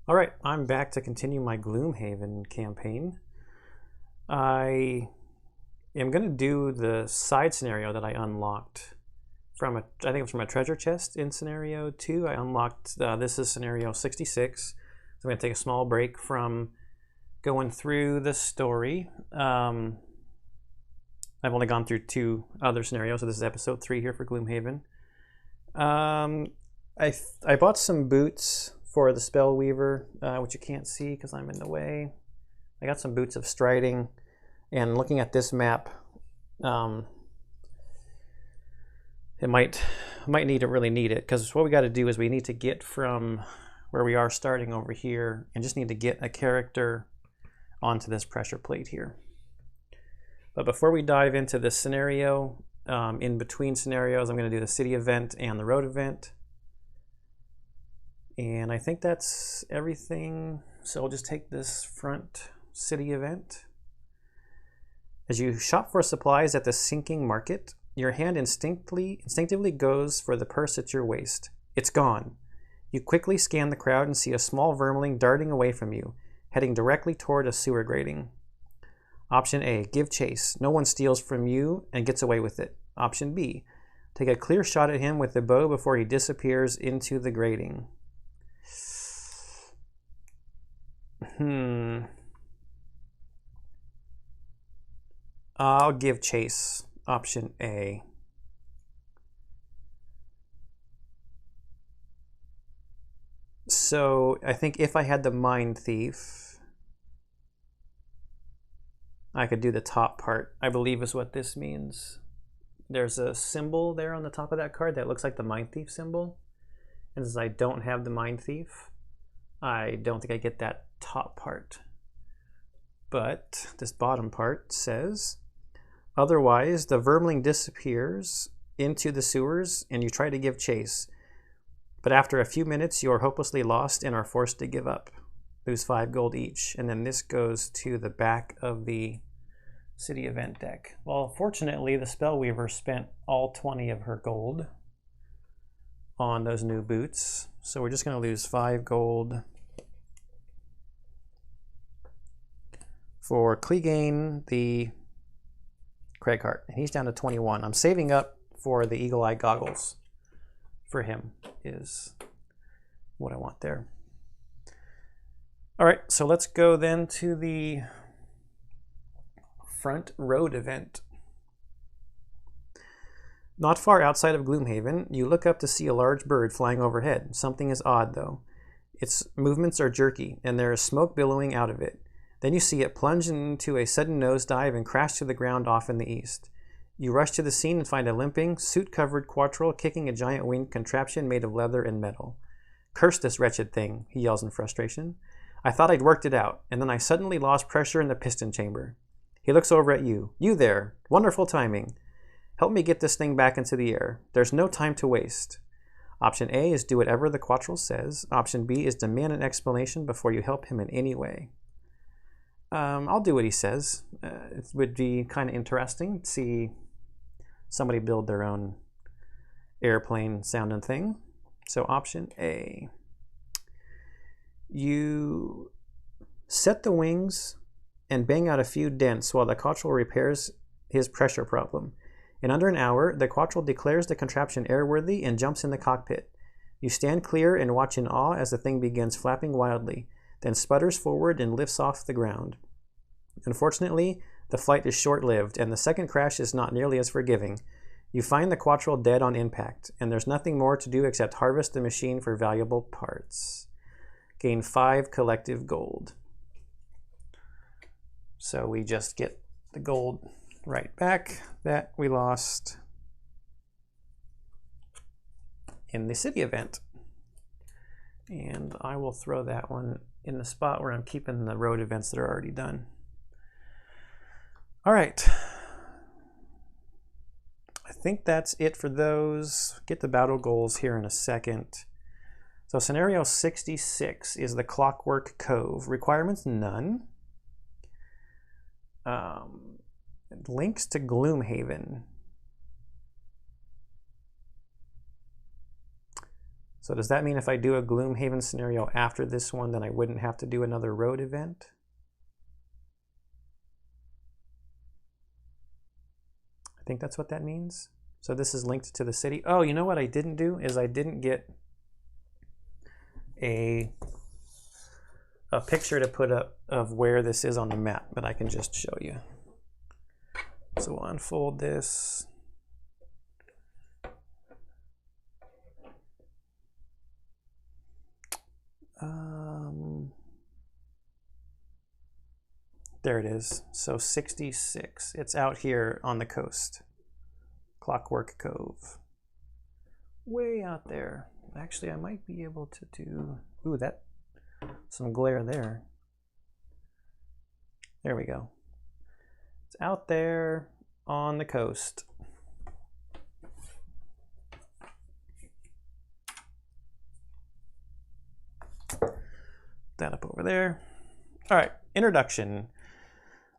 All right, I'm back to continue my Gloomhaven campaign. I am going to do the side scenario that I unlocked from I think it was from a treasure chest in scenario 2. I unlocked, this is scenario 66. So I'm going to take a small break from going through the story. I've only gone through 2 other scenarios, so this is episode 3 here for Gloomhaven. I bought some boots for the spell weaver, which you can't see because I'm in the way. I got some boots of striding, and looking at this map, it might really need it, because what we got to do is we need to get from where we are starting over here and just need to get a character onto this pressure plate here. But before we dive into this scenario, in between scenarios, I'm going to do the city event and the road event. And I think that's everything. So I'll just take this front city event. As you shop for supplies at the sinking market, your hand instinctively goes for the purse at your waist. It's gone. You quickly scan the crowd and see a small vermling darting away from you, heading directly toward a sewer grating. Option A, give chase. No one steals from you and gets away with it. Option B, take a clear shot at him with the bow before he disappears into the grating. I'll give chase. Option A. So I think if I had the Mind Thief, I could do the top part, I believe is what this means. There's a symbol there on the top of that card that looks like the Mind Thief symbol. And since I don't have the Mind Thief, I don't think I get that top part. But this bottom part says, otherwise, the vermling disappears into the sewers and you try to give chase. But after a few minutes, you are hopelessly lost and are forced to give up. Lose 5 gold each. And then this goes to the back of the city event deck. Well, fortunately, the Spellweaver spent all 20 of her gold on those new boots. So we're just going to lose 5 gold for Clegane, the Craighart. And he's down to 21. I'm saving up for the Eagle Eye goggles for him is what I want there. All right, so let's go then to the front road event. Not far outside of Gloomhaven, you look up to see a large bird flying overhead. Something is odd, though. Its movements are jerky, and there is smoke billowing out of it. Then you see it plunge into a sudden nosedive and crash to the ground off in the east. You rush to the scene and find a limping, suit-covered Quattrol kicking a giant winged contraption made of leather and metal. Curse this wretched thing, he yells in frustration. I thought I'd worked it out, and then I suddenly lost pressure in the piston chamber. He looks over at you. You there. Wonderful timing. Help me get this thing back into the air. There's no time to waste. Option A is do whatever the Quattrol says. Option B is demand an explanation before you help him in any way. I'll do what he says. It would be kind of interesting to see somebody build their own airplane sounding thing. So option A. You set the wings and bang out a few dents while the Quattrol repairs his pressure problem. In under an hour, the Quattrol declares the contraption airworthy and jumps in the cockpit. You stand clear and watch in awe as the thing begins flapping wildly, then sputters forward and lifts off the ground. Unfortunately, the flight is short-lived, and the second crash is not nearly as forgiving. You find the Quattrol dead on impact, and there's nothing more to do except harvest the machine for valuable parts. Gain 5 collective gold. So we just get the gold right back that we lost in the city event. And I will throw that one in the spot where I'm keeping the road events that are already done. All right. I think that's it for those. Get the battle goals here in a second. So scenario 66 is the Clockwork Cove. Requirements, none. Links to Gloomhaven. So does that mean if I do a Gloomhaven scenario after this one, then I wouldn't have to do another road event? I think that's what that means. So this is linked to the city. Oh, you know what I didn't do is I didn't get a picture to put up of where this is on the map, but I can just show you. So we'll unfold this. There it is. So 66. It's out here on the coast. Clockwork Cove. Way out there. Actually, I might be able to do... Ooh, that... some glare there. There we go. It's out there on the coast. That up over there. All right, introduction.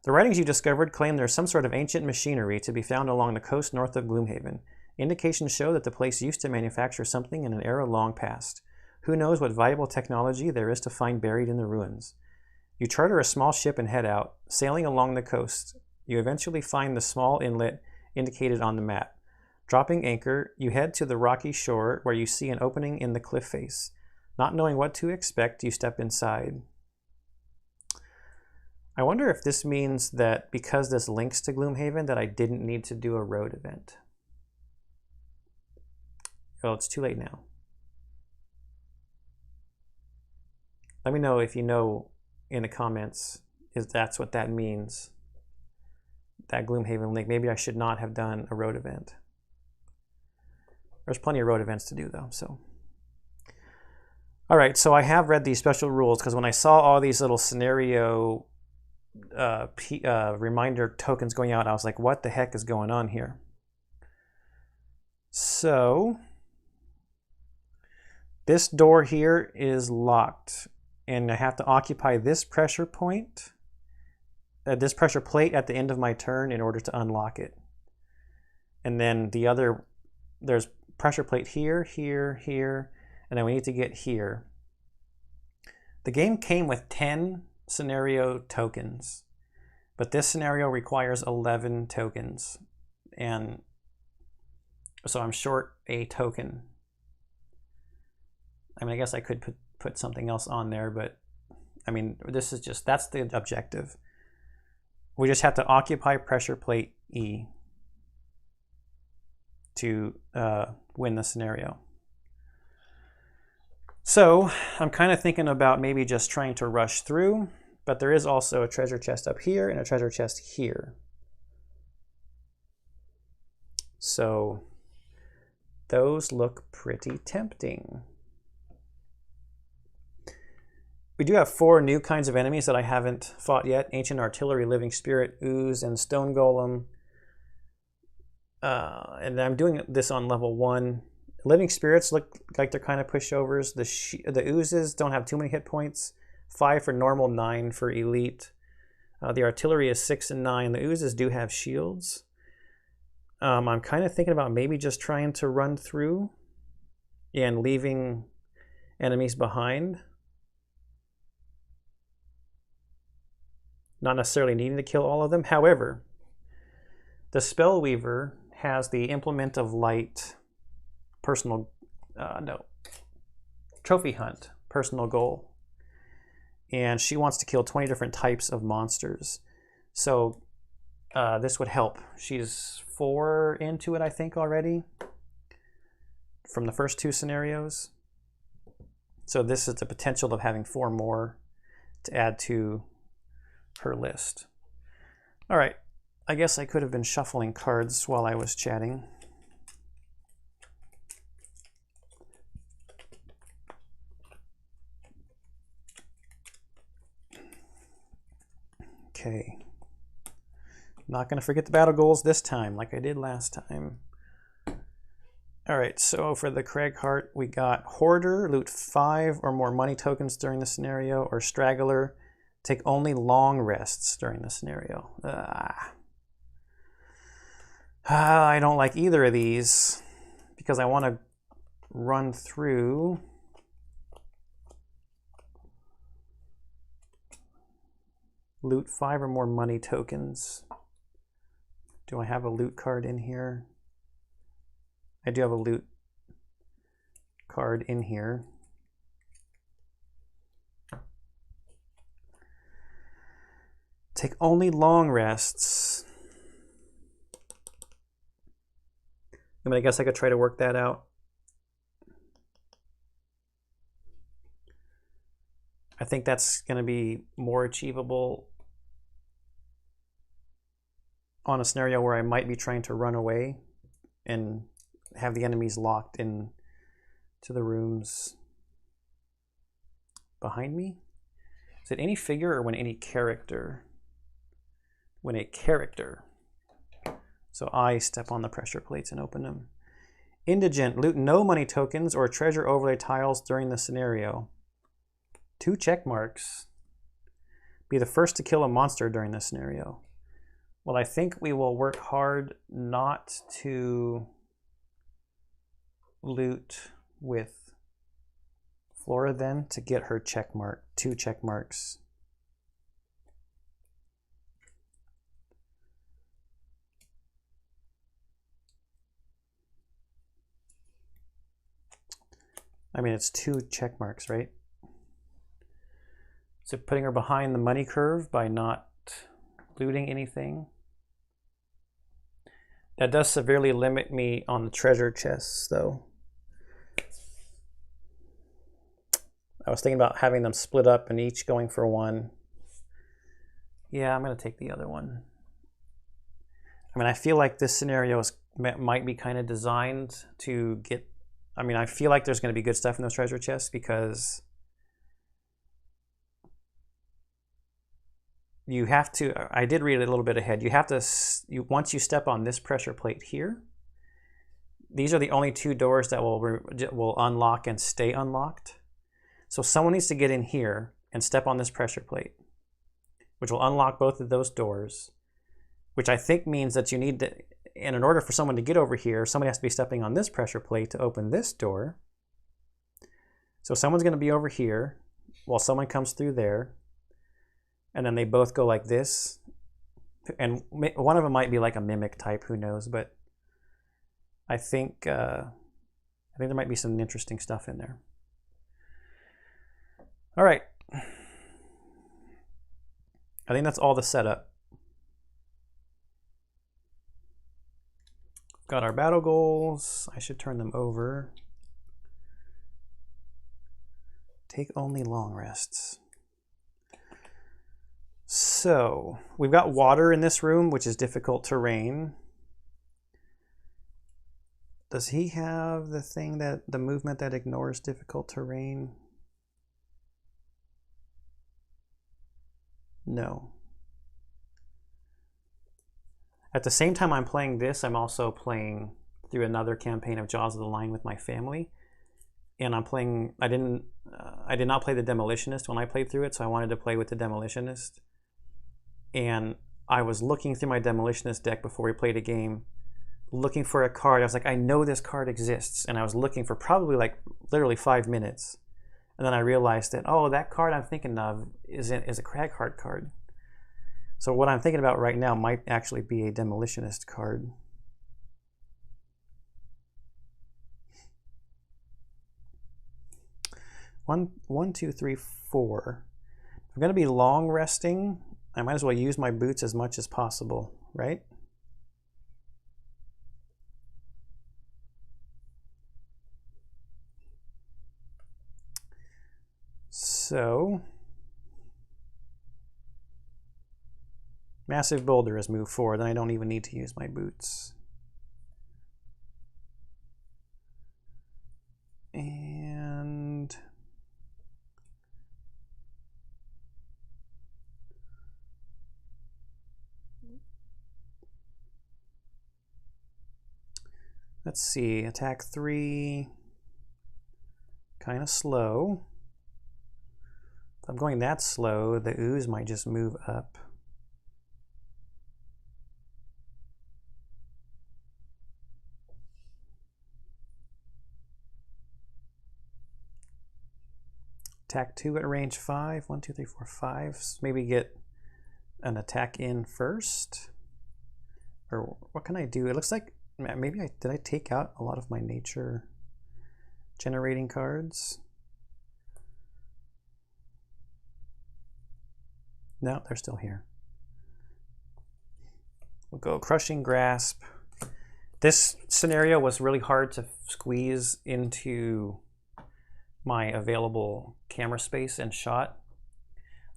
The writings you discovered claim there's some sort of ancient machinery to be found along the coast north of Gloomhaven. Indications show that the place used to manufacture something in an era long past. Who knows what valuable technology there is to find buried in the ruins. You charter a small ship and head out, sailing along the coast. You eventually find the small inlet indicated on the map. Dropping anchor, you head to the rocky shore where you see an opening in the cliff face. Not knowing what to expect, you step inside. I wonder if this means that because this links to Gloomhaven that I didn't need to do a road event. Oh, it's too late now. Let me know if you know in the comments if that's what that means. That Gloomhaven link. Maybe I should not have done a road event. There's plenty of road events to do though, so. All right, so I have read these special rules because when I saw all these little scenario reminder tokens going out, I was like, what the heck is going on here? So this door here is locked and I have to occupy this pressure point, this pressure plate at the end of my turn in order to unlock it. And then the other, there's pressure plate here, here, here, and then we need to get here. The game came with 10 scenario tokens, but this scenario requires 11 tokens. And so I'm short a token. I mean, I guess I could put something else on there, but I mean, this is just, that's the objective. We just have to occupy pressure plate E to win the scenario. So I'm kind of thinking about maybe just trying to rush through, but there is also a treasure chest up here and a treasure chest here. So those look pretty tempting. We do have 4 new kinds of enemies that I haven't fought yet. Ancient Artillery, Living Spirit, Ooze, and Stone Golem. And I'm doing this on level 1. Living Spirits look like they're kind of pushovers. The Oozes don't have too many hit points. 5 for normal, 9 for elite. The Artillery is 6 and 9. The Oozes do have shields. I'm kind of thinking about maybe just trying to run through and leaving enemies behind. Not necessarily needing to kill all of them. However, the Spellweaver has the Implement of Light Trophy Hunt personal goal. And she wants to kill 20 different types of monsters. So this would help. She's 4 into it, I think, already from the first 2 scenarios. So this is the potential of having 4 more to add to her list. All right, I guess I could have been shuffling cards while I was chatting. Okay, not going to forget the battle goals this time like I did last time. All right, so for the Craighart, we got Hoarder, loot 5 or more money tokens during the scenario, or Straggler, take only long rests during the scenario. I don't like either of these because I want to run through Loot 5 or more money tokens. Do I have a loot card in here? I do have a loot card in here. Take only long rests. I mean, I guess I could try to work that out. I think that's going to be more achievable on a scenario where I might be trying to run away and have the enemies locked in to the rooms behind me. Is it any figure or when any character? When a character. So I step on the pressure plates and open them. Indigent, loot no money tokens or treasure overlay tiles during the scenario. 2 check marks. Be the first to kill a monster during this scenario. Well, I think we will work hard not to loot with Flora then to get her check mark, 2 check marks. I mean, it's 2 check marks, right? So putting her behind the money curve by not looting anything. That does severely limit me on the treasure chests, though. I was thinking about having them split up and each going for 1. Yeah, I'm going to take the other one. I mean, I feel like this scenario might be kind of designed to get... I mean, I feel like there's going to be good stuff in those treasure chests because you have to, I did read it a little bit ahead, you have to, once you step on this pressure plate here, these are the only 2 doors that will unlock and stay unlocked. So someone needs to get in here and step on this pressure plate, which will unlock both of those doors, which I think means that you need to, and in order for someone to get over here, somebody has to be stepping on this pressure plate to open this door. So someone's going to be over here while someone comes through there. And then they both go like this. And one of them might be like a mimic type, who knows. But I think there might be some interesting stuff in there. All right. I think that's all the setup. Got our battle goals. I should turn them over. Take only long rests. So we've got water in this room, which is difficult terrain. Does he have the thing that the movement that ignores difficult terrain? No. At the same time I'm playing this, I'm also playing through another campaign of Jaws of the Lion with my family. And I'm playing, I did not play the Demolitionist when I played through it, so I wanted to play with the Demolitionist. And I was looking through my Demolitionist deck before we played a game, looking for a card. I was like, I know this card exists. And I was looking for probably like literally 5 minutes. And then I realized that, oh, that card I'm thinking of is a Crag Heart card. So what I'm thinking about right now might actually be a Demolitionist card. One, two, three, 4. If I'm going to be long resting, I might as well use my boots as much as possible, right? So, massive boulder has moved forward, and I don't even need to use my boots. And let's see, attack 3, kind of slow. If I'm going that slow, the ooze might just move up. Attack 2 at range 5, 1, 2, 3, 4, 5. Maybe get an attack in first. Or what can I do? It looks like maybe did I take out a lot of my nature generating cards? No, they're still here. We'll go Crushing Grasp. This scenario was really hard to squeeze into my available camera space and shot.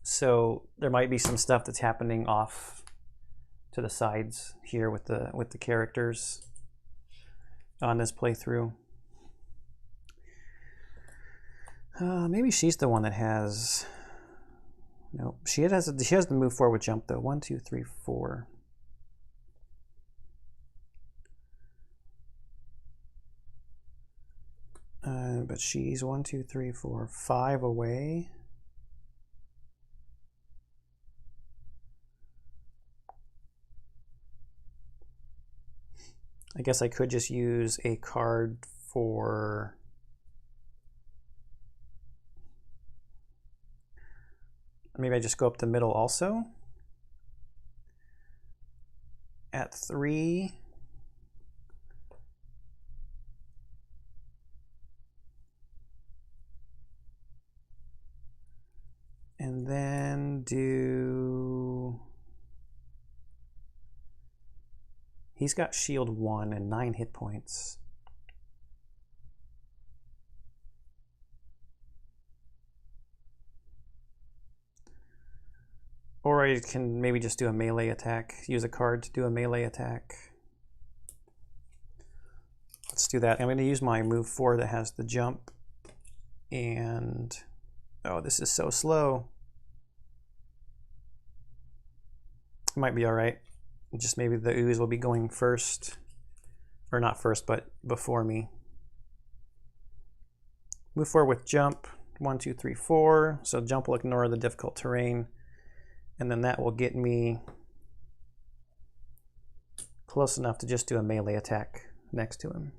So there might be some stuff that's happening off to the sides here with the characters on this playthrough. Maybe she's the one that has. No, she has the move forward jump though. 1, 2, 3, 4. But she's 1, 2, 3, 4, 5 away. I guess I could just use a card for maybe I just go up the middle also. At 3. And then do... He's got shield 1 and 9 hit points. Or I can maybe just do a melee attack. Use a card to do a melee attack. Let's do that. I'm going to use my move 4 that has the jump. And... oh, this is so slow. It might be all right. Just maybe the ooze will be going first. Or not first, but before me. Move 4 with jump. 1, 2, 3, 4. So jump will ignore the difficult terrain. And then that will get me close enough to just do a melee attack next to him.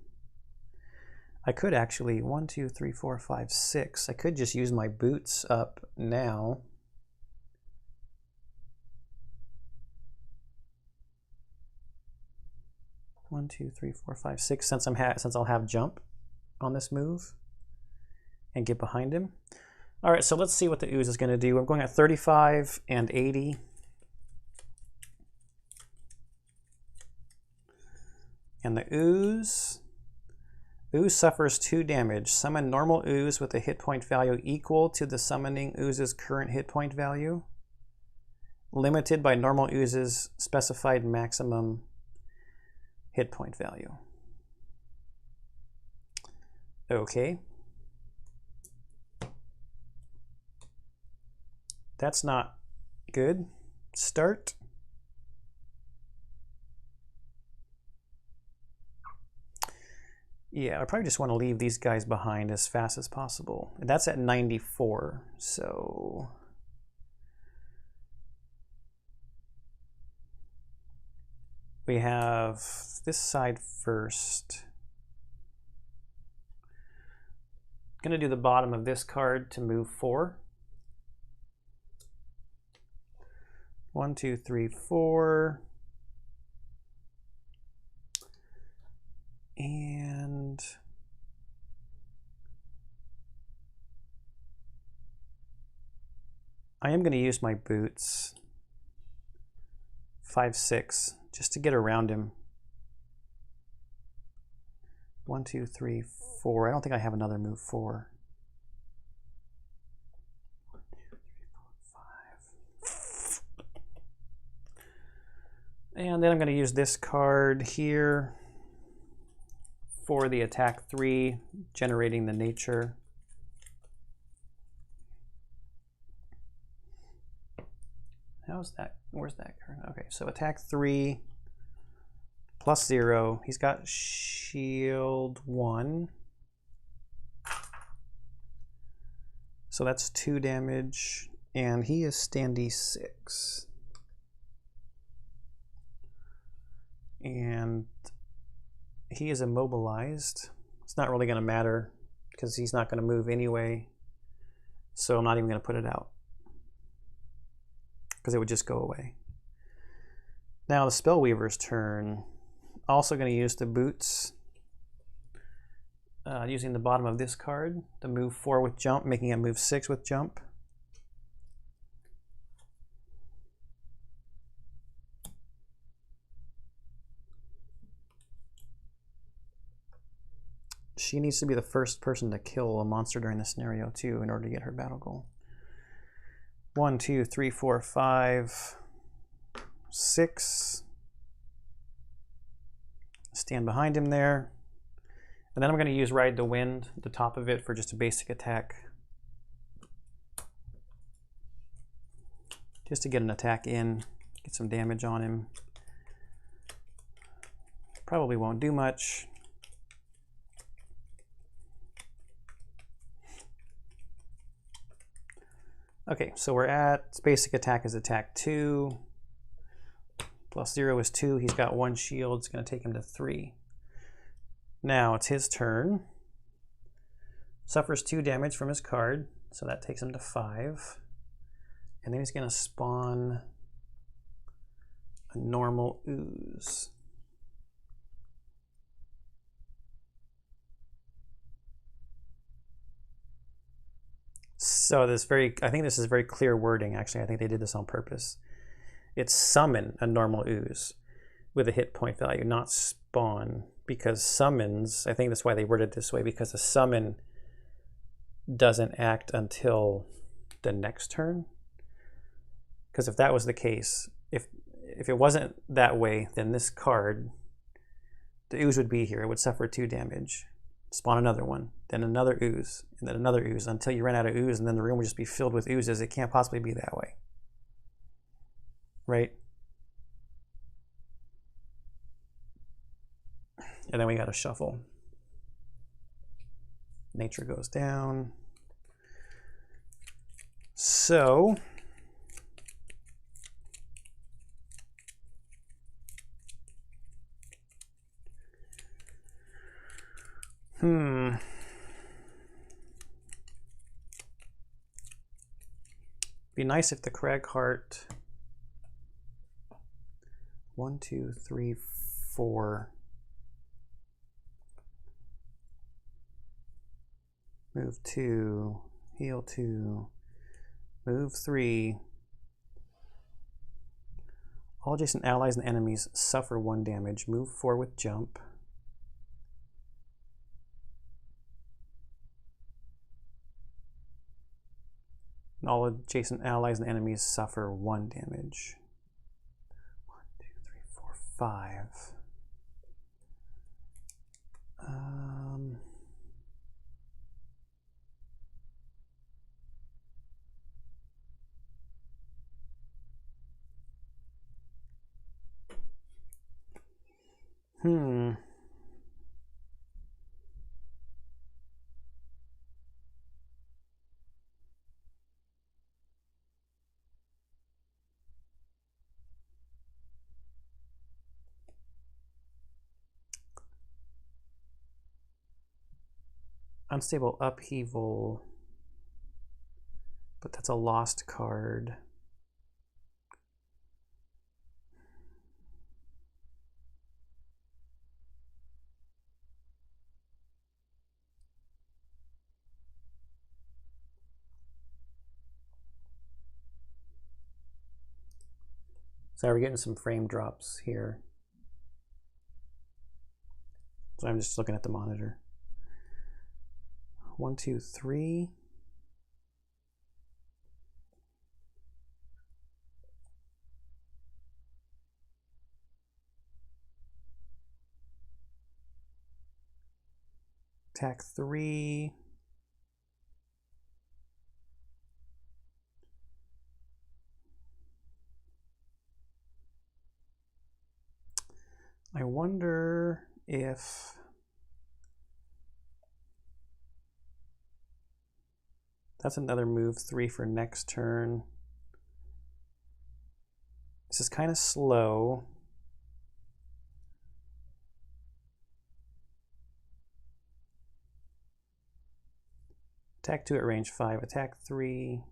I could actually 1, 2, 3, 4, 5, 6. I could just use my boots up now. One, 2, 3, 4, 5, 6. Since I'll have jump on this move, and get behind him. All right, so let's see what the ooze is going to do. I'm going at 35 and 80. And the ooze suffers 2 damage. Summon normal ooze with a hit point value equal to the summoning ooze's current hit point value. Limited by normal ooze's specified maximum hit point value. Okay. That's not good. Start. Yeah, I probably just want to leave these guys behind as fast as possible. That's at 94, so... we have this side first. I'm going to do the bottom of this card to move 4. 1, 2, 3, 4. And I am going to use my boots. 5, 6, just to get around him. 1, 2, 3, 4. I don't think I have another move 4. 1, 2, 3, 4, 5. And then I'm going to use this card here for the attack 3, generating the nature. How's that? Where's that card? Okay, so attack 3 plus 0. He's got shield 1. So that's 2 damage. And he is standy 6. And he is immobilized. It's not really going to matter because he's not going to move anyway. So I'm not even going to put it out. because it would just go away. Now the Spellweaver's turn. Also going to use the boots. Using the bottom of this card to move 4 with jump, making it move 6 with jump. She needs to be the first person to kill a monster during the scenario too in order to get her battle goal. 1, 2, 3, 4, 5, 6. Stand behind him there. And then I'm going to use Ride the Wind, the top of it, for just a basic attack. Just to get an attack in, get some damage on him. Probably won't do much. Okay, so we're at basic attack is attack 2. Plus 0 is 2. He's got 1 shield. It's going to take him to 3. Now it's his turn. Suffers 2 damage from his card, so that takes him to 5. And then he's going to spawn a normal ooze. So I think this is very clear wording, actually. I think they did this on purpose. It's summon a normal ooze with a hit point value, not spawn. Because summons, I think that's why they worded it this way, because a summon doesn't act until the next turn. Because if that was the case, if it wasn't that way, then this card, the ooze would be here. It would suffer 2 damage. Spawn another one, then another ooze, and then another ooze until you run out of ooze, and then the room would just be filled with oozes. It can't possibly be that way. Right? And then we got to shuffle. Nature goes down. So be nice if the Cragheart 1, 2, 3, 4 move 2, heal 2, move 3. All adjacent allies and enemies suffer 1 damage. Move 4 with jump. And all adjacent allies and enemies suffer 1 damage. 1, 2, 3, 4, 5. Unstable Upheaval, but that's a lost card. So we're getting some frame drops here. So I'm just looking at the monitor. 1, 2, 3. Attack 3. I wonder if that's another move 3 for next turn. This is kind of slow. Attack 2 at range 5. Attack 3.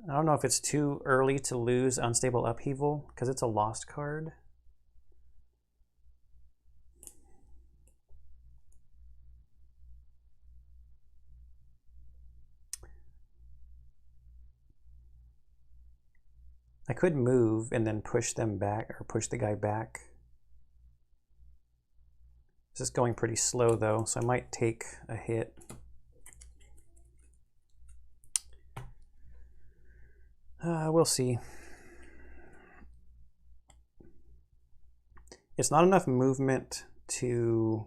I don't know if it's too early to lose Unstable Upheaval because it's a lost card. I could move and then push them back, or push the guy back. This is going pretty slow though, so I might take a hit. We'll see. It's not enough movement to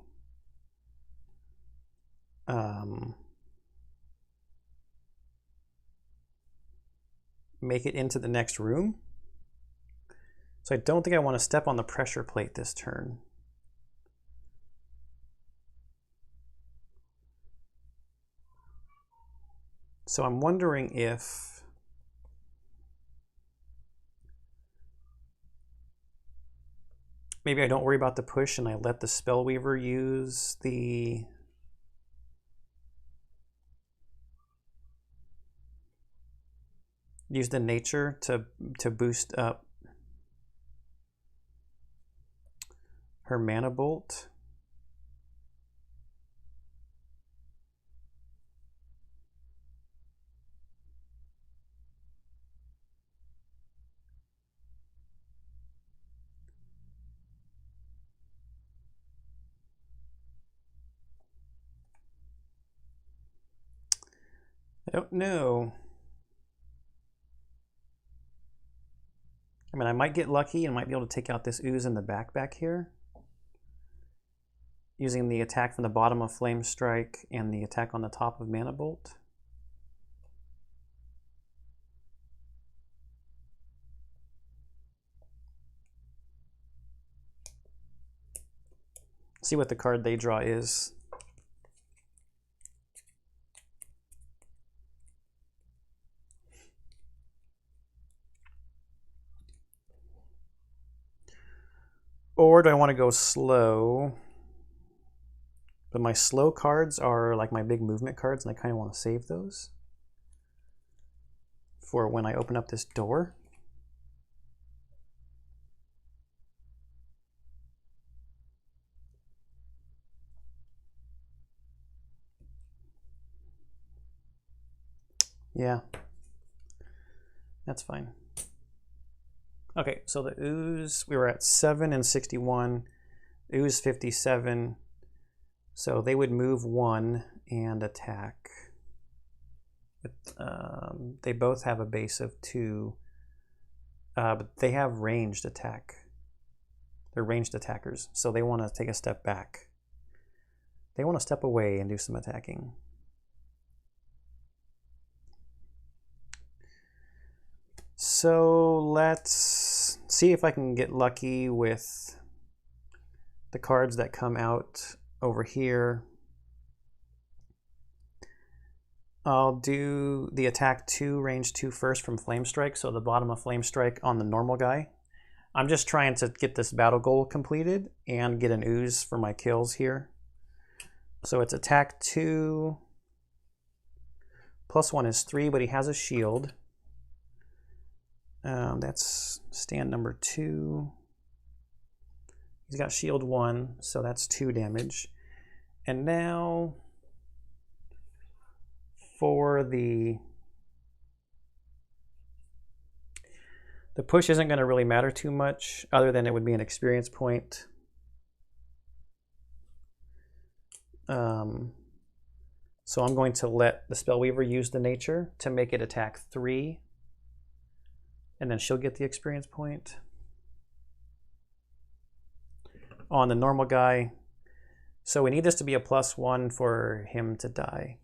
make it into the next room. So I don't think I want to step on the pressure plate this turn. So I'm wondering if maybe I don't worry about the push and I let the Spellweaver use the nature to boost up her mana bolt. I don't know. I mean, I might get lucky and might be able to take out this ooze in the back here. Using the attack from the bottom of Flame Strike and the attack on the top of Mana Bolt. See what the card they draw is. Or do I want to go slow? But my slow cards are like my big movement cards, and I kind of want to save those for when I open up this door. Yeah, that's fine. Okay, so the ooze, we were at 7 and 61, ooze 57, so they would move 1 and attack. They both have a base of 2, but they have ranged attack. They're ranged attackers, so they want to take a step back. They want to step away and do some attacking. So let's see if I can get lucky with the cards that come out over here. I'll do the attack 2, range 2 first from Flame Strike, so the bottom of Flame Strike on the normal guy. I'm just trying to get this battle goal completed and get an ooze for my kills here. So it's attack 2, +1 is 3, but he has a shield. That's stand number 2. He's got shield 1, so that's 2 damage. And now for the push isn't going to really matter too much, other than it would be an experience point. So I'm going to let the Spellweaver use the nature to make it attack 3. And then she'll get the experience point. On the normal guy, so we need this to be a +1 for him to die.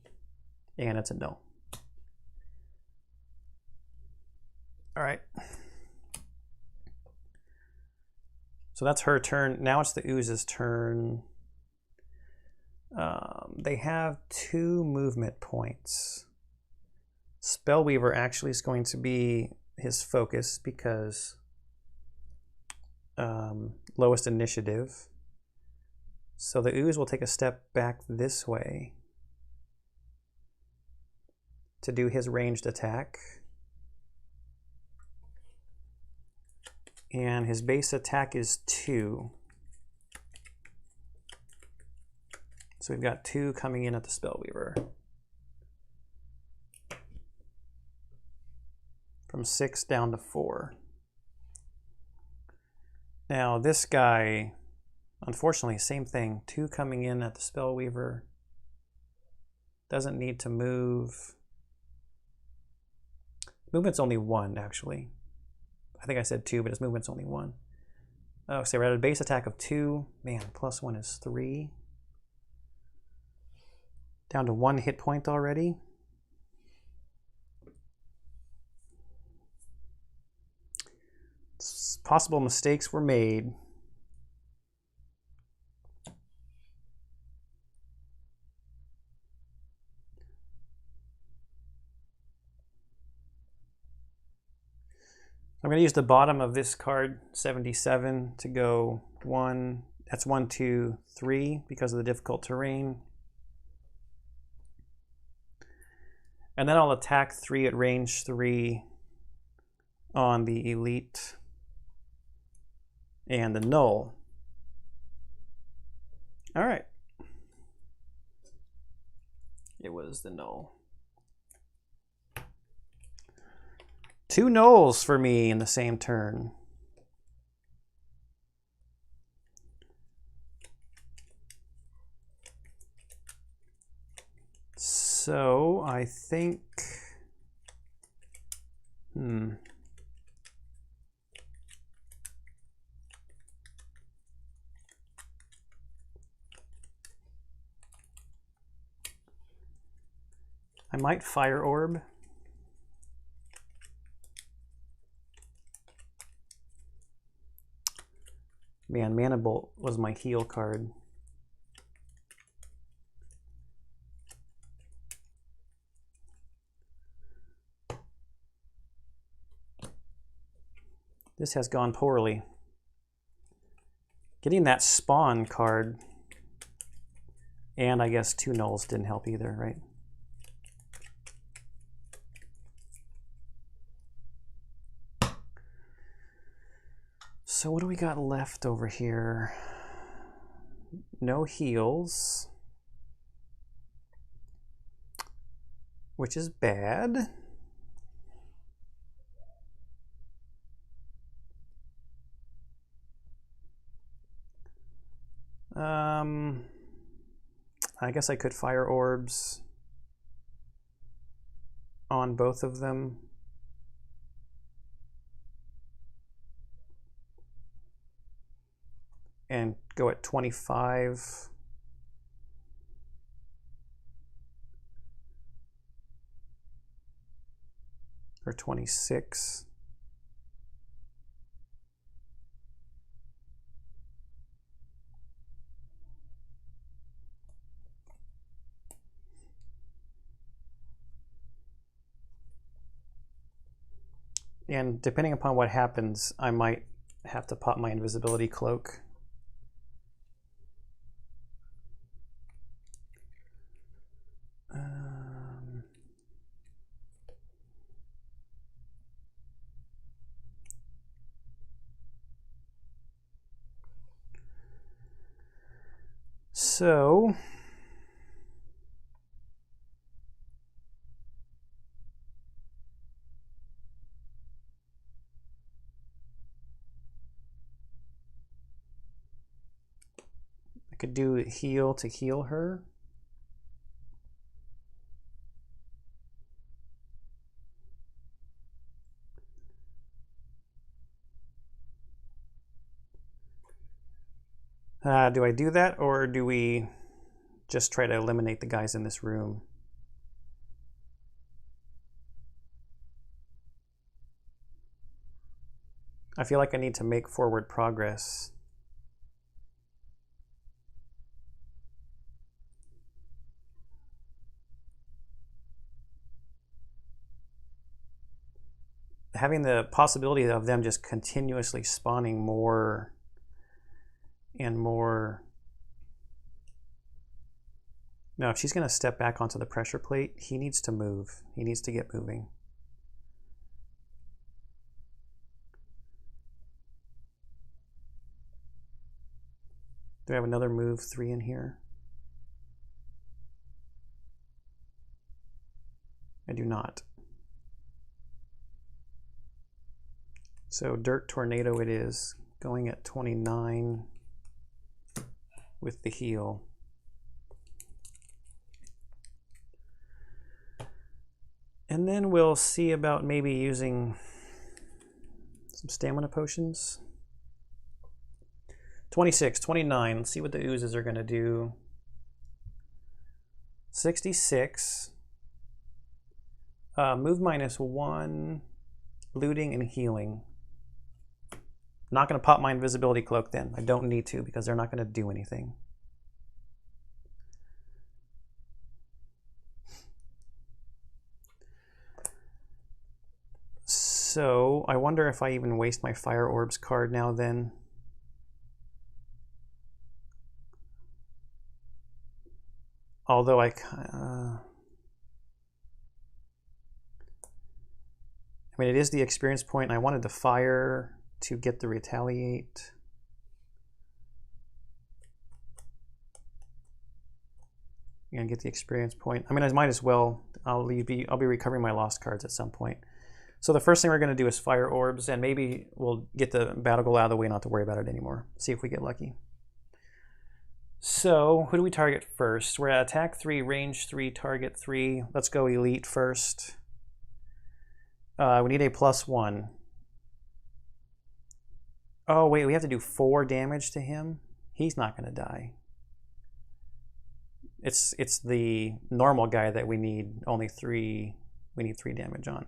And it's a no. All right. So that's her turn. Now it's the ooze's turn. They have 2 movement points. Spellweaver actually is going to be his focus because lowest initiative. So the ooze will take a step back this way to do his ranged attack. And his base attack is 2. So we've got 2 coming in at the Spellweaver. From 6 down to 4. Now this guy, unfortunately, same thing. 2 coming in at the Spellweaver. Doesn't need to move. Movement's only 1, actually. I think I said 2, but his movement's only 1. Oh, so we're at a base attack of 2. Man, +1 is 3. Down to 1 hit point already. Possible mistakes were made. I'm going to use the bottom of this card, 77, to go 1. That's 1, 2, 3 because of the difficult terrain. And then I'll attack 3 at range 3 on the elite and the null. All right. It was the null. 2 nulls for me in the same turn. So I think, I might Fire Orb. Man, Mana Bolt was my heal card. This has gone poorly. Getting that spawn card, and I guess 2 nulls didn't help either, right? So what do we got left over here? No heals, which is bad. I guess I could Fire Orbs on both of them. And go at 25. Or 26. And depending upon what happens, I might have to pop my invisibility cloak. So I could do heal to heal her. Do I do that, or do we just try to eliminate the guys in this room? I feel like I need to make forward progress. Having the possibility of them just continuously spawning more and more. No, if she's going to step back onto the pressure plate, he needs to move. He needs to get moving. Do I have another move 3 in here? I do not. So Dirt Tornado it is, going at 29 with the heal. And then we'll see about maybe using some stamina potions. 26, 29, let's see what the oozes are gonna do. 66, move -1, looting and healing. Not gonna pop my invisibility cloak then. I don't need to because they're not gonna do anything. So I wonder if I even waste my Fire Orbs card now then. Although I mean, it is the experience point, and I wanted the fire to get the retaliate. And get the experience point. I mean, I might as well. I'll be recovering my lost cards at some point. So the first thing we're going to do is Fire Orbs, and maybe we'll get the battle goal out of the way, not to worry about it anymore. See if we get lucky. So who do we target first? We're at attack 3, range 3, target 3. Let's go elite first. We need a +1. Oh wait, we have to do 4 damage to him? He's not going to die. It's the normal guy that we need only 3. We need 3 damage on.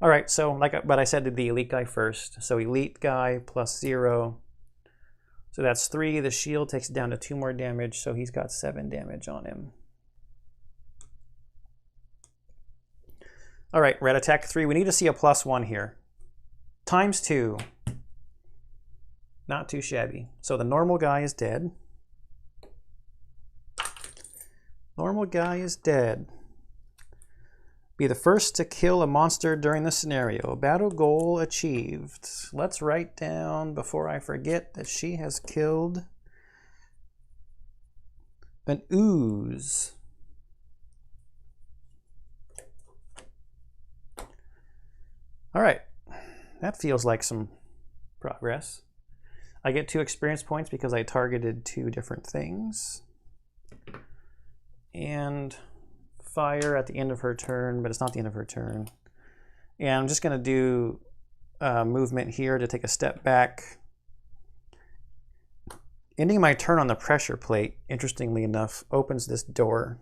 All right, so but I said the elite guy first. So elite guy +0. So that's 3. The shield takes it down to 2 more damage, so he's got 7 damage on him. All right, we're at attack 3. We need to see a +1 here. ×2. Not too shabby. So the normal guy is dead. Normal guy is dead. Be the first to kill a monster during the scenario. Battle goal achieved. Let's write down, before I forget, that she has killed an ooze. All right, that feels like some progress. I get 2 experience points because I targeted 2 different things. And fire at the end of her turn, but it's not the end of her turn. And I'm just going to do movement here to take a step back. Ending my turn on the pressure plate, interestingly enough, opens this door.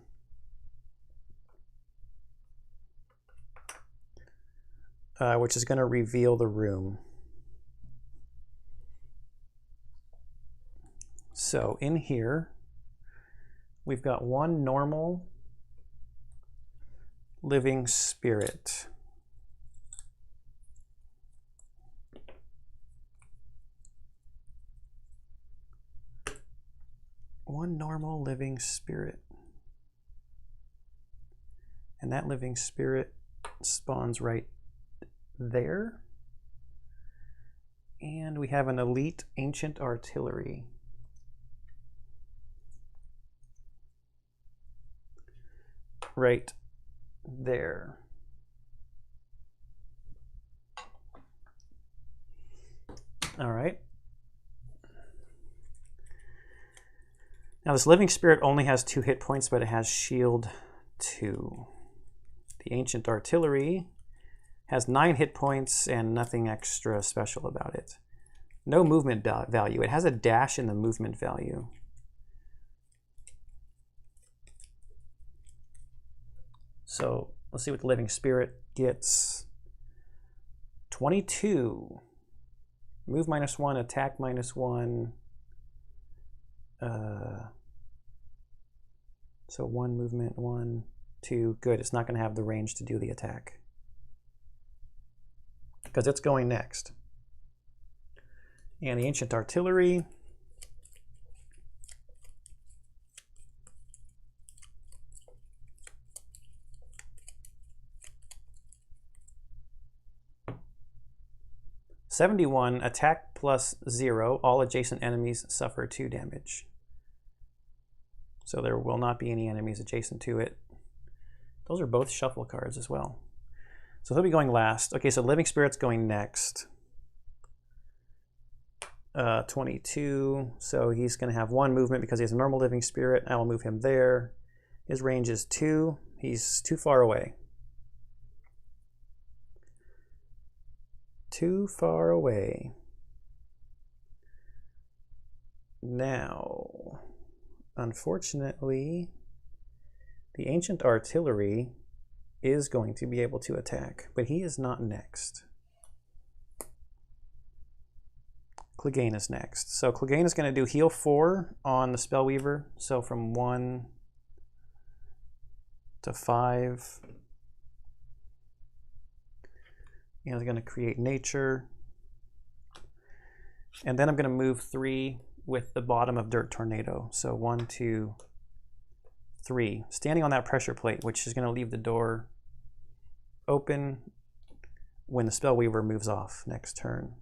Which is going to reveal the room. So in here, we've got 1 normal living spirit. One normal living spirit. And that living spirit spawns right there. And we have an elite ancient artillery. Right there. All right. Now this living spirit only has 2 hit points, but it has shield 2. The ancient artillery has 9 hit points and nothing extra special about it. No movement value. It has a dash in the movement value. So let's see what the living spirit gets. 22. Move -1, attack -1. So 1 movement, 1, 2. Good. It's not going to have the range to do the attack, because it's going next. And the ancient artillery. +71, attack +0. All adjacent enemies suffer 2 damage. so there will not be any enemies adjacent to it. Those are both shuffle cards as well. So he'll be going last. Okay, so Living Spirit's going next. 22, so he's going to have 1 movement because he has a normal Living Spirit. I will move him there. His range is 2. He's too far away. Too far away. Now, unfortunately, the Ancient Artillery is going to be able to attack, but he is not next. Clegane is next. So Clegane is going to do heal 4 on the Spellweaver. So from 1 to 5. And I'm going to create nature. And then I'm going to move 3 with the bottom of Dirt Tornado. So 1, 2, 3. Standing on that pressure plate, which is going to leave the door open when the Spellweaver moves off next turn.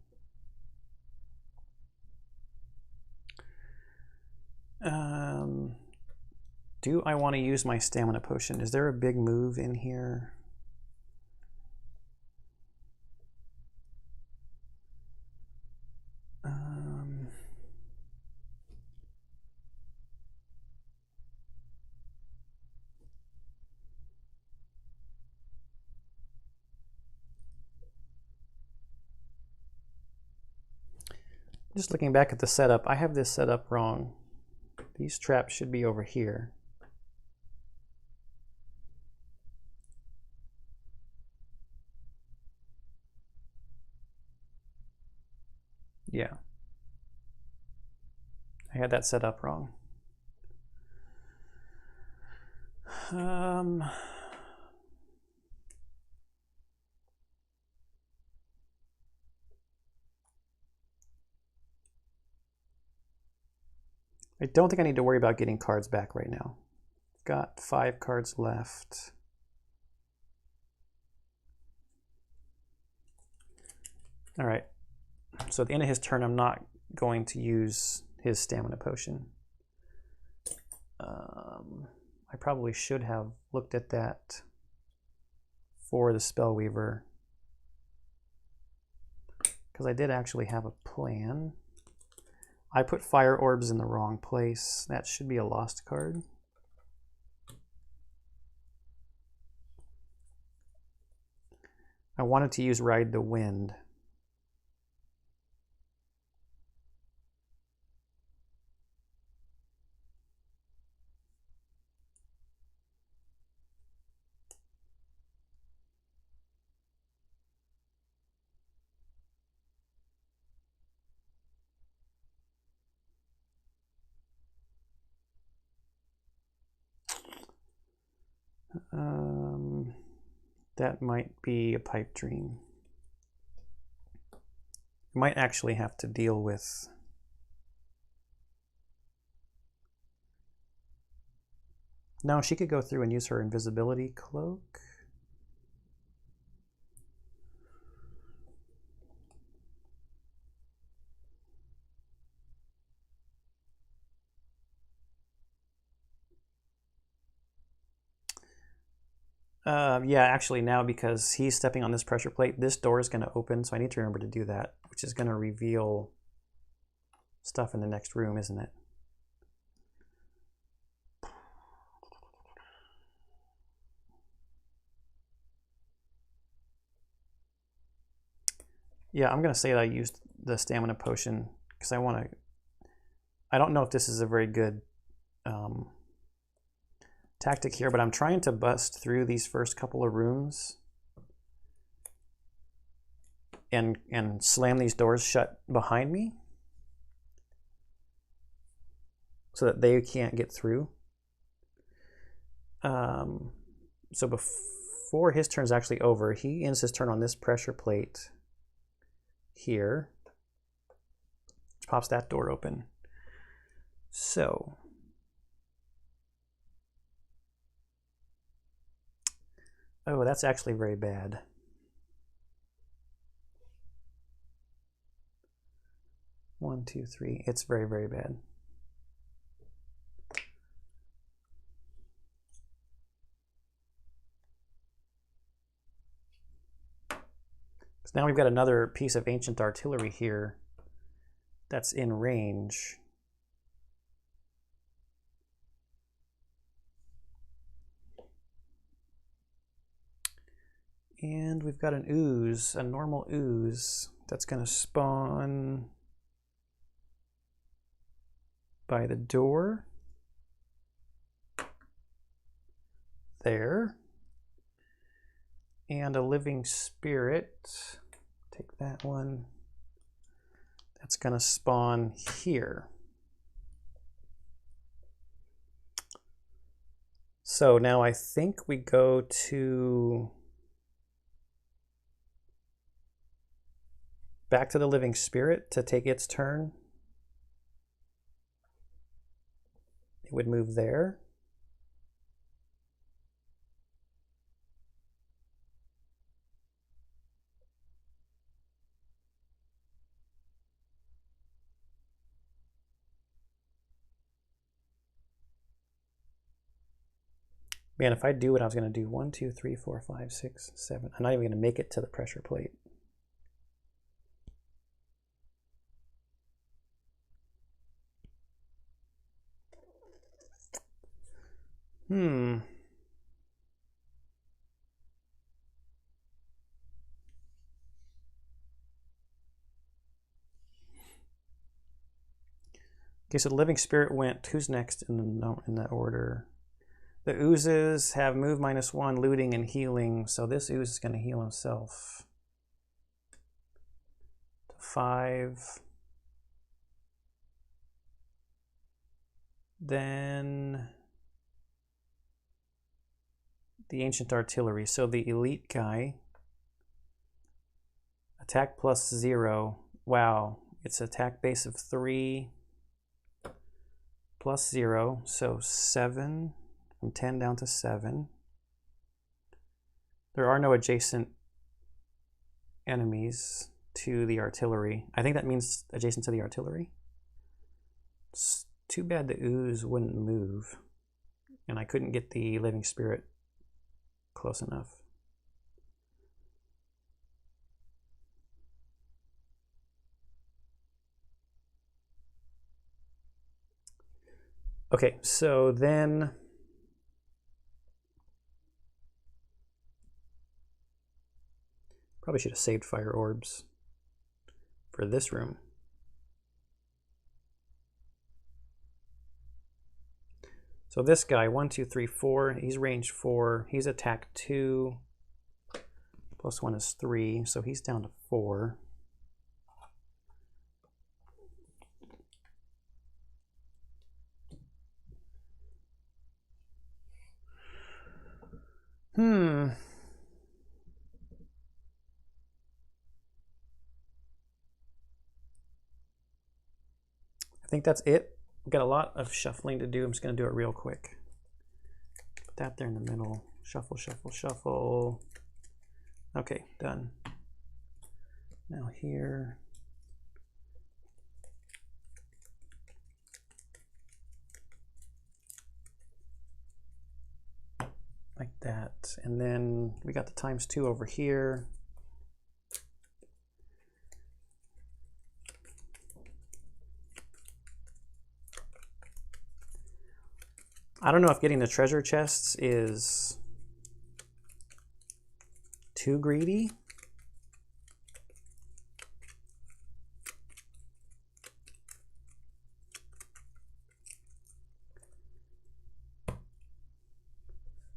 Do I want to use my stamina potion? Is there a big move in here? Just looking back at the setup, I have this set up wrong. These traps should be over here. Yeah. I had that set up wrong. I don't think I need to worry about getting cards back right now. I've got 5 cards left. All right. So at the end of his turn, I'm not going to use his stamina potion. I probably should have looked at that for the Spellweaver, because I did actually have a plan. I put Fire Orbs in the wrong place. That should be a lost card. I wanted to use Ride the Wind. That might be a pipe dream. Might actually have to deal with no, she could go through and use her invisibility cloak. Yeah, actually now, because he's stepping on this pressure plate, this door is going to open, so I need to remember to do that, which is going to reveal stuff in the next room, isn't it? Yeah, I'm going to say that I used the stamina potion because I want to... I don't know if this is a very good tactic here, but I'm trying to bust through these first couple of rooms and slam these doors shut behind me so that they can't get through. So before his turn's actually over, he ends his turn on this pressure plate here, which pops that door open. So oh, that's actually very bad. One, two, three. It's very, very bad. So now we've got another piece of ancient artillery here that's in range. And we've got an ooze, a normal ooze, that's going to spawn by the door. There. And a living spirit. Take that one. That's going to spawn here. So now I think we go to back to the living spirit to take its turn. It would move there. Man, if I do what I was going to do, 1, 2, 3, 4, 5, 6, 7, I'm not even going to make it to the pressure plate. Okay, so the living spirit went. Who's next in the order? The oozes have move -1, looting, and healing. So this ooze is going to heal himself. 5. Then the ancient artillery. So the elite guy. Attack +0. Wow, it's attack base of 3 +0. So 7. From 10 down to 7. There are no adjacent enemies to the artillery. I think that means adjacent to the artillery. It's too bad the ooze wouldn't move, and I couldn't get the living spirit close enough. Okay, so then probably should have saved fire orbs for this room. So this guy, 1, 2, 3, 4, he's range 4. He's attack 2. +1 is 3, so he's down to 4. I think that's it. We've got a lot of shuffling to do. I'm just going to do it real quick. Put that there in the middle. Shuffle, shuffle, shuffle. Okay, done. Now here. Like that. And then we got the ×2 over here. I don't know if getting the treasure chests is too greedy.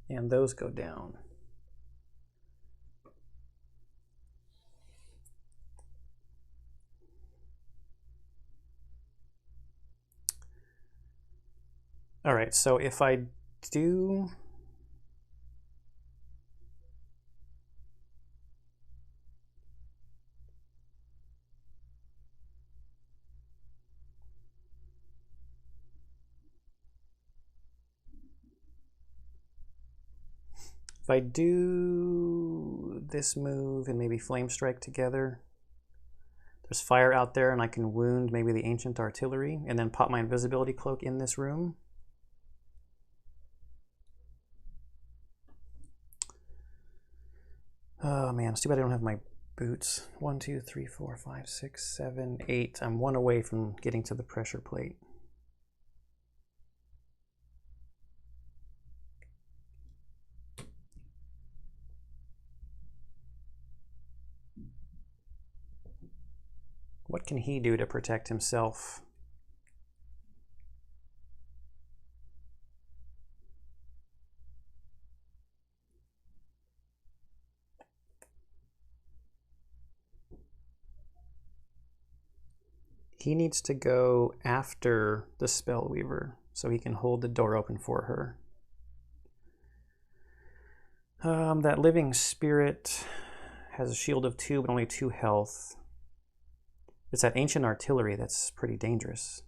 And those go down. All right, so if I do this move and maybe flame strike together, there's fire out there and I can wound maybe the ancient artillery and then pop my invisibility cloak in this room. Oh man, it's too bad I don't have my Boots. 1, 2, 3, 4, 5, 6, 7, 8. I'm 1 away from getting to the pressure plate. What can he do to protect himself? He needs to go after the Spellweaver so he can hold the door open for her. That living spirit has a shield of 2 but only 2 health. It's that ancient artillery that's pretty dangerous.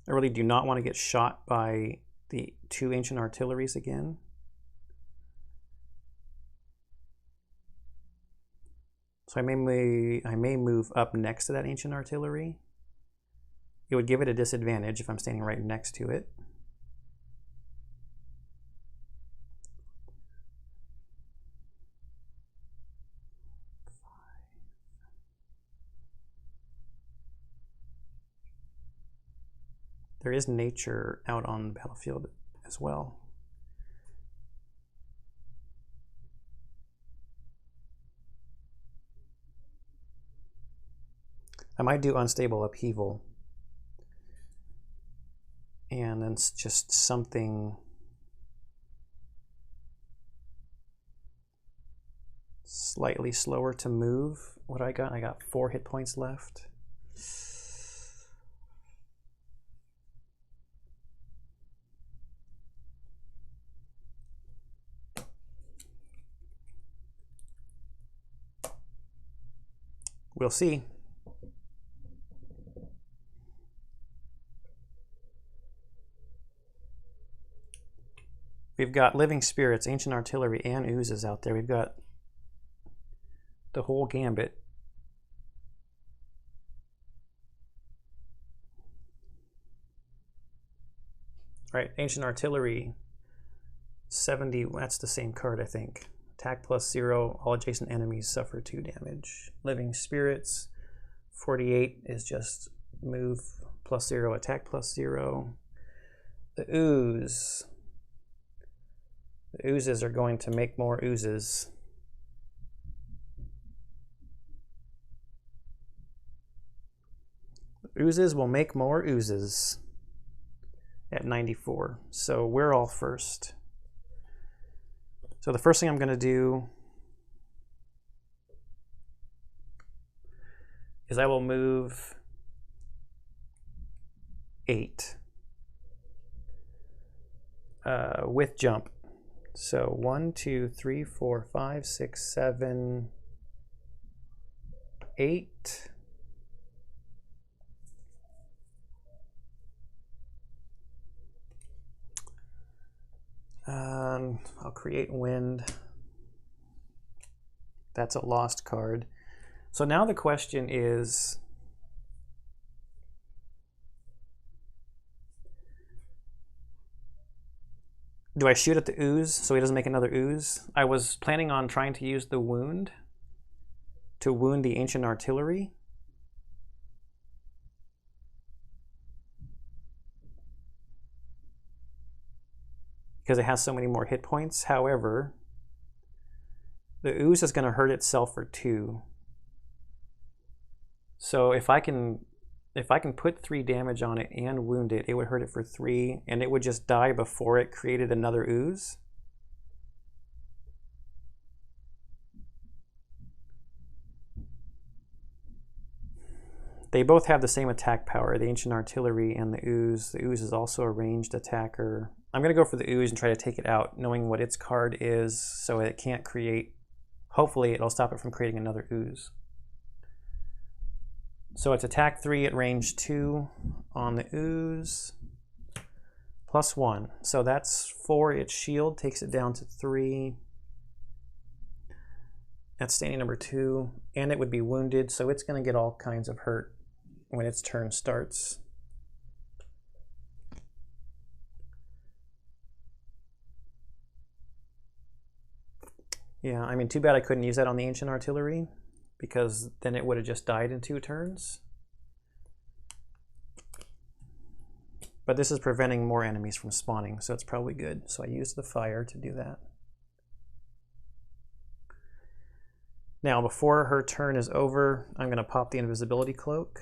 I really do not want to get shot by the 2 ancient artilleries again. So I may move up next to that ancient artillery. It would give it a disadvantage if I'm standing right next to it. There is nature out on the battlefield as well. I might do unstable upheaval. And then it's just something slightly slower to move. What I got 4 hit points left. We'll see. We've got living spirits, ancient artillery, and oozes out there. We've got the whole gambit. All right, ancient artillery, 70, that's the same card, I think. Attack +0, all adjacent enemies suffer 2 damage. Living spirits, 48 is just move +0, attack +0. The ooze. The oozes are going to make more oozes. The oozes will make more oozes at 94. So we're all first. So the first thing I'm going to do is I will move 8 with jump. So 1, 2, 3, 4, 5, 6, 7, 8. I'll create wind. That's a lost card. So now the question is, do I shoot at the ooze so he doesn't make another ooze? I was planning on trying to use the wound to wound the ancient artillery. Because it has so many more hit points. However, the ooze is going to hurt itself for 2. So if I can put 3 damage on it and wound it, it would hurt it for 3, and it would just die before it created another ooze. They both have the same attack power, the ancient artillery and the ooze. The ooze is also a ranged attacker. I'm going to go for the ooze and try to take it out, knowing what its card is, so it can't create... Hopefully it'll stop it from creating another ooze. So it's attack 3 at range 2 on the ooze. +1. So that's 4. Its shield takes it down to 3. That's standing number 2. And it would be wounded, so it's going to get all kinds of hurt when its turn starts. Yeah, I mean, too bad I couldn't use that on the Ancient Artillery, because then it would have just died in 2 turns. But this is preventing more enemies from spawning, so it's probably good. So I used the fire to do that. Now, before her turn is over, I'm going to pop the invisibility cloak.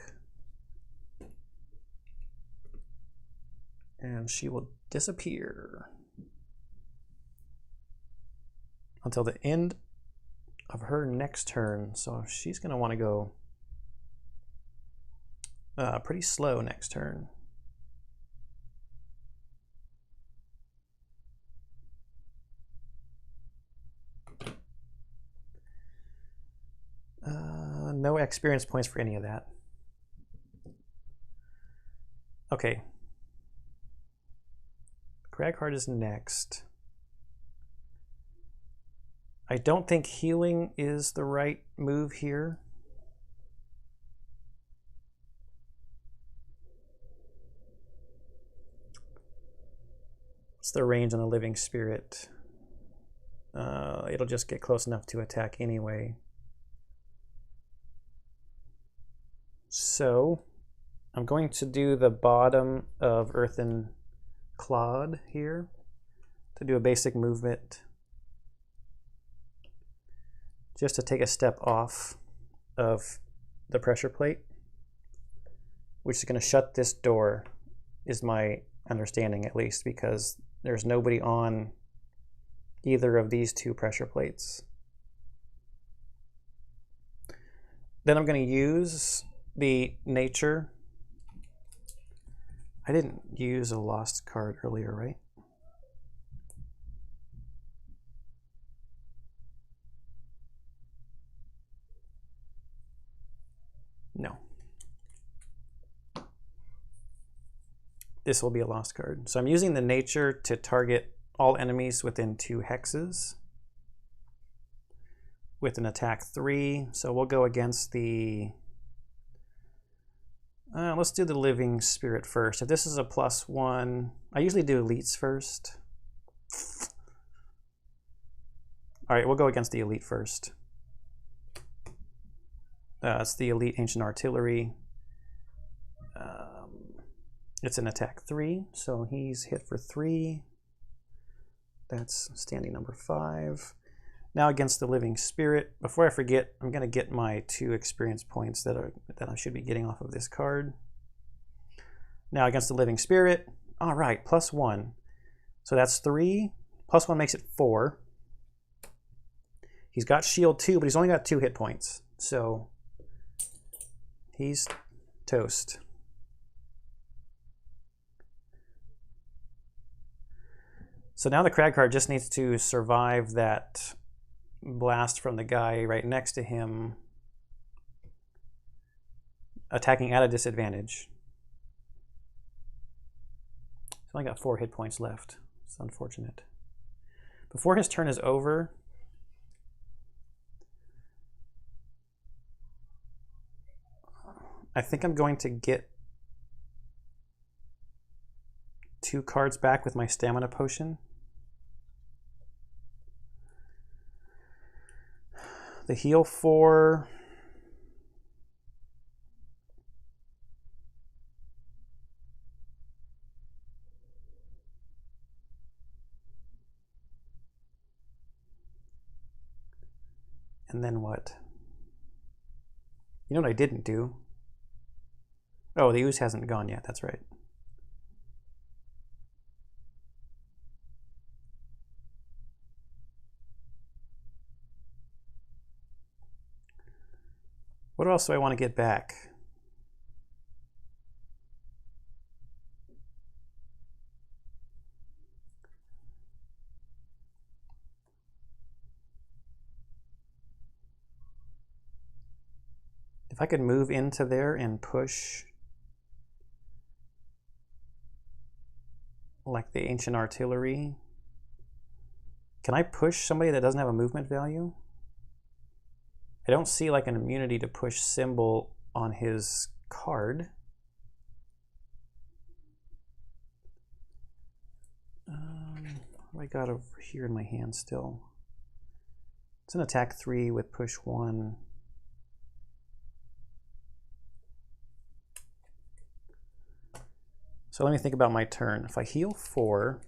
And she will disappear until the end of her next turn. So she's going to want to go pretty slow next turn. No experience points for any of that. Okay. Cragheart is next. I don't think healing is the right move here. What's the range on the Living Spirit? It'll just get close enough to attack anyway. So I'm going to do the bottom of Earthen Clod here to do a basic movement, just to take a step off of the pressure plate, which is going to shut this door, is my understanding at least, because there's nobody on either of these 2 pressure plates. Then I'm going to use the nature. I didn't use a lost card earlier, right? No. This will be a lost card. So I'm using the nature to target all enemies within 2 hexes with an attack 3. So we'll go against the... let's do the Living Spirit first. If this is a +1, I usually do elites first. All right, we'll go against the elite first. It's the elite Ancient Artillery. It's an attack 3, so he's hit for 3. That's standing number 5. Now against the Living Spirit. Before I forget, I'm going to get my 2 experience points that I should be getting off of this card. Now against the Living Spirit. All right, +1. So that's 3. +1 makes it 4. He's got shield 2, but he's only got 2 hit points. So he's toast. So now the Cragheart just needs to survive that blast from the guy right next to him, attacking at a disadvantage. He's only got 4 hit points left. It's unfortunate. Before his turn is over, I think I'm going to get 2 cards back with my stamina potion. The heal 4. And then what? You know what I didn't do? Oh, the ooze hasn't gone yet, that's right. What else do I want to get back? If I could move into there and push like the ancient artillery. Can I push somebody that doesn't have a movement value? I don't see like an immunity to push symbol on his card. What do I got over here in my hand still? It's an attack 3 with push 1. So let me think about my turn. If I heal 4,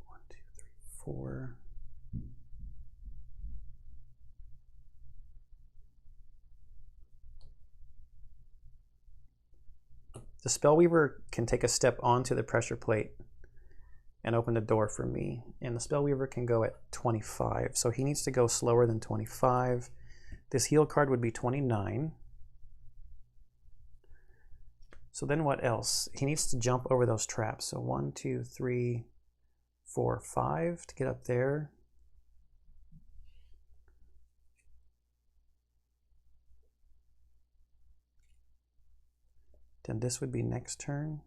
one, two, three, 4. The Spellweaver can take a step onto the pressure plate and open the door for me. And the Spellweaver can go at 25. So he needs to go slower than 25. This heal card would be 29. So then what else? He needs to jump over those traps. So 1, 2, 3, 4, 5 to get up there. Then this would be next turn.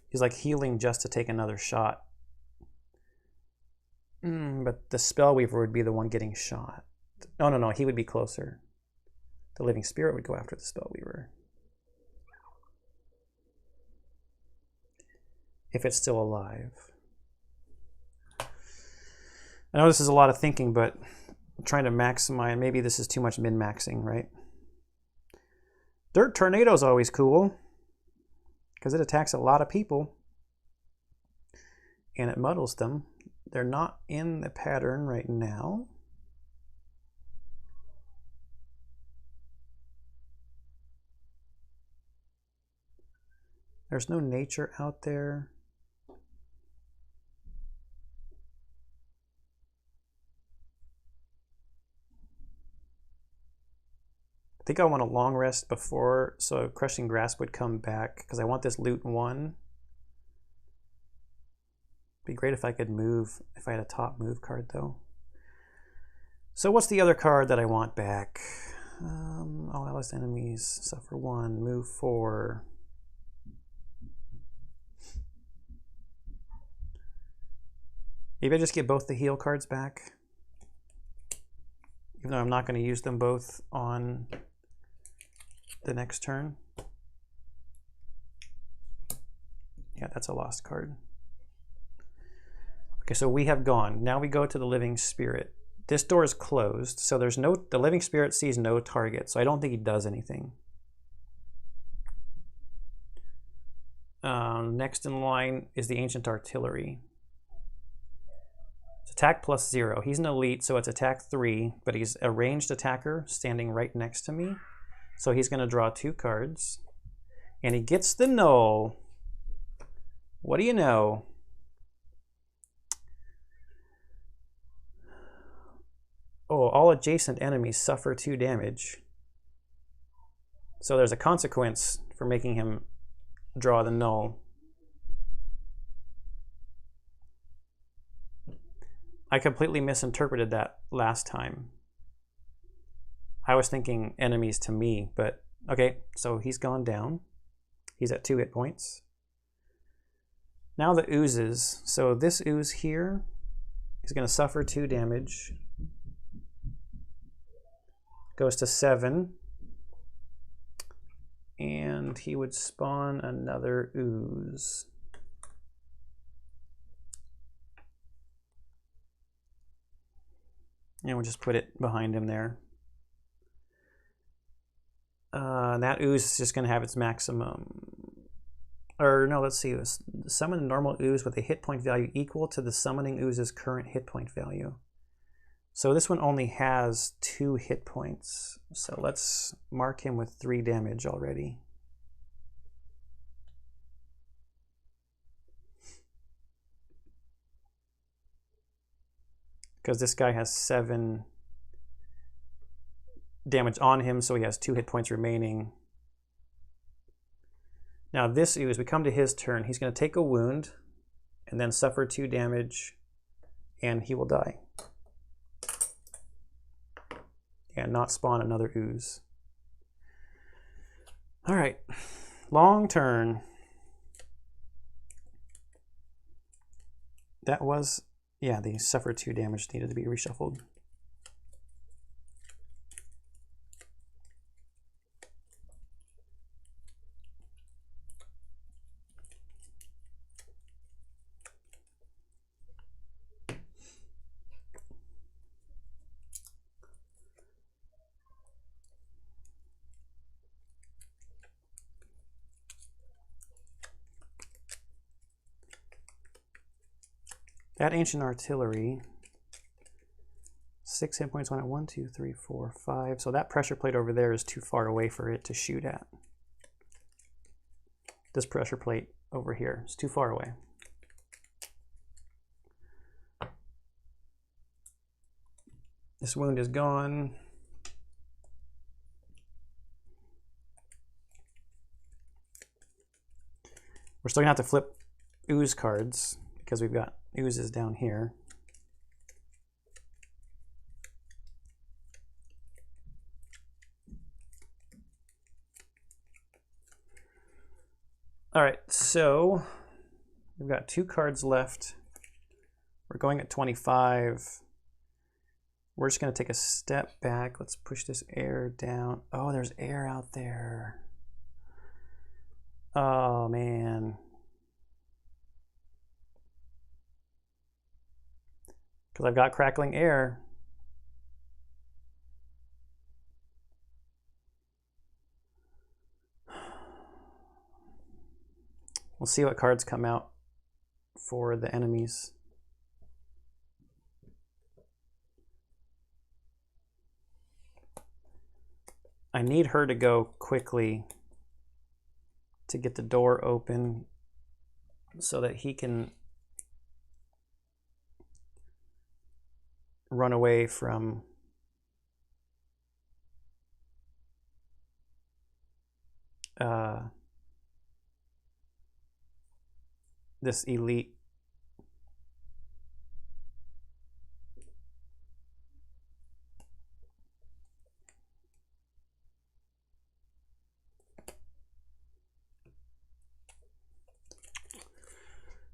He's like healing just to take another shot. But the Spellweaver would be the one getting shot. No, he would be closer. The Living Spirit would go after the Spellweaver. If it's still alive. I know this is a lot of thinking, but I'm trying to maximize. Maybe this is too much min-maxing, right? Dirt Tornado is always cool because it attacks a lot of people and it muddles them. They're not in the pattern right now. There's no nature out there. I think I want a long rest before, so Crushing Grasp would come back because I want this loot 1. Be great if I could move, if I had a top move card though. So what's the other card that I want back? All allies enemies suffer 1, move 4. Maybe I just get both the heal cards back, even though I'm not going to use them both on the next turn. Yeah, that's a lost card. Okay, so we have gone. Now we go to the Living Spirit. This door is closed, so there's no, the Living Spirit sees no target, so I don't think he does anything. Next in line is the Ancient Artillery. It's attack plus 0. He's an elite, so it's attack 3, but he's a ranged attacker standing right next to me. So he's going to draw 2 cards, and he gets the null. What do you know? Oh, all adjacent enemies suffer 2 damage. So there's a consequence for making him draw the null. I completely misinterpreted that last time. I was thinking enemies to me, but okay, so he's gone down. He's at 2 hit points. Now the oozes. So this ooze here is going to suffer 2 damage. Goes to 7. And he would spawn another ooze. And we'll just put it behind him there. That ooze is just going to have its maximum. Or no, let's see. Summon a normal ooze with a hit point value equal to the summoning ooze's current hit point value. So this one only has 2 hit points. So let's mark him with 3 damage already. Because this guy has 7 damage on him, so he has 2 hit points remaining. Now this ooze, we come to his turn. He's going to take a wound and then suffer 2 damage, and he will die. And not spawn another ooze. All right, long turn. That was, yeah, the suffer 2 damage needed to be reshuffled. That ancient artillery, 6 hit points on it. 1, 2, 3, 4, 5. So that pressure plate over there is too far away for it to shoot at. This pressure plate over here is too far away. This wound is gone. We're still gonna have to flip ooze cards because we've got oozes down here. All right, so we've got 2 cards left. We're going at 25. We're just going to take a step back. Let's push this air down. Oh, there's air out there. Oh, man. Because I've got crackling air. We'll see what cards come out for the enemies. I need her to go quickly to get the door open so that he can run away from this elite.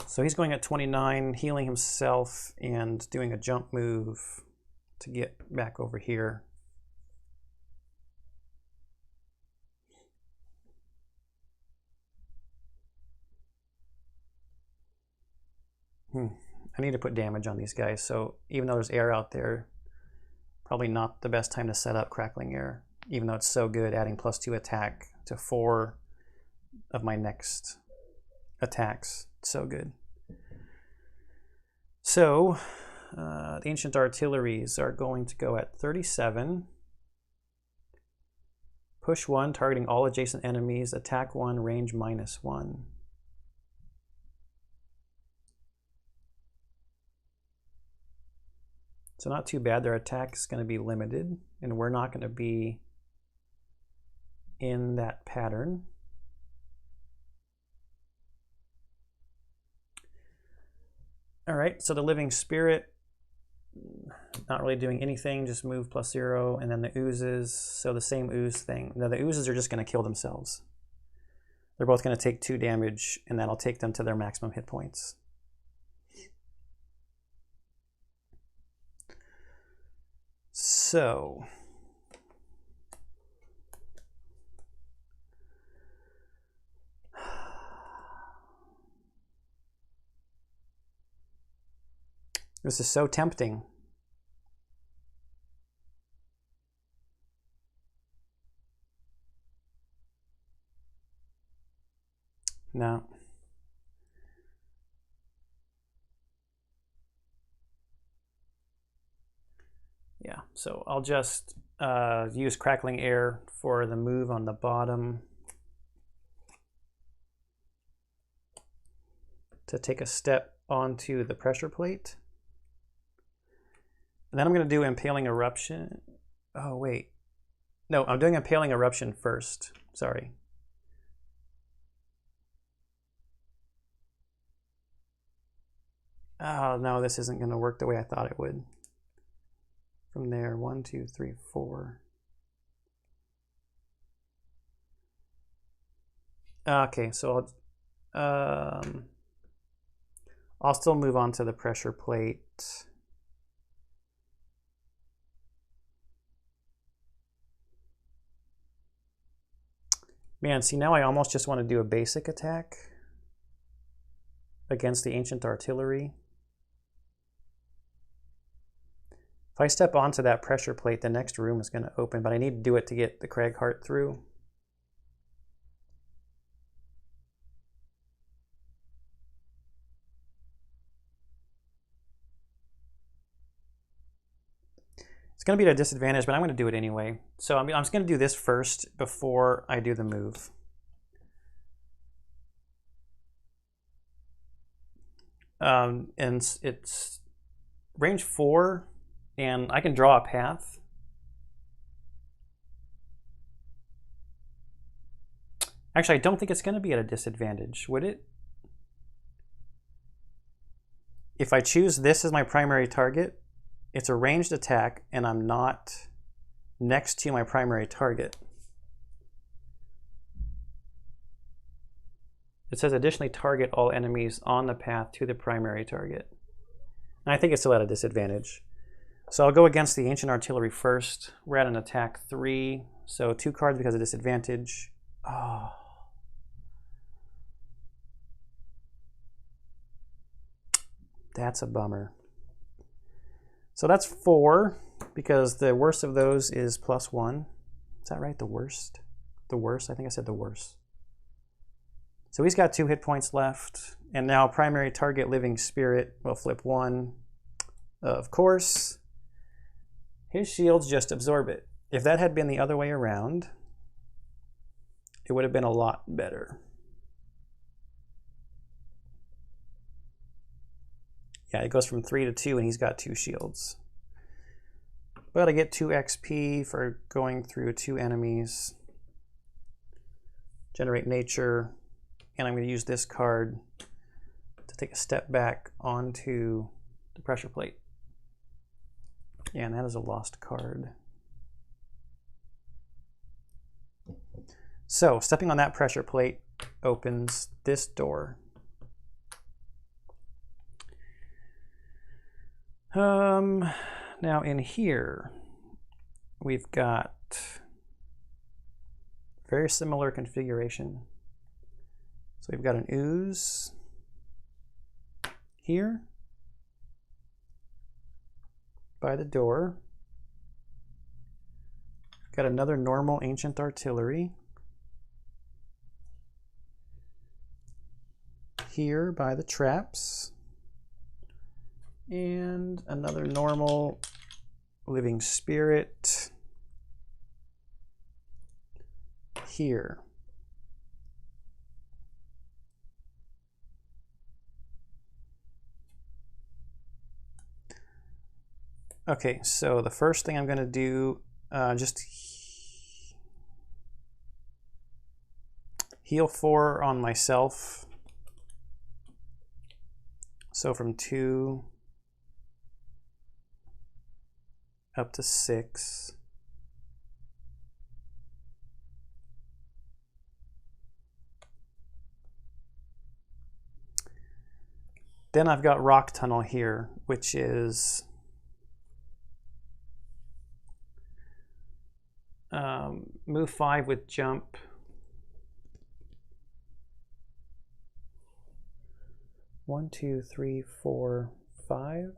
So he's going at 29, healing himself and doing a jump move to get back over here. I need to put damage on these guys. So even though there's air out there, probably not the best time to set up crackling air, even though it's so good, adding +2 attack to 4 of my next attacks. So good. So the ancient artilleries are going to go at 37. Push 1, targeting all adjacent enemies. Attack 1, range -1. So not too bad. Their attack is going to be limited, and we're not going to be in that pattern. All right, so the living spirit, not really doing anything, just move +0, and then the oozes, so the same ooze thing. Now the oozes are just going to kill themselves. They're both going to take 2 damage, and that'll take them to their maximum hit points. So this is so tempting. No. Yeah, so I'll just use crackling air for the move on the bottom to take a step onto the pressure plate. And then I'm going to do Impaling Eruption. Oh, wait. No, I'm doing Impaling Eruption first. Sorry. Oh, no, this isn't going to work the way I thought it would. From there, 1, 2, 3, 4. Okay, so I'll still move on to the pressure plate. Man, see, now I almost just want to do a basic attack against the ancient artillery. If I step onto that pressure plate, the next room is going to open, but I need to do it to get the Cragheart through. It's going to be at a disadvantage, but I'm going to do it anyway. So I'm just going to do this first before I do the move. And it's range 4, and I can draw a path. Actually, I don't think it's going to be at a disadvantage, would it? If I choose this as my primary target, it's a ranged attack, and I'm not next to my primary target. It says additionally target all enemies on the path to the primary target. And I think it's still at a disadvantage. So I'll go against the Ancient Artillery first. We're at an attack 3, so 2 cards because of disadvantage. Oh. That's a bummer. So that's 4, because the worst of those is +1. Is that right? The worst? The worst? I think I said the worst. So he's got 2 hit points left. And now primary target Living Spirit will flip 1. Of course, his shields just absorb it. If that had been the other way around, it would have been a lot better. Yeah, it goes from 3 to 2, and he's got 2 shields. But I get 2 XP for going through 2 enemies. Generate nature, and I'm going to use this card to take a step back onto the pressure plate. Yeah, and that is a lost card. So, stepping on that pressure plate opens this door. Now in here, we've got very similar configuration. So we've got an ooze here by the door. Got another normal ancient artillery here by the traps. And another normal living spirit here. Okay, so the first thing I'm going to do, just heal 4 on myself. So from 2 up to 6. Then I've got Rock Tunnel here, which is move 5 with jump. One, 2, 3, 4, 5.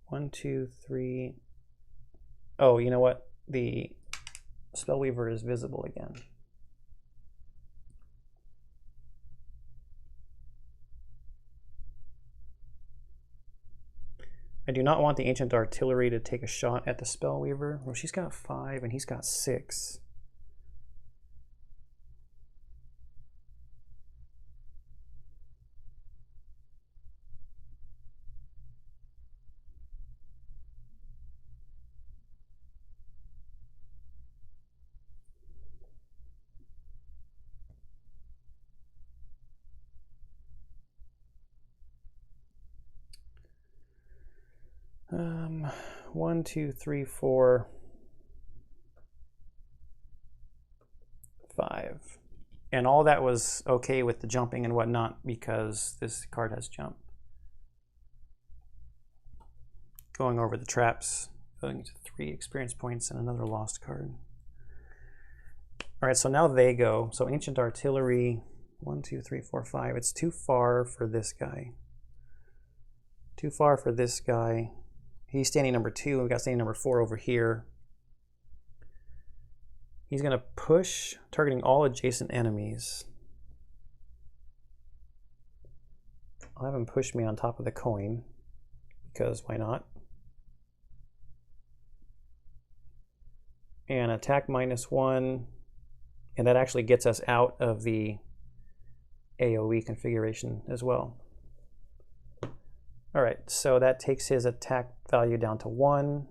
1, 2, 3. Oh, you know what? The Spellweaver is visible again. I do not want the Ancient Artillery to take a shot at the Spellweaver. Well, she's got 5 and he's got 6. 1, 2, 3, 4, 5. And all that was okay with the jumping and whatnot because this card has jump. Going over the traps, going to 3 experience points and another lost card. All right, so now they go. So Ancient Artillery, 1, 2, 3, 4, 5. It's too far for this guy. Too far for this guy. He's standing number 2. We've got standing number 4 over here. He's going to push, targeting all adjacent enemies. I'll have him push me on top of the coin, because why not? And attack -1, and that actually gets us out of the AoE configuration as well. All right, so that takes his attack value down to 1.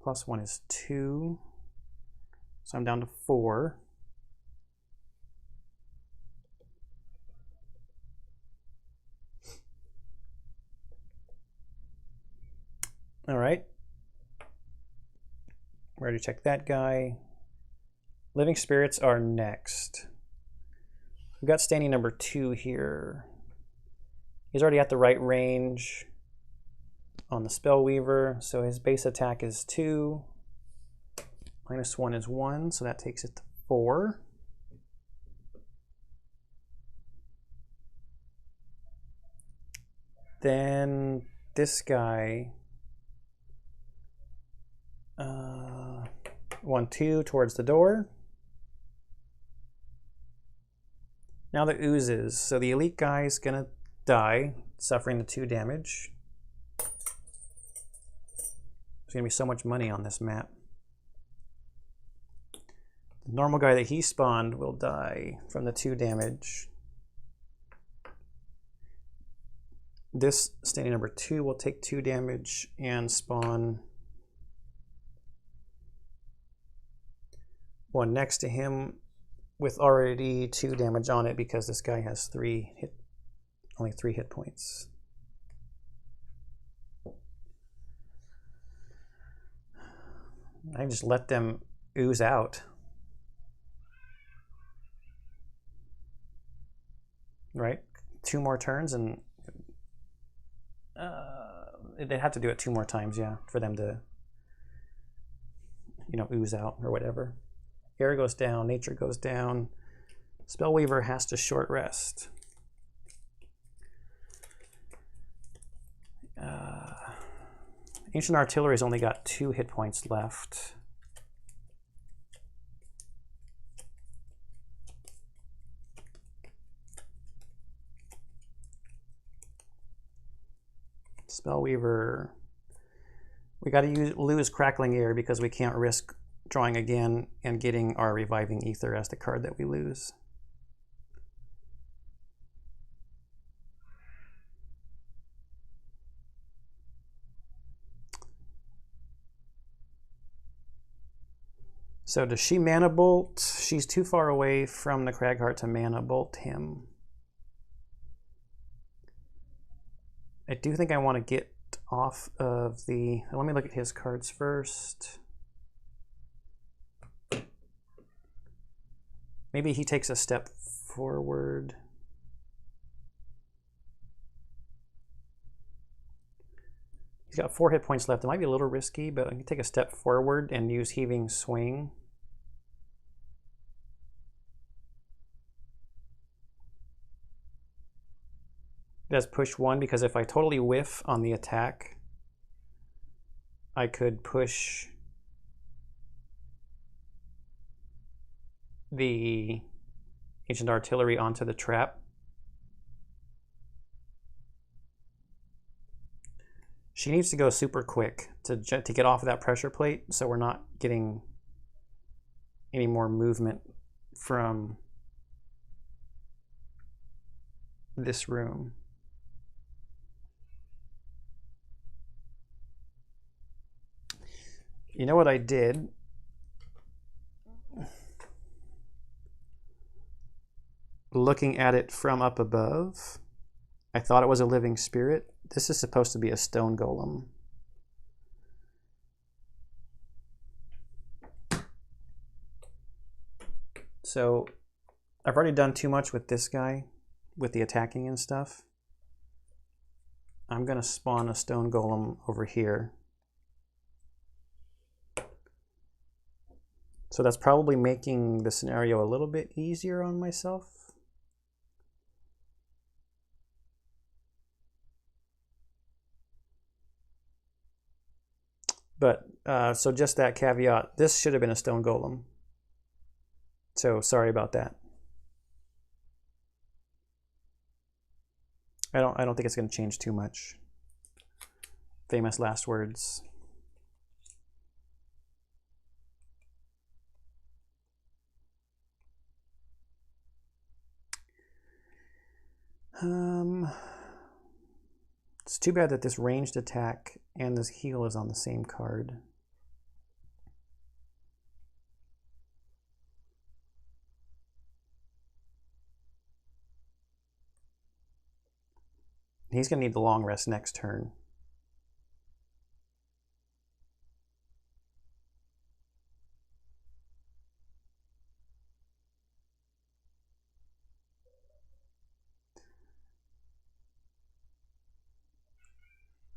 +1 is 2. So I'm down to 4. All right. We already checked that guy. Living Spirits are next. We've got standing number 2 here. He's already at the right range on the Spellweaver, so his base attack is 2. -1 is 1, so that takes it to 4. Then this guy, 1, 2 towards the door. Now the oozes. So the elite guy is going to die, suffering the 2 damage. There's going to be so much money on this map. The normal guy that he spawned will die from the 2 damage. This standing number 2 will take 2 damage and spawn one next to him with already 2 damage on it because this guy has only 3 hit points. I just let them ooze out. Right? 2 more turns and they'd have to do it 2 more times, yeah, for them to, you know, ooze out or whatever. Air goes down, nature goes down. Spellweaver has to short rest. Ancient Artillery's only got 2 hit points left. Spellweaver, we got to lose Crackling Air because we can't risk drawing again and getting our Reviving Ether as the card that we lose. So does she Mana Bolt? She's too far away from the Cragheart to Mana Bolt him. I do think I want to get off of the... Let me look at his cards first. Maybe he takes a step forward. He's got 4 hit points left. It might be a little risky, but I can take a step forward and use Heaving Swing. It does push 1 because if I totally whiff on the attack, I could push the Ancient Artillery onto the trap. She needs to go super quick to get off of that pressure plate so we're not getting any more movement from this room. You know what I did? Looking at it from up above, I thought it was a living spirit. This is supposed to be a Stone Golem. So I've already done too much with this guy, with the attacking and stuff. I'm going to spawn a Stone Golem over here. So that's probably making the scenario a little bit easier on myself. But, so just that caveat, this should have been a Stone Golem. So sorry about that. I don't think it's going to change too much. Famous last words. It's too bad that this ranged attack and this heal is on the same card. He's going to need the long rest next turn.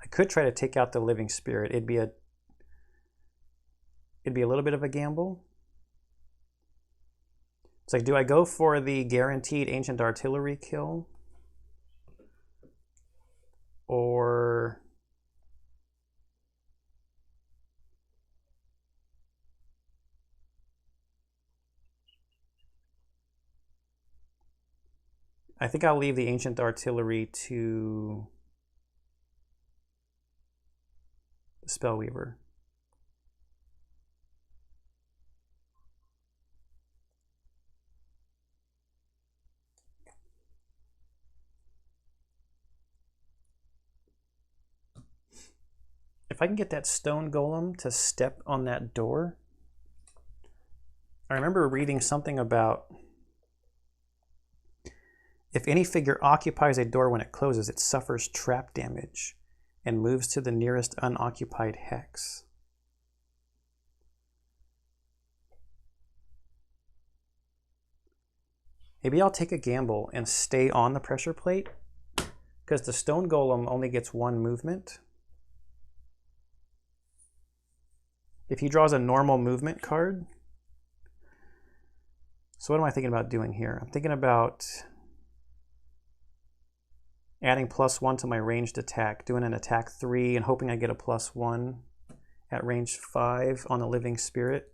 I could try to take out the living spirit. It'd be a little bit of a gamble. It's like, do I go for the guaranteed ancient artillery kill? Or I think I'll leave the ancient artillery to the Spellweaver. If I can get that Stone Golem to step on that door. I remember reading something about if any figure occupies a door when it closes, it suffers trap damage and moves to the nearest unoccupied hex. Maybe I'll take a gamble and stay on the pressure plate, because the Stone Golem only gets one movement. If he draws a normal movement card. So what am I thinking about doing here? I'm thinking about adding +1 to my ranged attack, doing an attack 3 and hoping I get a +1 at range 5 on the living spirit.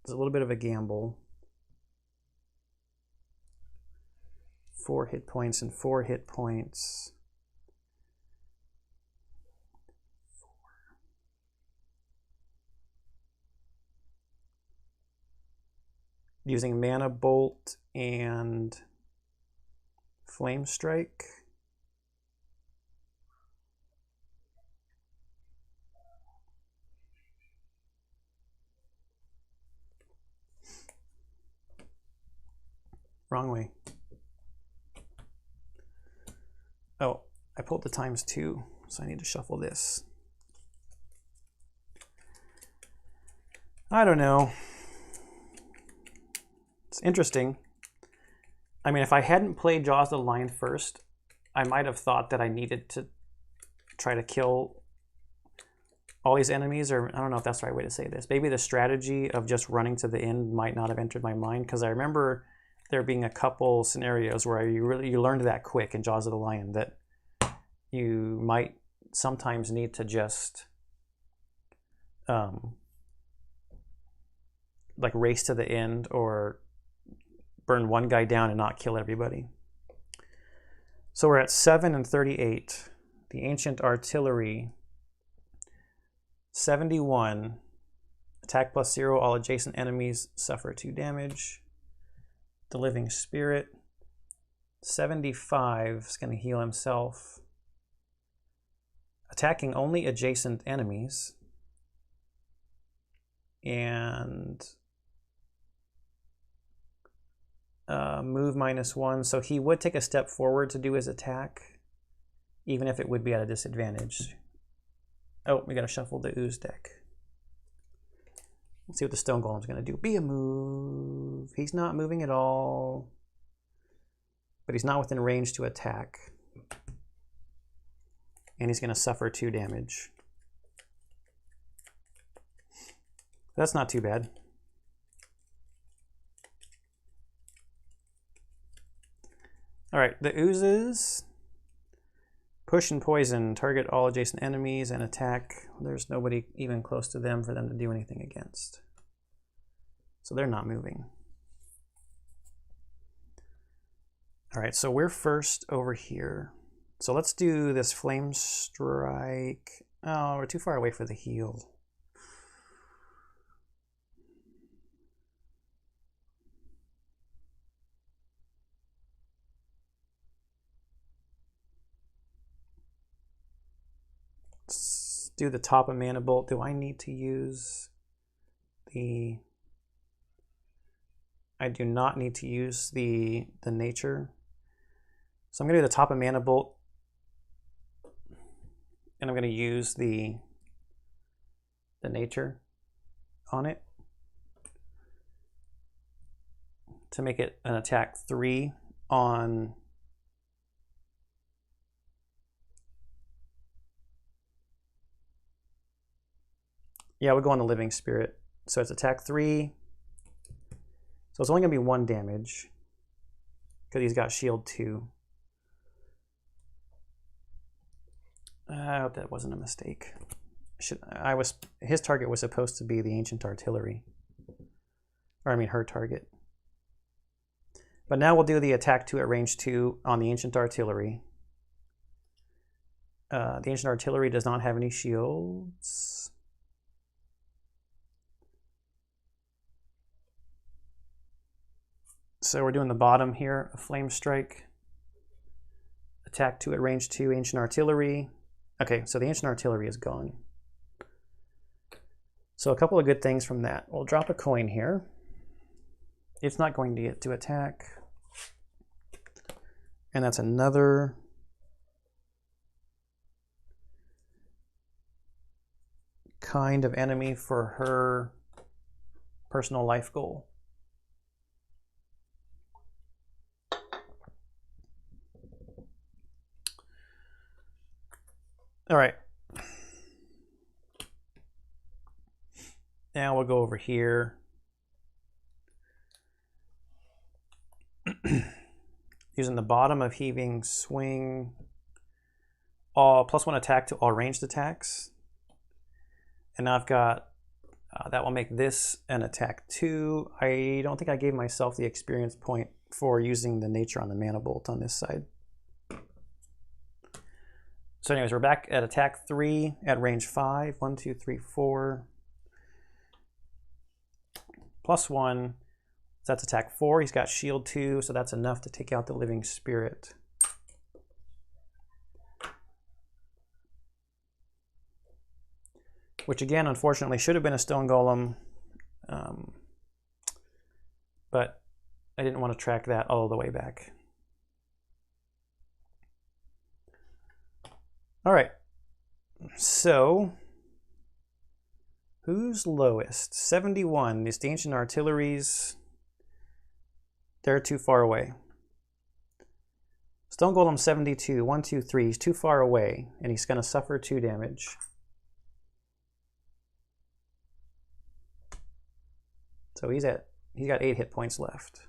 It's a little bit of a gamble. 4 hit points and 4 hit points. Using Mana Bolt and Flame Strike. Wrong way. Oh, I pulled the ×2, so I need to shuffle this. I don't know. It's interesting. I mean, if I hadn't played Jaws of the Lion first, I might have thought that I needed to try to kill all these enemies, or I don't know if that's the right way to say this. Maybe the strategy of just running to the end might not have entered my mind, because I remember there being a couple scenarios where you learned that quick in Jaws of the Lion that you might sometimes need to just like race to the end or burn one guy down and not kill everybody. So we're at 7 and 38. The Ancient Artillery, 71. Attack +0, all adjacent enemies suffer 2 damage. The Living Spirit, 75, is going to heal himself. Attacking only adjacent enemies. And move -1, so he would take a step forward to do his attack, even if it would be at a disadvantage. Oh, we gotta shuffle the Ooze deck. Let's see what the Stone Golem's going to do. Be a move. He's not moving at all. But he's not within range to attack. And he's going to suffer 2 damage. That's not too bad. All right, the oozes. Push and poison. Target all adjacent enemies and attack. There's nobody even close to them for them to do anything against. So they're not moving. All right, so we're first over here. So let's do this flame strike. Oh, we're too far away for the heal. Let's do the top of Mana Bolt. Do I need to use the... I do not need to use the nature. So I'm going to do the top of Mana Bolt. And I'm going to use the nature on it to make it an attack 3 on... Yeah, we'll go on the Living Spirit. So it's attack 3. So it's only going to be 1 damage because he's got shield 2. I hope that wasn't a mistake. His target was supposed to be the Ancient Artillery. Or I mean her target. But now we'll do the attack 2 at range 2 on the Ancient Artillery. The Ancient Artillery does not have any shields. So we're doing the bottom here, a Flame Strike. Attack 2 at range 2, Ancient Artillery. Okay, so the Ancient Artillery is gone. So a couple of good things from that. We'll drop a coin here. It's not going to get to attack. And that's another kind of enemy for her personal life goal. All right. Now we'll go over here. Using the bottom of Heaving Swing. All +1 attack to all ranged attacks. And now I've got, that will make this an attack 2. I don't think I gave myself the experience point for using the nature on the Mana Bolt on this side. So anyways, we're back at attack 3 at range 5. 1, 2, 3, 4. +1. So that's attack 4. He's got shield 2, so that's enough to take out the Living Spirit. Which again, unfortunately, should have been a Stone Golem. But I didn't want to track that all the way back. All right, so who's lowest? 71. These Ancient Artilleries, they're too far away. Stone Golem 72. 1, 2, 3. He's too far away, and he's going to suffer 2 damage. So he's got 8 hit points left.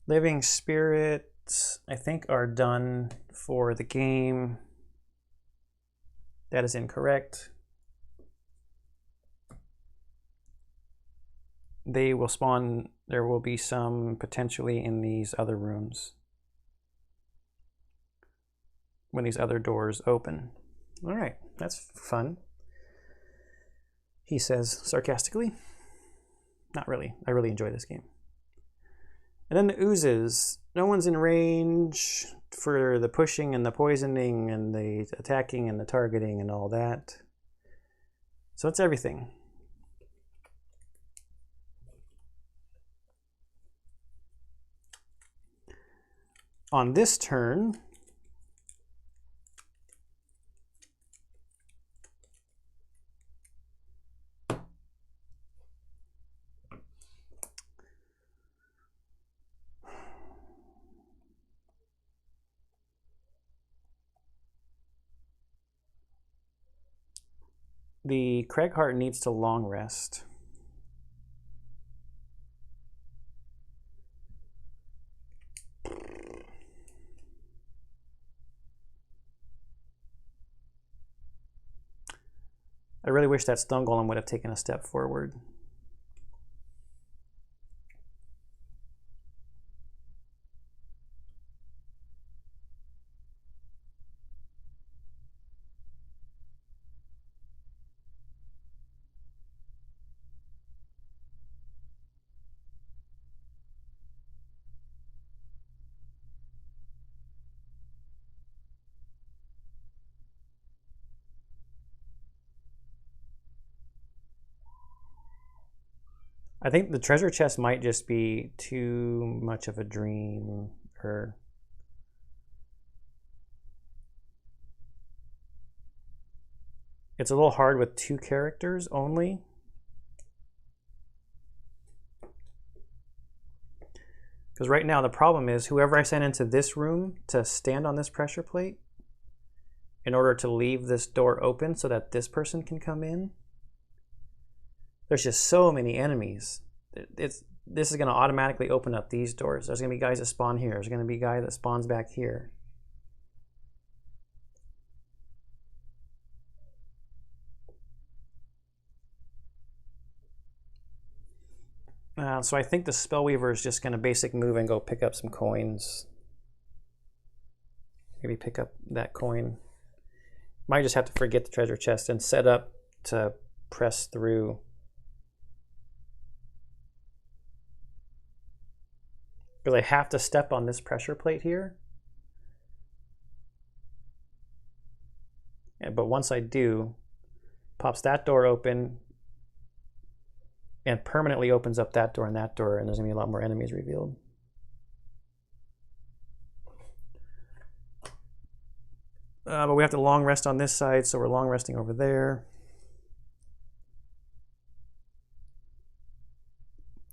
Living Spirits, I think, are done for the game. That is incorrect. They will spawn, there will be some potentially in these other rooms when these other doors open. All right, that's fun, he says sarcastically. Not really. I really enjoy this game. And then the oozes. No one's in range for the pushing and the poisoning and the attacking and the targeting and all that. So that's everything. On this turn, The Craighart needs to long rest. I really wish that Stone Golem would have taken a step forward. I think the treasure chest might just be too much of a dream, or it's a little hard with 2 characters only. Because right now the problem is whoever I send into this room to stand on this pressure plate in order to leave this door open so that this person can come in, there's just so many enemies. This is going to automatically open up these doors. There's going to be guys that spawn here. There's going to be a guy that spawns back here. So I think the Spellweaver is just going to basic move and go pick up some coins. Maybe pick up that coin. Might just have to forget the treasure chest and set up to press through. Because I have to step on this pressure plate here. But once I do, pops that door open and permanently opens up that door, and there's going to be a lot more enemies revealed. But we have to long rest on this side, so we're long resting over there.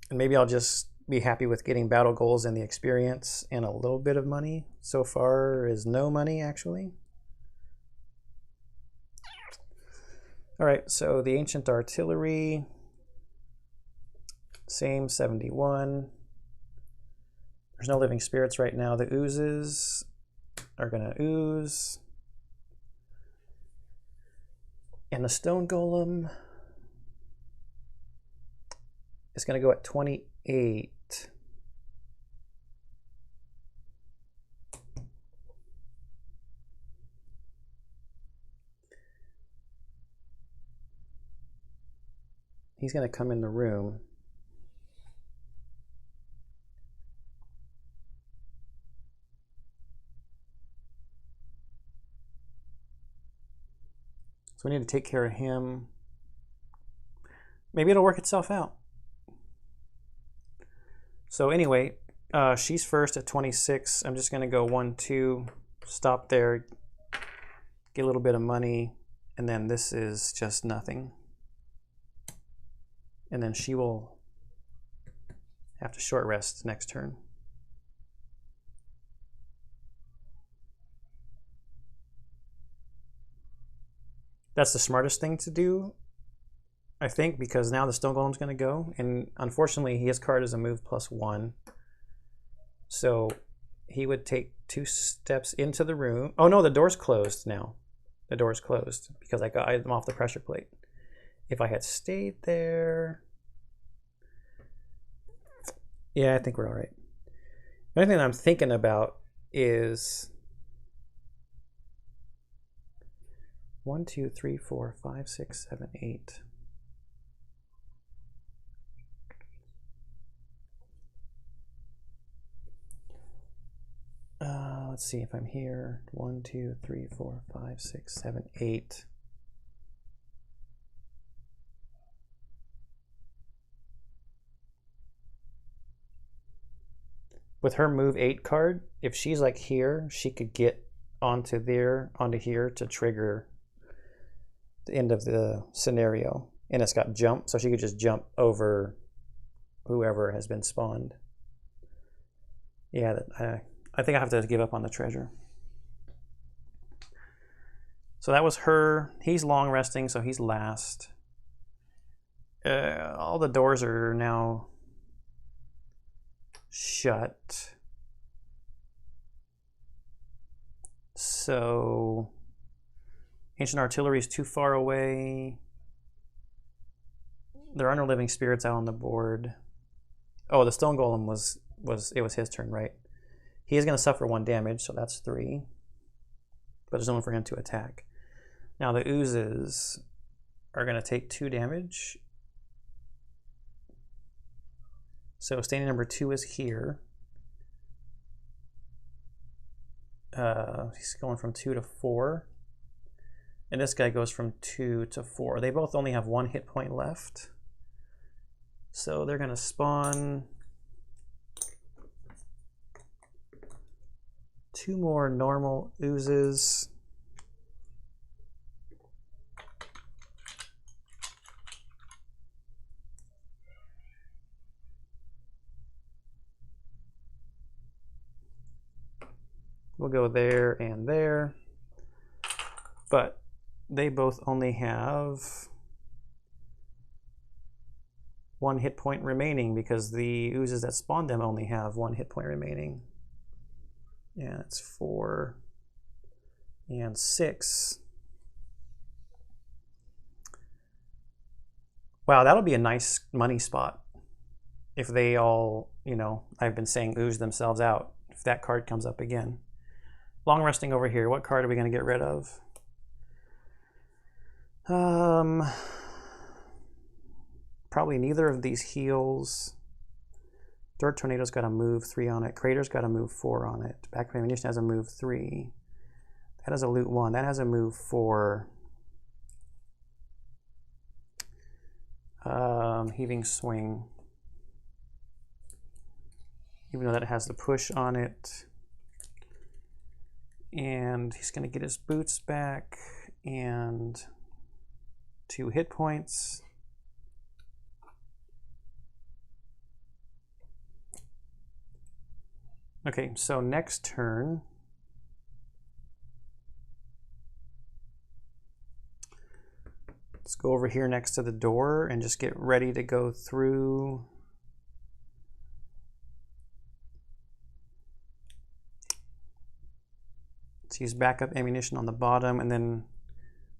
And maybe I'll just be happy with getting battle goals and the experience and a little bit of money. So far is no money, actually. All right, so the Ancient Artillery, same 71. There's no living spirits right now. The oozes are gonna ooze. And the Stone Golem is gonna go at 28. He's going to come in the room. So we need to take care of him. Maybe it'll work itself out. So anyway, she's first at 26. I'm just going to go 1, 2, stop there, get a little bit of money, and then this is just nothing. And then she will have to short rest next turn. That's the smartest thing to do, I think, because now the Stone Golem's going to go. And unfortunately, his card is a move +1. So he would take 2 steps into the room. Oh no, the door's closed now. The door's closed because I got him off the pressure plate. If I had stayed there... Yeah, I think we're all right. The only thing I'm thinking about is 1, 2, 3, 4, 5, 6, 7, 8. Let's see if I'm here. 1, 2, 3, 4, 5, 6, 7, 8. With her move 8 card, if she's like here, she could get onto here to trigger the end of the scenario. And it's got jump, so she could just jump over whoever has been spawned. Yeah, I think I have to give up on the treasure. So So that was her. He's long resting, so he's last. All the doors are now shut. So Ancient Artillery is too far away. There are no living spirits out on the board. Oh, the Stone Golem was his turn, right? He is going to suffer 1 damage, so that's 3. But there's no one for him to attack. Now the oozes are going to take 2 damage. So standing number 2 is here. He's going from 2 to 4. And this guy goes from 2 to 4. They both only have 1 hit point left. So they're going to spawn 2 more normal oozes. We'll go there and there. But they both only have 1 hit point remaining because the oozes that spawned them only have 1 hit point remaining. Yeah, it's 4 and 6. Wow, that'll be a nice money spot if they all, you know, I've been saying ooze themselves out, if that card comes up again. Long resting over here. What card are we going to get rid of? Probably neither of these heals. Dirt Tornado's got to move 3 on it. Crater's got to move 4 on it. Back of Ammunition has a move 3. That has a loot 1. That has a move 4. Heaving Swing. Even though that has the push on it. And he's going to get his boots back and 2 hit points. Okay, so next turn, let's go over here next to the door and just get ready to go through. Let's use backup ammunition on the bottom, and then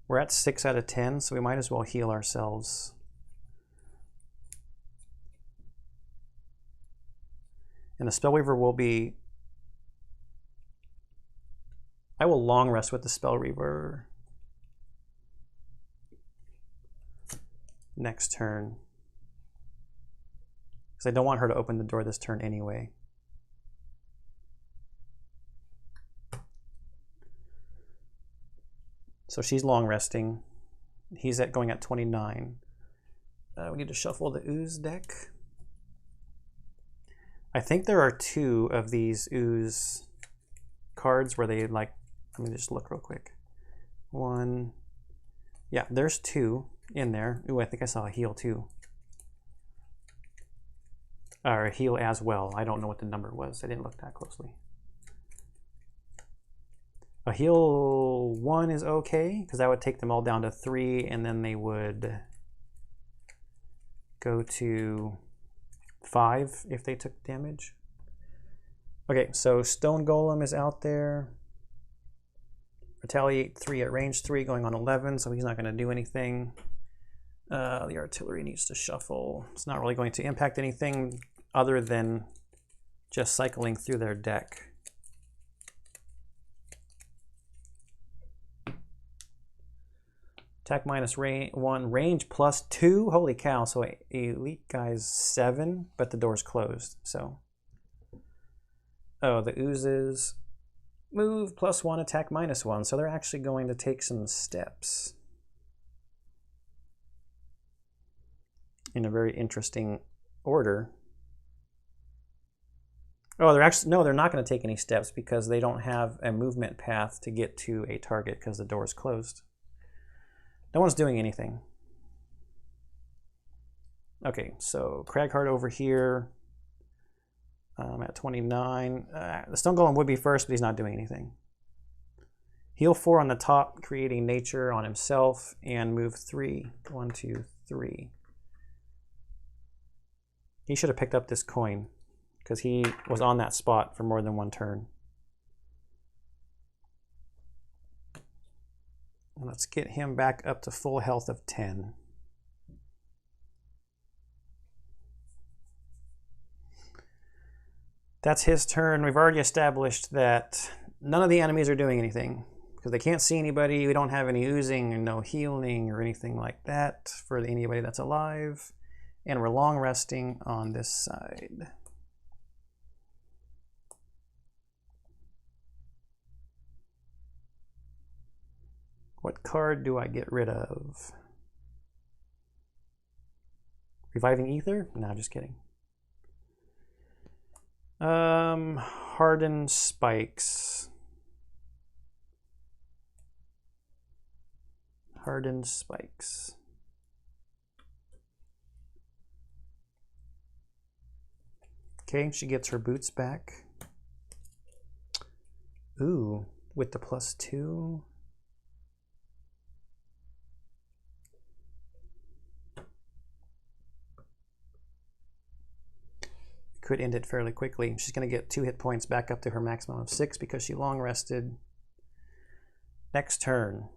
we're at 6 out of 10, so we might as well heal ourselves. And the Spellweaver will be... I will long rest with the Spellweaver next turn, because I don't want her to open the door this turn anyway. So she's long resting. He's going at 29. We need to shuffle the ooze deck. I think there are 2 of these ooze cards where they like, let me just look real quick. 1, yeah, there's 2 in there. Ooh, I think I saw a heal too. Or a heal as well. I don't know what the number was. I didn't look that closely. A heal 1 is okay, because that would take them all down to 3, and then they would go to 5 if they took damage. Okay, so Stone Golem is out there. Retaliate 3 at range 3, going on 11, so he's not going to do anything. The Artillery needs to shuffle. It's not really going to impact anything other than just cycling through their deck. Attack -1, range +2. Holy cow! So elite guy's 7, but the door's closed. So, oh, the oozes move +1, attack -1. So they're actually going to take some steps in a very interesting order. Oh, they're actually no, they're not going to take any steps because they don't have a movement path to get to a target because the door is closed. No one's doing anything. Okay, so Craghart over here at 29. The Stone Golem would be first, but he's not doing anything. Heal 4 on the top, creating nature on himself, and move 3. 1, 2, 3. He should have picked up this coin because he was on that spot for more than one turn. And let's get him back up to full health of 10. That's his turn. We've already established that none of the enemies are doing anything because they can't see anybody. We don't have any oozing and no healing or anything like that for anybody that's alive. And we're long resting on this side. What card do I get rid of? Reviving Ether? No, just kidding. Hardened Spikes. Hardened Spikes. Okay, she gets her boots back. Ooh, with the +2. Could end it fairly quickly. She's going to get 2 hit points back up to her maximum of 6 because she long rested. Next turn.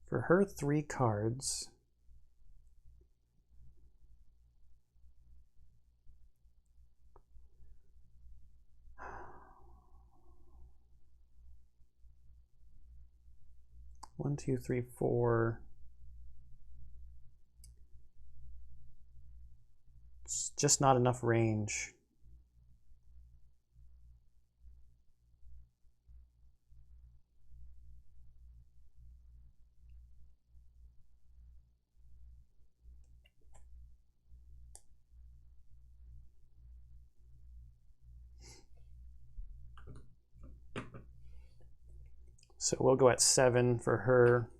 For her 3 cards, one, two, three, 4. It's just not enough range. So we'll go at 7 for her.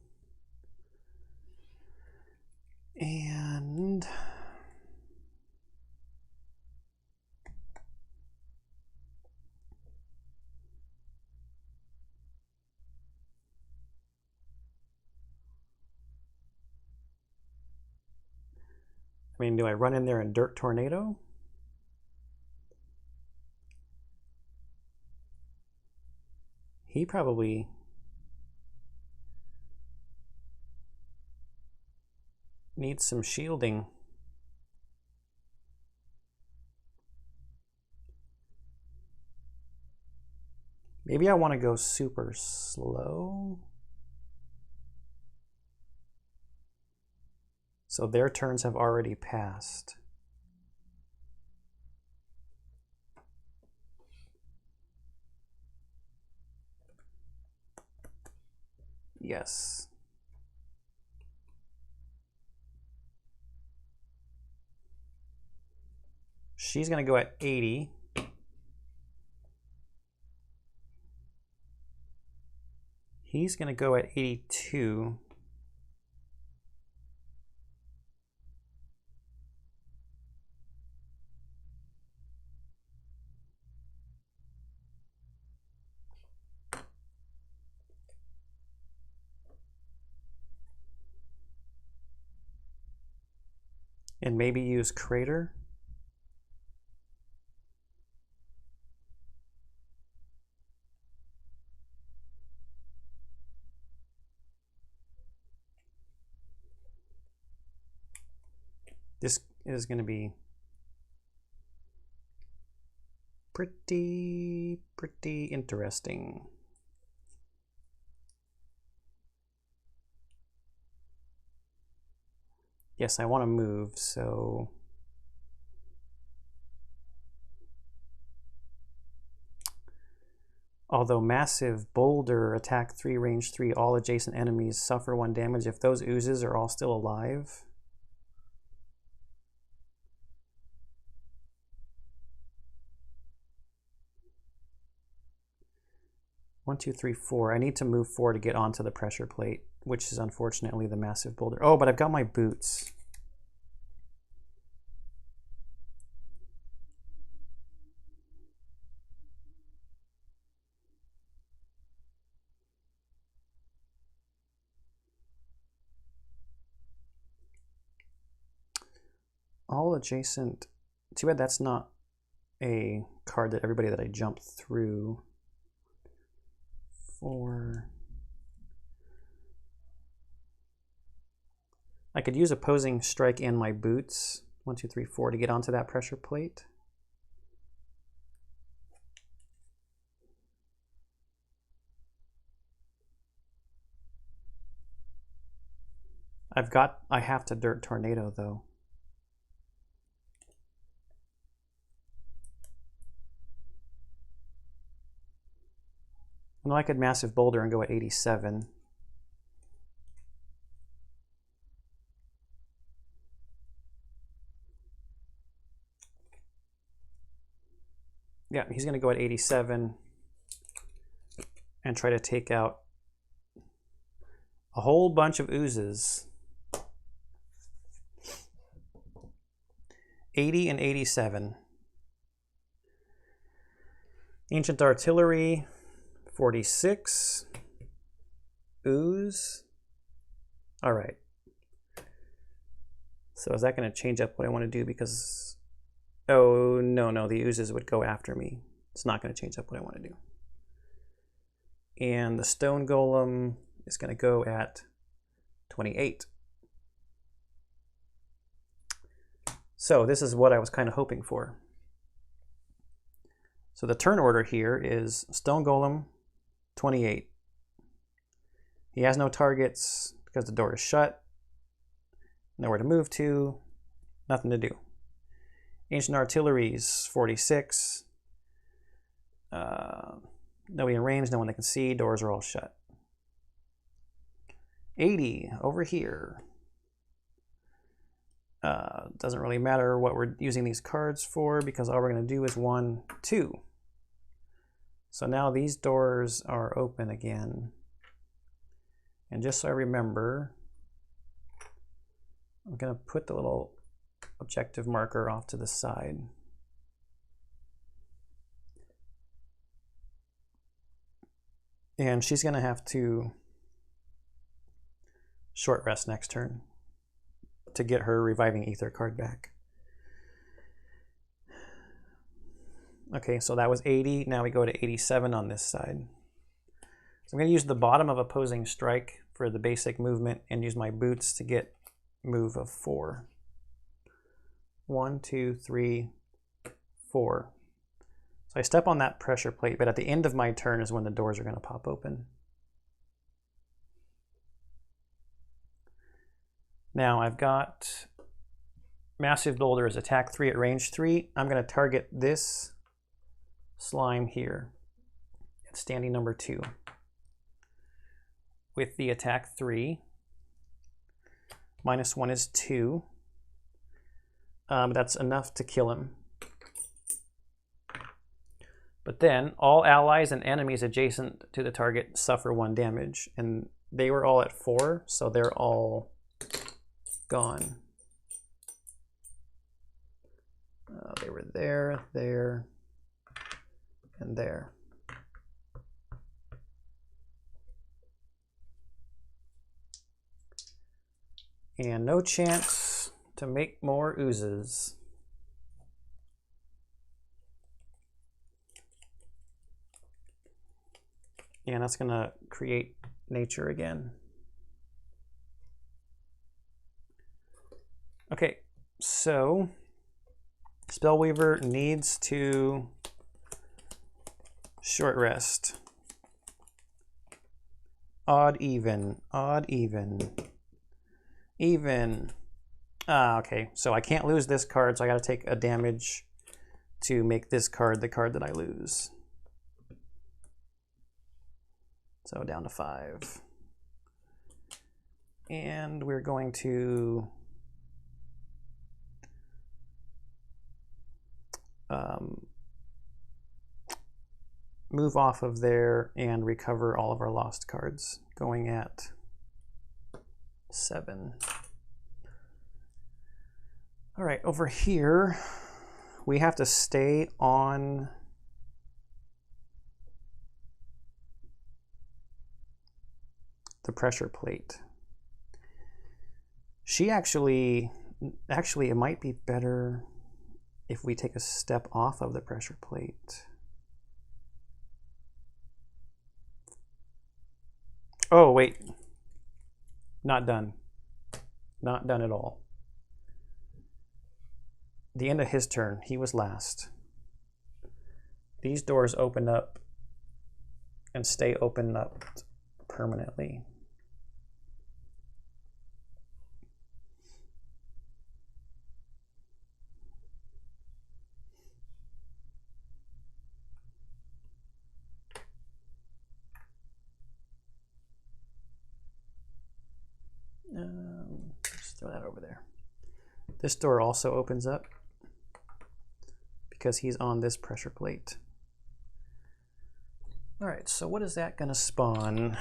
And I mean, do I run in there and Dirt Tornado? He probably needs some shielding. Maybe I want to go super slow. So their turns have already passed. Yes. She's going to go at 80. He's going to go at 82. And maybe use Crater. This is going to be pretty interesting. Yes, I want to move, so although Massive Boulder, attack 3, range 3, all adjacent enemies suffer 1 damage if those oozes are all still alive. One, two, three, 4. I need to move 4 to get onto the pressure plate, which is unfortunately the Massive Boulder. Oh, but I've got my boots. all adjacent. Too bad that's not a card that everybody that I jumped through. 4. I could use opposing strike and my boots. 1, 2, 3, 4 to get onto that pressure plate. I have to dirt tornado though. No, I could massive boulder and go at 87. Yeah, he's going to go at 87 and try to take out a whole bunch of oozes. 80 and 87. Ancient Artillery, 46. Ooze. All right. So is that going to change up what I want to do? Because, oh, no, the oozes would go after me. It's not going to change up what I want to do. And the Stone Golem is going to go at 28. So this is what I was kind of hoping for. So the turn order here is Stone Golem, 28. He has no targets because the door is shut. Nowhere to move to. Nothing to do. Ancient Artilleries, 46. Nobody in range, no one that can see. Doors are all shut. 80 over here. Doesn't really matter what we're using these cards for because all we're going to do is 1, 2. So now these doors are open again. And just so I remember, I'm going to put the little objective marker off to the side. And she's going to have to short rest next turn to get her Reviving Ether card back. Okay, so that was 80. Now we go to 87 on this side. So I'm going to use the bottom of Opposing Strike for the basic movement and use my boots to get move of 4. 1, 2, 3, 4. So I step on that pressure plate, but at the end of my turn is when the doors are going to pop open. Now I've got Massive Boulder as attack 3 at range 3. I'm going to target this slime here at standing number 2 with the attack 3. -1 is 2. That's enough to kill him. But then all allies and enemies adjacent to the target suffer 1 damage, and they were all at 4, so they're all gone. They were there, there, and there. And no chance to make more oozes. And that's going to create nature again. Okay, so Spellweaver needs to short rest. Odd, even, even. Okay, so I can't lose this card, so I got to take a damage to make this card the card that I lose. So down to 5. And we're going to move off of there and recover all of our lost cards, going at 7. All right, over here, we have to stay on the pressure plate. She actually Actually, it might be better if we take a step off of the pressure plate. Oh, wait. Not done. Not done at all. The end of his turn, he was last. These doors open up and stay open up permanently. Just throw that over there. This door also opens up because he's on this pressure plate. All right, so what is that going to spawn?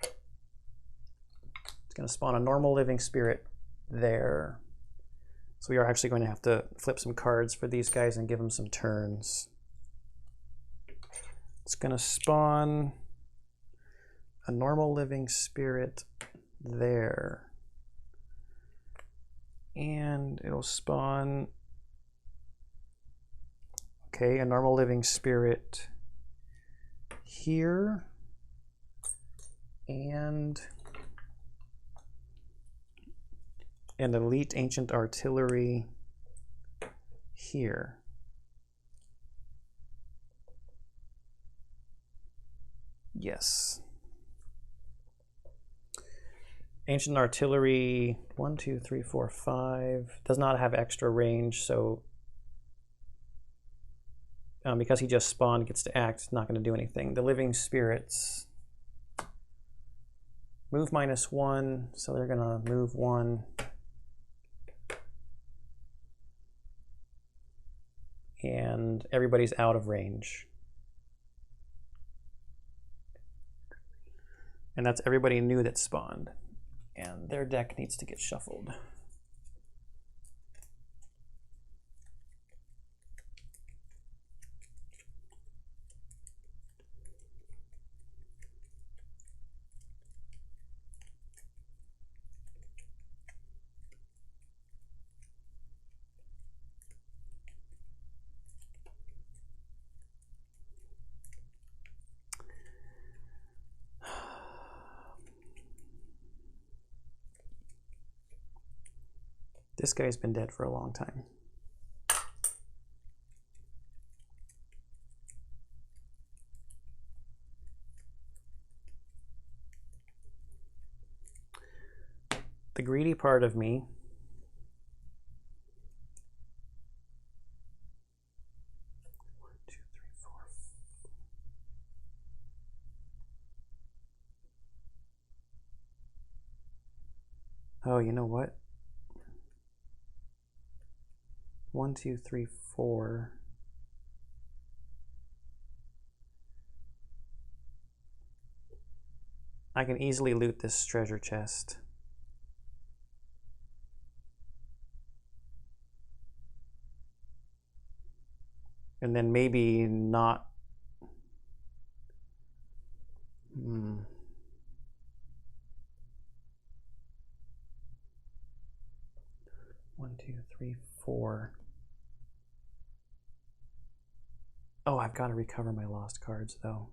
It's going to spawn a normal living spirit there. So we are actually going to have to flip some cards for these guys and give them some turns. It's going to spawn a normal living spirit there. And it'll spawn, okay, a normal living spirit here. And an elite ancient artillery here. Yes. Ancient artillery, 1, 2, 3, 4, 5, does not have extra range, so because he just spawned, gets to act, not going to do anything. The living spirits move -1, so they're going to move 1. And everybody's out of range. And that's everybody new that spawned. And their deck needs to get shuffled. This guy's been dead for a long time. The greedy part of me oh, you know what? 1, 2, 3, 4. I can easily loot this treasure chest. And then maybe not. 1, 2, 3, 4. Oh, I've got to recover my lost cards, though.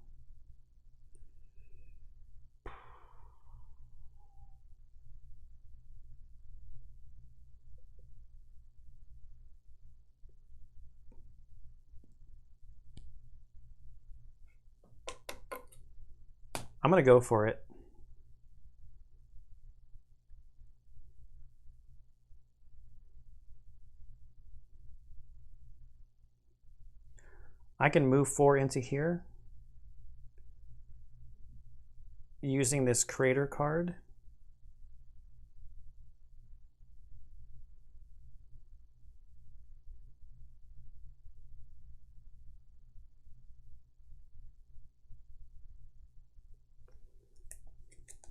I'm going to go for it. I can move 4 into here using this crater card.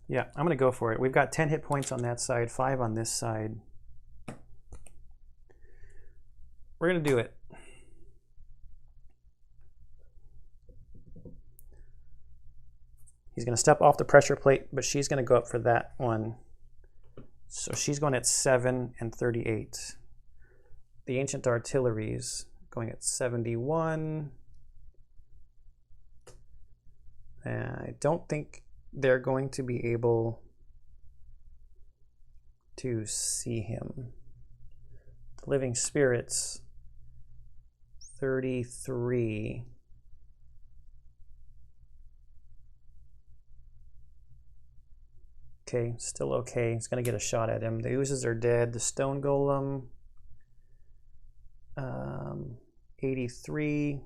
Yeah, I'm going to go for it. We've got 10 hit points on that side, 5 on this side. We're going to do it. He's going to step off the pressure plate, but she's going to go up for that one. So she's going at 7 and 38. The Ancient Artilleries going at 71. I don't think they're going to be able to see him. The Living Spirits, 33. Okay, still okay. He's going to get a shot at him. The oozes are dead. The Stone Golem, 83.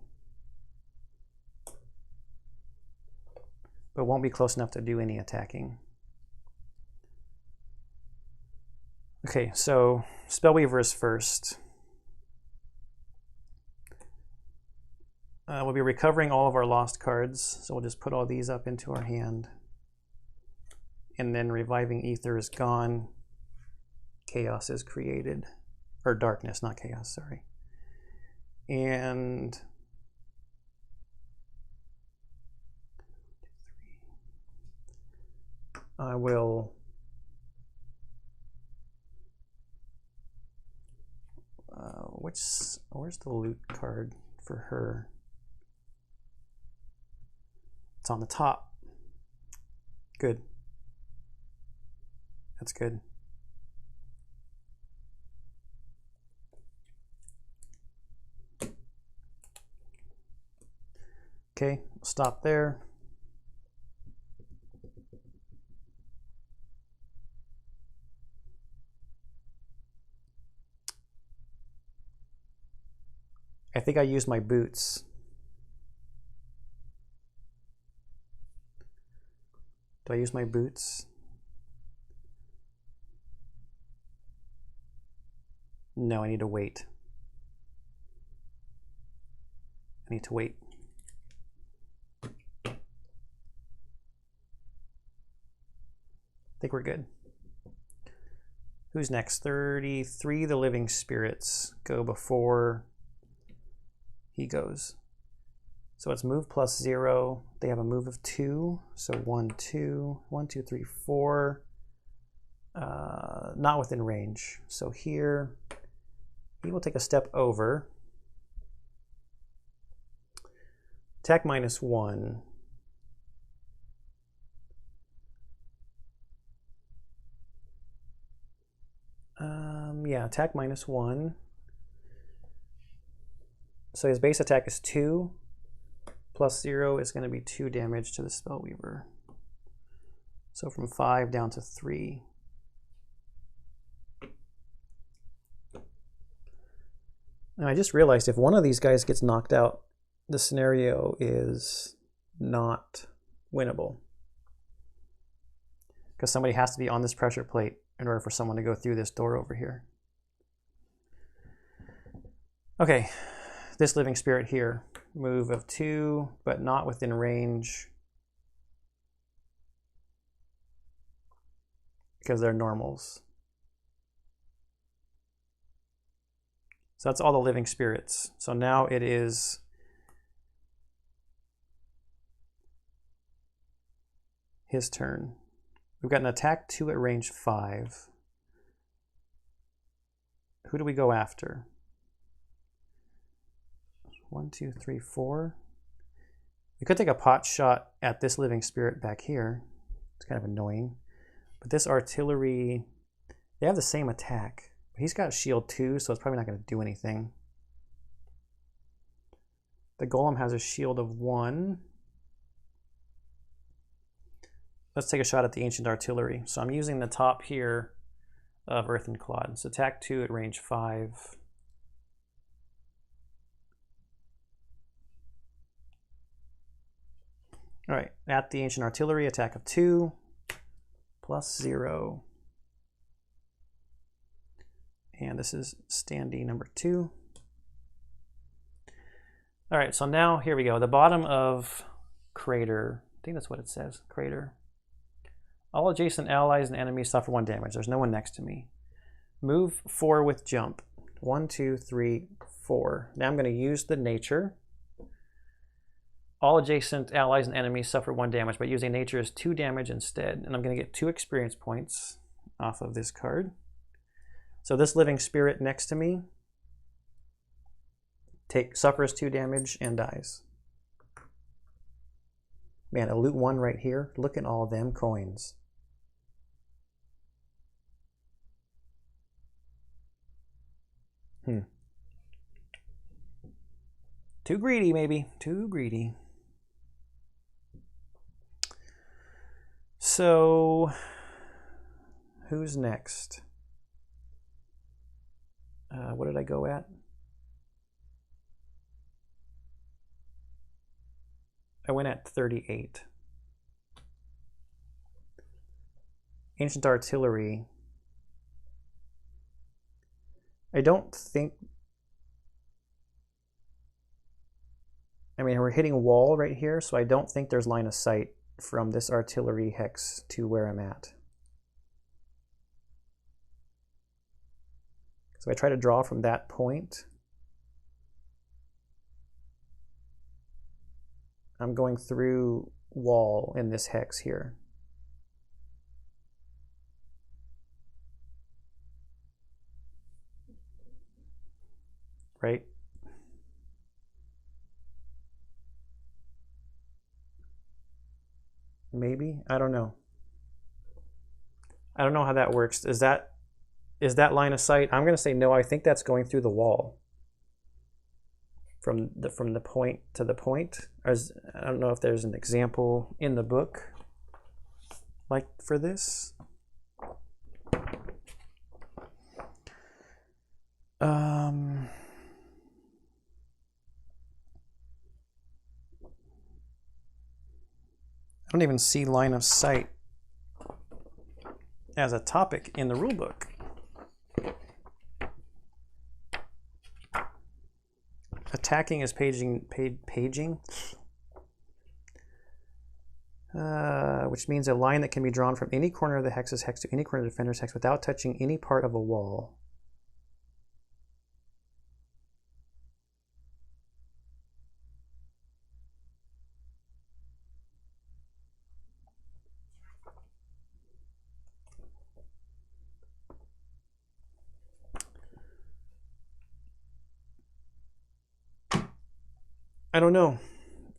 But won't be close enough to do any attacking. Okay, so Spellweaver is first. We'll be recovering all of our lost cards, so we'll just put all these up into our hand. And then Reviving Ether is gone. Chaos is created. Or darkness, not chaos, sorry. And I will where's the loot card for her? It's on the top. Good. That's good. Okay, we'll stop there. I think I used my boots. Do I use my boots? No, I need to wait. I need to wait. I think we're good. Who's next? 33, the Living Spirits go before he goes. So it's move plus 0. They have a move of 2. So 1, 2, 1, 2, 3, 4. Not within range. So here, he will take a step over. Attack -1. Yeah, attack -1. So his base attack is 2. Plus 0 is going to be 2 damage to the Spellweaver. So from 5 down to 3. Now I just realized if one of these guys gets knocked out, the scenario is not winnable. Because somebody has to be on this pressure plate in order for someone to go through this door over here. Okay, this Living Spirit here, move of 2, but not within range because they're normals. So that's all the Living Spirits. So now it is his turn. We've got an attack 2 at range 5. Who do we go after? 1, 2, 3, 4. We could take a pot shot at this Living Spirit back here. It's kind of annoying. But this Artillery, they have the same attack. He's got shield 2, so it's probably not going to do anything. The Golem has a shield of 1. Let's take a shot at the Ancient Artillery. So I'm using the top here of Earthen Clod. So attack 2 at range 5. All right, at the Ancient Artillery, attack of 2, plus 0. And this is standee number 2. All right, so now here we go. The bottom of Crater, I think that's what it says, Crater. All adjacent allies and enemies suffer 1 damage. There's no one next to me. Move 4 with jump. 1, 2, 3, 4. Now I'm going to use the nature. All adjacent allies and enemies suffer 1 damage, but using nature is 2 damage instead. And I'm going to get 2 experience points. off of this card. So this living spirit next to me suffers 2 damage and dies. Man, a loot 1 right here. Look at all them coins. Too greedy, maybe. Too greedy. So, who's next? What did I go at? I went at 38. Ancient Artillery. I don't think... I mean, we're hitting a wall right here, so I don't think there's line of sight from this artillery hex to where I'm at. So I try to draw from that point. I'm going through wall in this hex here. Right? Maybe? I don't know. I don't know how that works. Is that line of sight? I'm going to say no. I think that's going through the wall. From the point to the point. I don't know if there's an example in the book like for this. I don't even see line of sight as a topic in the rulebook. Attacking is paging, which means a line that can be drawn from any corner of the hex's hex to any corner of the defender's hex without touching any part of a wall. I don't know.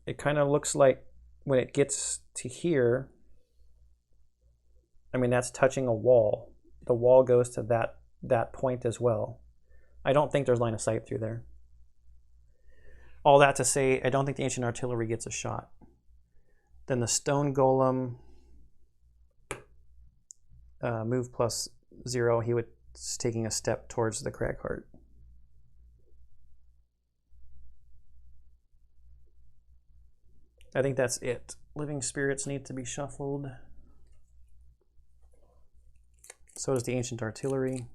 It kind of looks like when it gets to here, I mean, that's touching a wall. The wall goes to that point as well. I don't think there's line of sight through there. All that to say, I don't think the Ancient Artillery gets a shot. Then the Stone Golem, move +0, he was taking a step towards the Crag Heart. I think that's it. Living spirits need to be shuffled. So does the Ancient Artillery.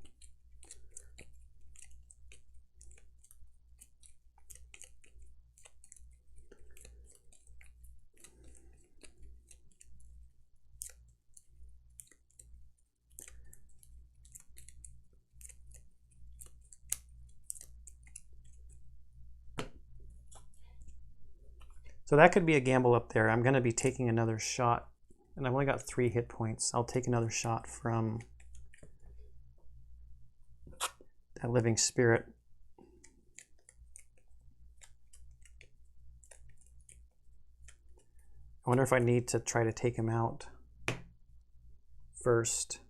So that could be a gamble up there. I'm going to be taking another shot, and I've only got 3 hit points. I'll take another shot from that living spirit. I wonder if I need to try to take him out first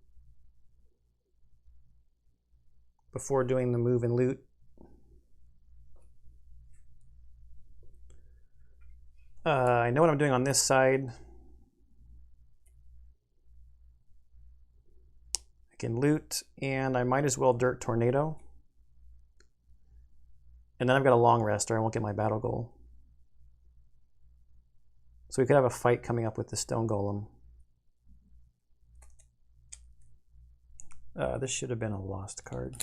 before doing the move and loot. I know what I'm doing on this side. I can loot, and I might as well Dirt Tornado. And then I've got a long rest or I won't get my battle goal. So we could have a fight coming up with the Stone Golem. This should have been a lost card.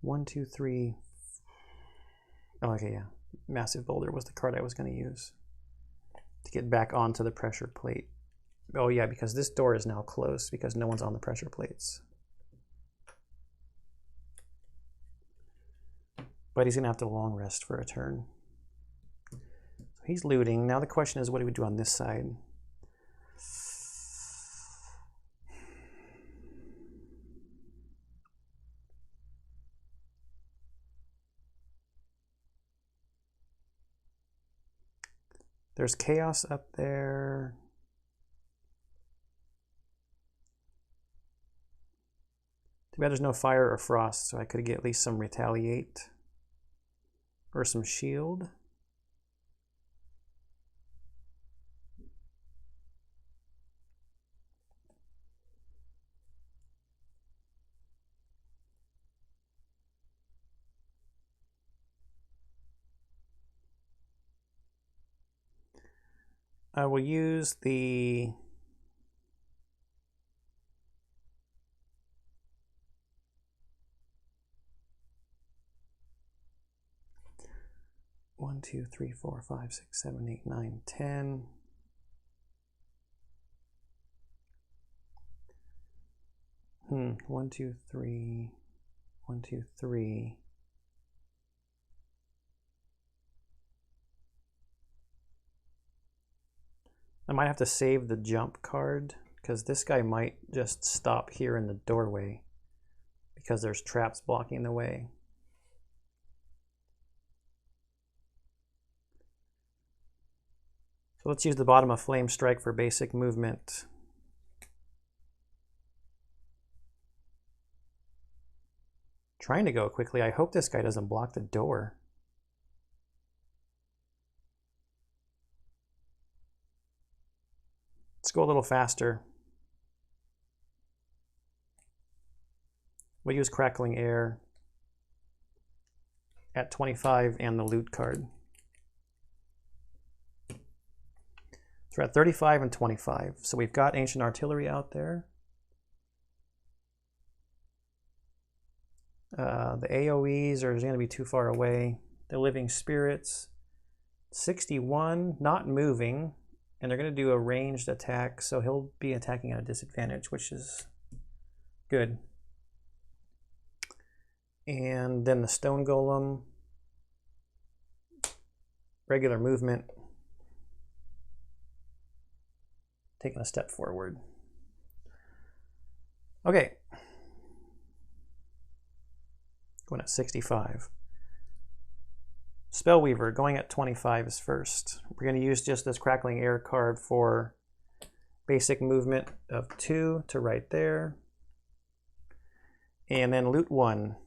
One, two, three. Oh, okay, yeah. Massive Boulder was the card I was going to use to get back onto the pressure plate. Oh yeah, because this door is now closed because no one's on the pressure plates. But he's gonna have to long rest for a turn. So he's looting. Now the question is, what do we do on this side? There's chaos up there. Too bad there's no fire or frost, so I could get at least some retaliate or some shield. I will use the one, two, three, four, five, six, seven, 8, 9, 10. One, two, three, 1, 2, 3. I might have to save the jump card because this guy might just stop here in the doorway because there's traps blocking the way. So let's use the bottom of Flame Strike for basic movement. Trying to go quickly. I hope this guy doesn't block the door. Let's go a little faster. We'll use Crackling Air at 25 and the loot card. So we're at 35 and 25. So we've got Ancient Artillery out there. The AoEs are going to be too far away. The Living Spirits, 61, not moving. And they're going to do a ranged attack, so he'll be attacking at a disadvantage, which is good. And then the Stone Golem, regular movement, taking a step forward. Okay. Going at 65. Spellweaver going at 25 is first. We're going to use just this Crackling Air card for basic movement of 2 to right there. And then loot 1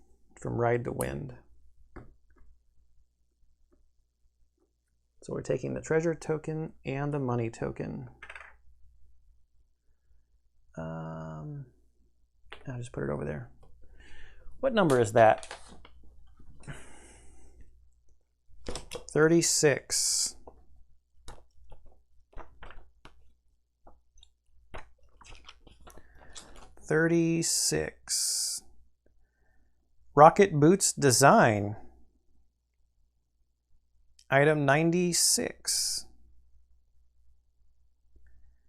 from Ride the Wind. So we're taking the treasure token and the money token. I'll just put it over there. What number is that? 36. Rocket Boots Design. Item 96.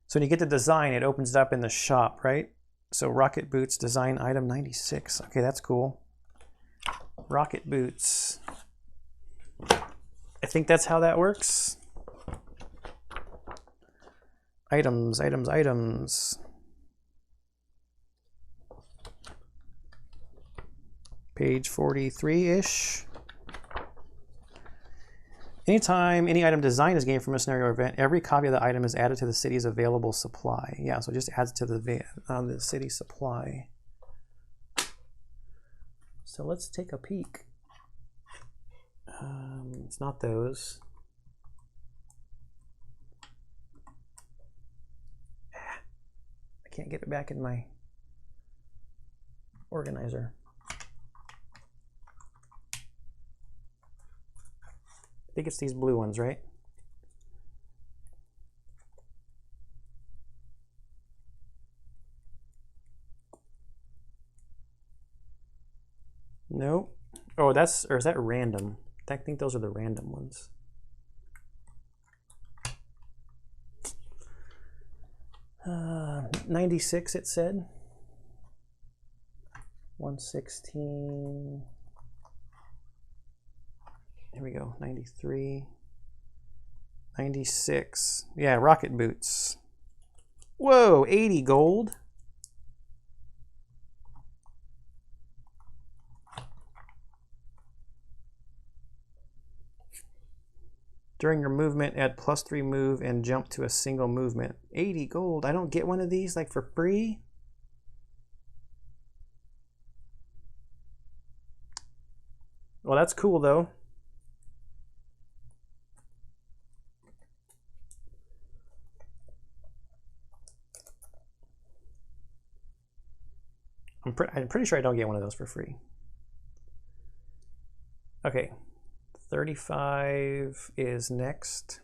So when you get the design, it opens it up in the shop, right? So Rocket Boots Design item 96. Okay, that's cool. Rocket Boots. I think that's how that works. Items, items, items. Page 43-ish. Anytime any item design is gained from a scenario or event, every copy of the item is added to the city's available supply. Yeah, so it just adds to the city supply. So let's take a peek. It's not those. I can't get it back in my organizer. I think it's these blue ones, right? Nope. Oh, that's, or is that random? I think those are the random ones. 96 it said. 116. Here we go. 93. 96. Yeah, rocket boots. Whoa, 80 gold. During your movement, add +3 move and jump to a single movement. 80 gold. I don't get one of these like for free. Well, that's cool though. I'm pretty sure I don't get one of those for free. Okay, 35 is next.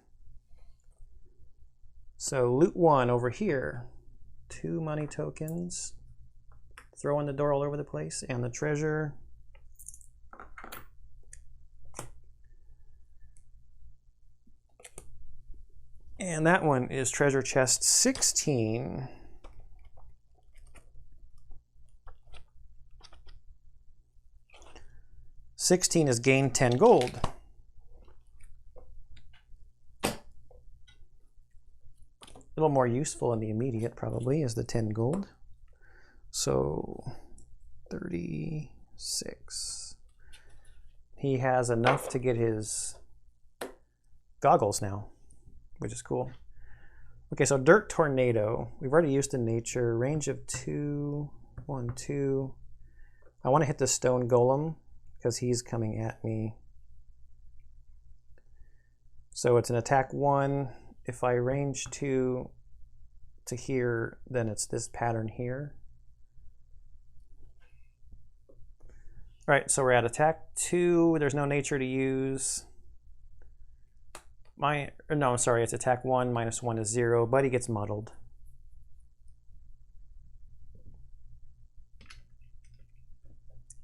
So loot 1 over here. 2 money tokens. Throw in the door all over the place. And the treasure. And that one is treasure chest 16. $16 is gain 10 gold. A little more useful in the immediate probably is the 10 gold. So 36. He has enough to get his goggles now, which is cool. Okay, so Dirt Tornado. We've already used the nature. Range of 2, 1, 2. I want to hit the Stone Golem because he's coming at me. So it's an attack 1. If I range 2 to here, then it's this pattern here. All right, so we're at attack 2. There's no nature to use. No, I'm sorry, it's attack 1, -1 is 0, but he gets muddled.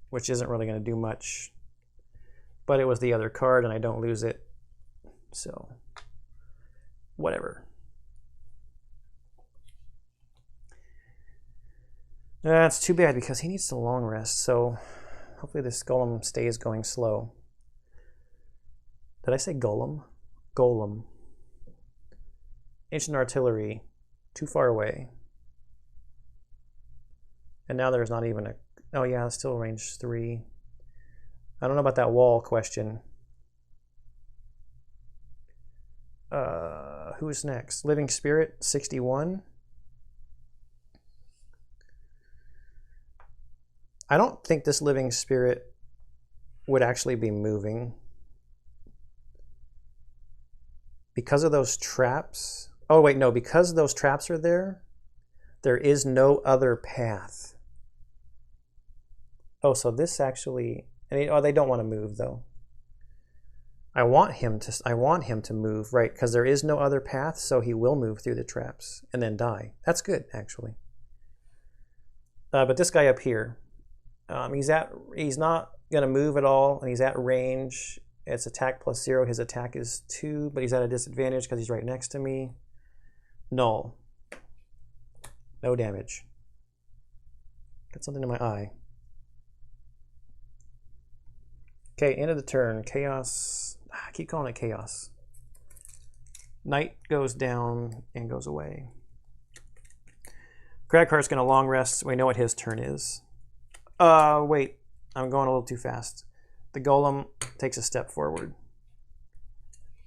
Which isn't really going to do much. But it was the other card and I don't lose it. So, whatever. That's too bad because he needs to long rest. So, hopefully this golem stays going slow. Did I say golem? Golem. Ancient artillery. Too far away. And now there's not even a... Oh yeah, it's still range 3. I don't know about that wall question. Who's next? Living Spirit, 61. I don't think this Living Spirit would actually be moving. Because of those traps. Oh wait, no, because those traps are there, there is no other path. Oh, so this actually, oh, they don't want to move though. I want him to move, right? Because there is no other path, so he will move through the traps and then die. That's good, actually. But this guy up here, he's not gonna move at all, and he's at range. It's attack +0. His attack is 2, but he's at a disadvantage because he's right next to me. Null. No damage. Got something in my eye. Okay, end of the turn. Chaos. I keep calling it chaos. Night goes down and goes away. Craghart's going to long rest. We know what his turn is. Wait. I'm going a little too fast. The golem takes a step forward.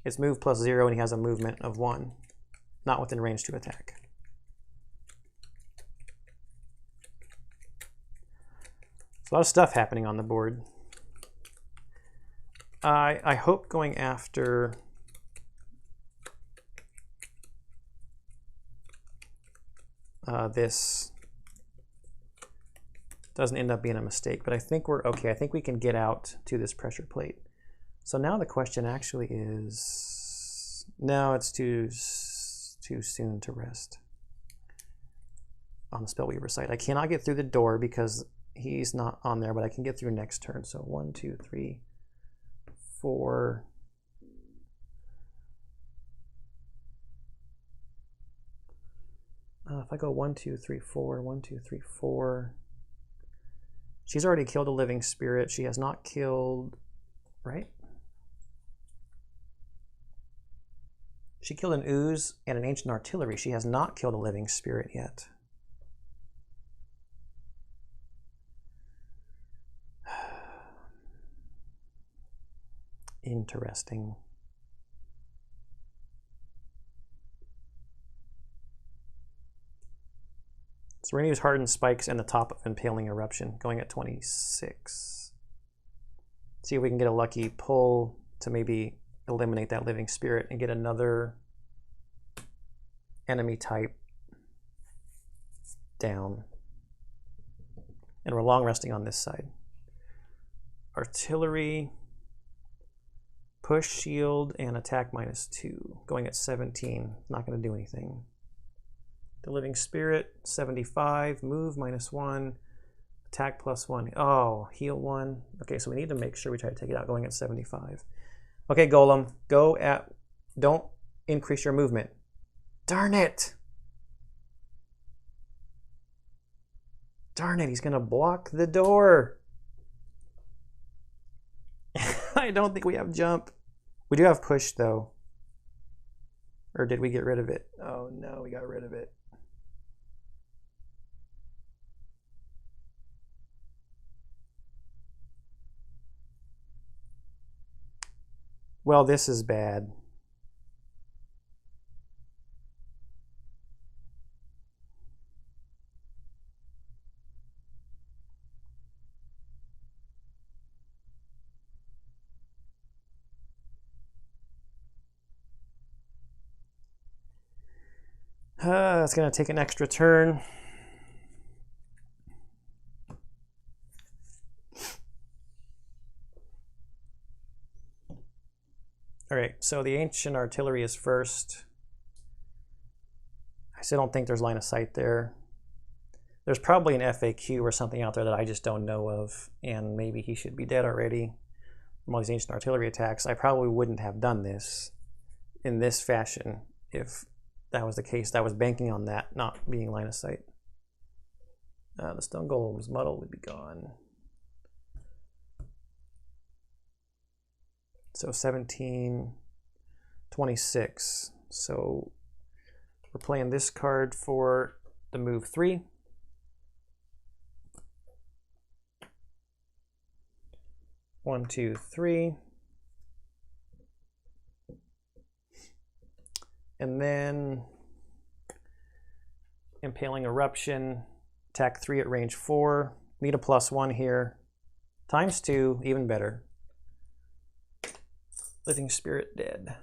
It's move +0 and he has a movement of 1. Not within range to attack. There's a lot of stuff happening on the board. I hope going after this doesn't end up being a mistake, but I think we're okay. I think we can get out to this pressure plate. So now the question actually is, no, it's too soon to rest on the Spellweaver side. I cannot get through the door because he's not on there, but I can get through next turn. So 1, 2, 3, 4. If I go 1, 2, 3, 4, 1, 2, 3, 4. She's already killed a living spirit. She has not killed, right? She killed an ooze and an ancient artillery. She has not killed a living spirit yet. Interesting. So we're going to use Hardened Spikes and the top of Impaling Eruption, going at 26. See if we can get a lucky pull to maybe eliminate that living spirit and get another enemy type down. And we're long resting on this side. Artillery, push, shield, and attack -2, going at 17. Not going to do anything. The living spirit, 75, move -1, attack +1. Oh, heal 1. Okay, so we need to make sure we try to take it out, going at 75. Okay, Golem, go at, don't increase your movement. Darn it! Darn it, he's gonna block the door. I don't think we have jump. We do have push though. Or did we get rid of it? Oh no, we got rid of it. Well, this is bad. It's going to take an extra turn. All right, so the ancient artillery is first. I still don't think there's line of sight there. There's probably an FAQ or something out there that I just don't know of, and maybe he should be dead already from all these ancient artillery attacks. I probably wouldn't have done this in this fashion if that was the case. I was banking on that not being line of sight. The Stone Golem's muddle would be gone. So 17, 26. So we're playing this card for the move 3. One, 2, 3. And then Impaling Eruption, attack 3 at range 4. Need a +1 here. ×2, even better. Living Spirit dead.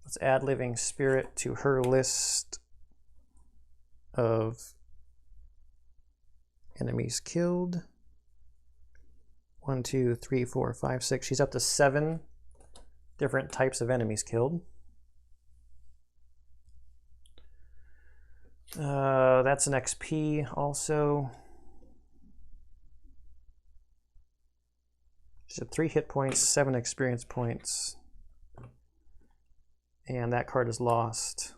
Let's add Living Spirit to her list of enemies killed. 1, 2, 3, 4, 5, 6. She's up to 7 different types of enemies killed. That's an XP also. She's at 3 hit points, 7 experience points. And that card is lost.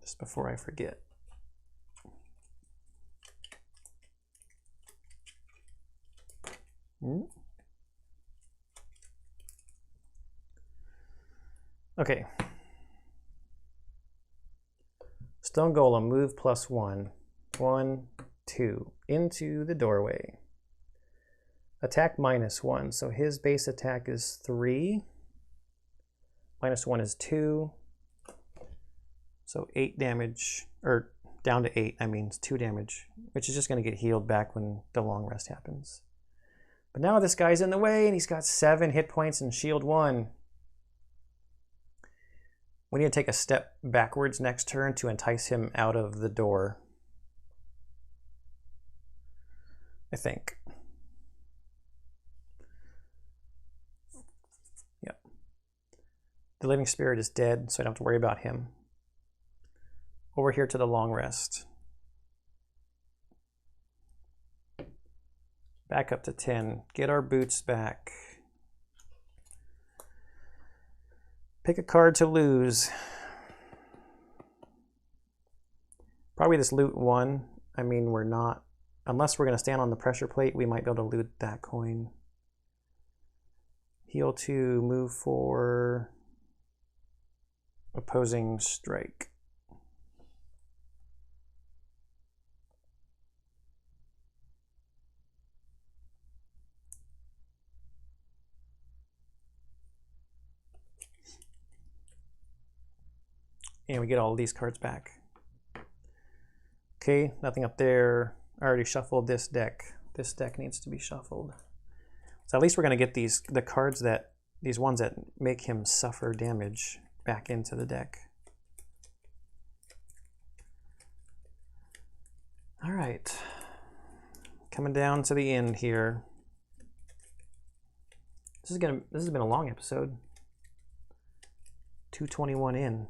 Just before I forget. Okay. Stone Golem, move +1. 1, 2. Into the doorway. Attack -1. So his base attack is 3. -1 is 2. So 8 damage, or down to 8, I mean, it's 2 damage, which is just going to get healed back when the long rest happens. But now this guy's in the way, and he's got 7 hit points and shield 1. We need to take a step backwards next turn to entice him out of the door, I think. Yep. The living spirit is dead, so I don't have to worry about him. Over here to the long rest. Back up to 10. Get our boots back. Pick a card to lose. Probably this loot 1. I mean, we're not, unless we're going to stand on the pressure plate, we might be able to loot that coin. Heal 2, move 4, opposing strike. And we get all of these cards back. Okay, nothing up there. I already shuffled this deck. This deck needs to be shuffled. So at least we're going to get the cards that, these ones that make him suffer damage back into the deck. All right, coming down to the end here. This has been a long episode. 221 in.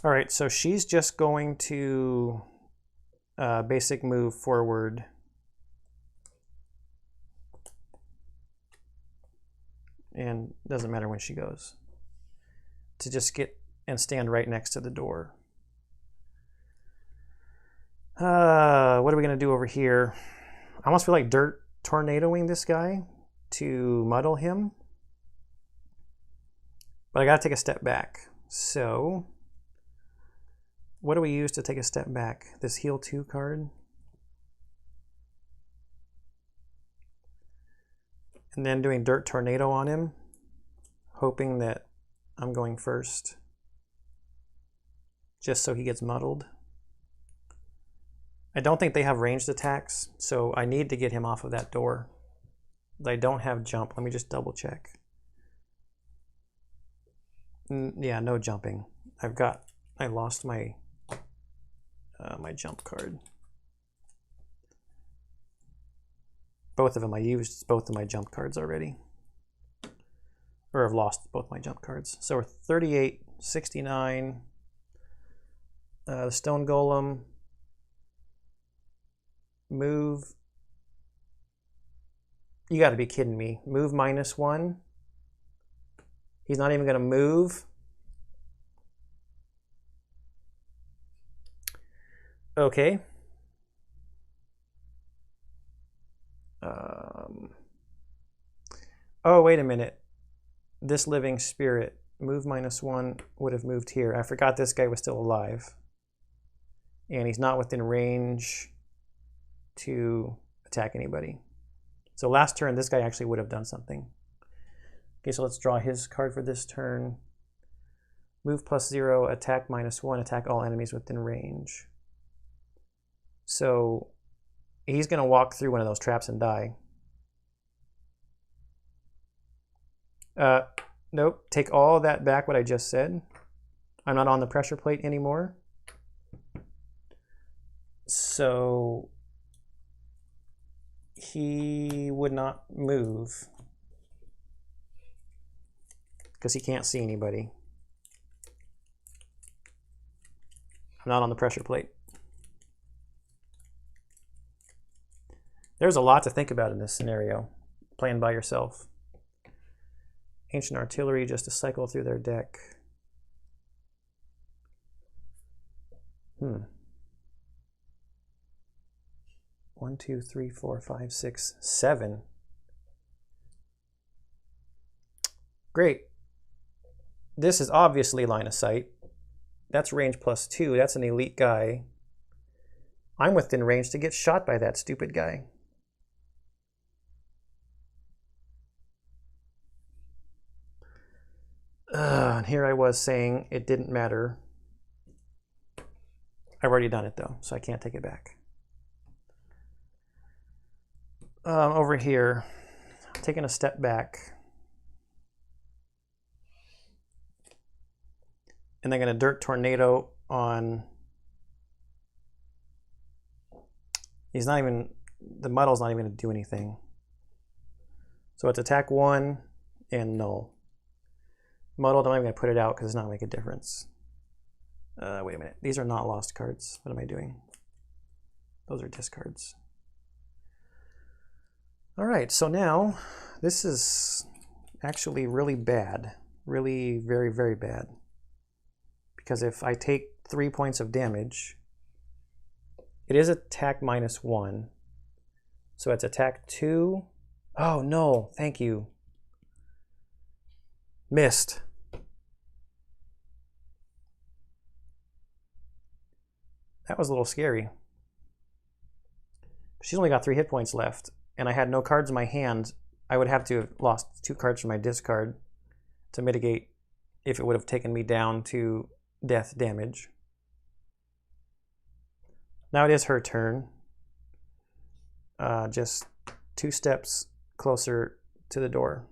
All right, so she's just going to basic move forward. And doesn't matter when she goes. To just get and stand right next to the door. What are we gonna do over here? I almost feel like dirt tornadoing this guy to muddle him. But I gotta take a step back. So what do we use to take a step back? This heal 2 card. And then doing dirt tornado on him, hoping that I'm going first, just so he gets muddled. I don't think they have ranged attacks, so I need to get him off of that door. They don't have jump. Let me just double check. Yeah, no jumping. I lost my my jump card. Both of them, I used both of my jump cards already. Or I've lost both my jump cards. So we're 38, 69. The Stone Golem. Move. You gotta be kidding me. Move -1. He's not even gonna move. Okay. Oh, wait a minute. This living spirit, move -1, would have moved here. I forgot this guy was still alive. And he's not within range to attack anybody. So last turn, this guy actually would have done something. Okay, so let's draw his card for this turn. Move +0, attack -1, attack all enemies within range. So he's going to walk through one of those traps and die. Nope, take all that back, what I just said. I'm not on the pressure plate anymore. So he would not move because he can't see anybody. I'm not on the pressure plate. There's a lot to think about in this scenario, playing by yourself. Ancient Artillery just to cycle through their deck. 1, 2, 3, 4, 5, 6, 7. Great. This is obviously line of sight. That's range +2. That's an elite guy. I'm within range to get shot by that stupid guy. And here I was saying it didn't matter. I've already done it though, so I can't take it back. Over here, taking a step back. And then going to dirt tornado on. He's not even, the muddle's not even going to do anything. So it's attack 1 and null. Muddled, I'm not even going to put it out because it's not going to make a difference. Wait a minute. These are not lost cards. What am I doing? Those are discards. All right, so now this is actually really bad. Really very, very bad. Because if I take 3 points of damage, it is attack -1. So it's attack 2. Oh no, thank you. Missed. That was a little scary. She's only got 3 hit points left, and I had no cards in my hand. I would have to have lost 2 cards from my discard to mitigate if it would have taken me down to death damage. Now it is her turn. Just 2 steps closer to the door.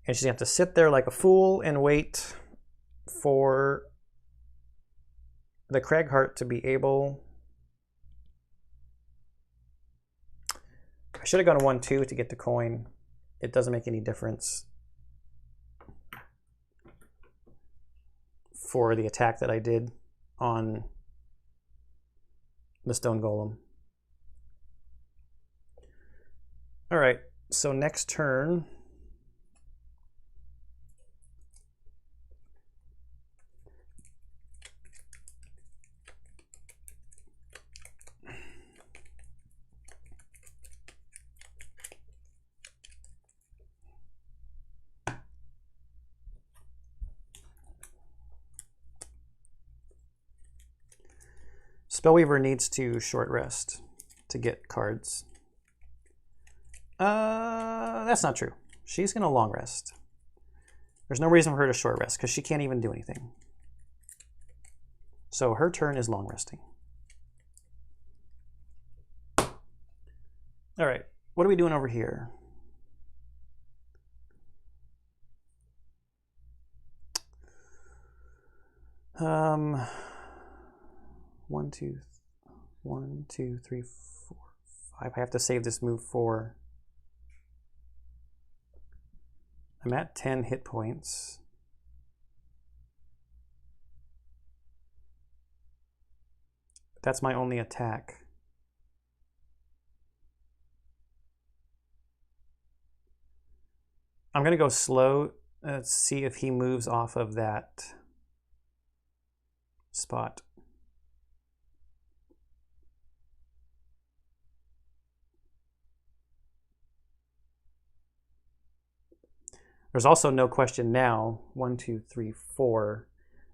And she's going to have to sit there like a fool and wait for the Cragheart to be able... I should have gone 1-2 to get the coin. It doesn't make any difference for the attack that I did on the Stone Golem. All right, so next turn, Spellweaver needs to short rest to get cards. That's not true. She's going to long rest. There's no reason for her to short rest because she can't even do anything. So her turn is long resting. All right, what are we doing over here? One, two, 3, 4, 5. I have to save this move 4. I'm at 10 hit points. That's my only attack. I'm going to go slow. Let's see if he moves off of that spot. There's also no question now, 1, 2, 3, 4,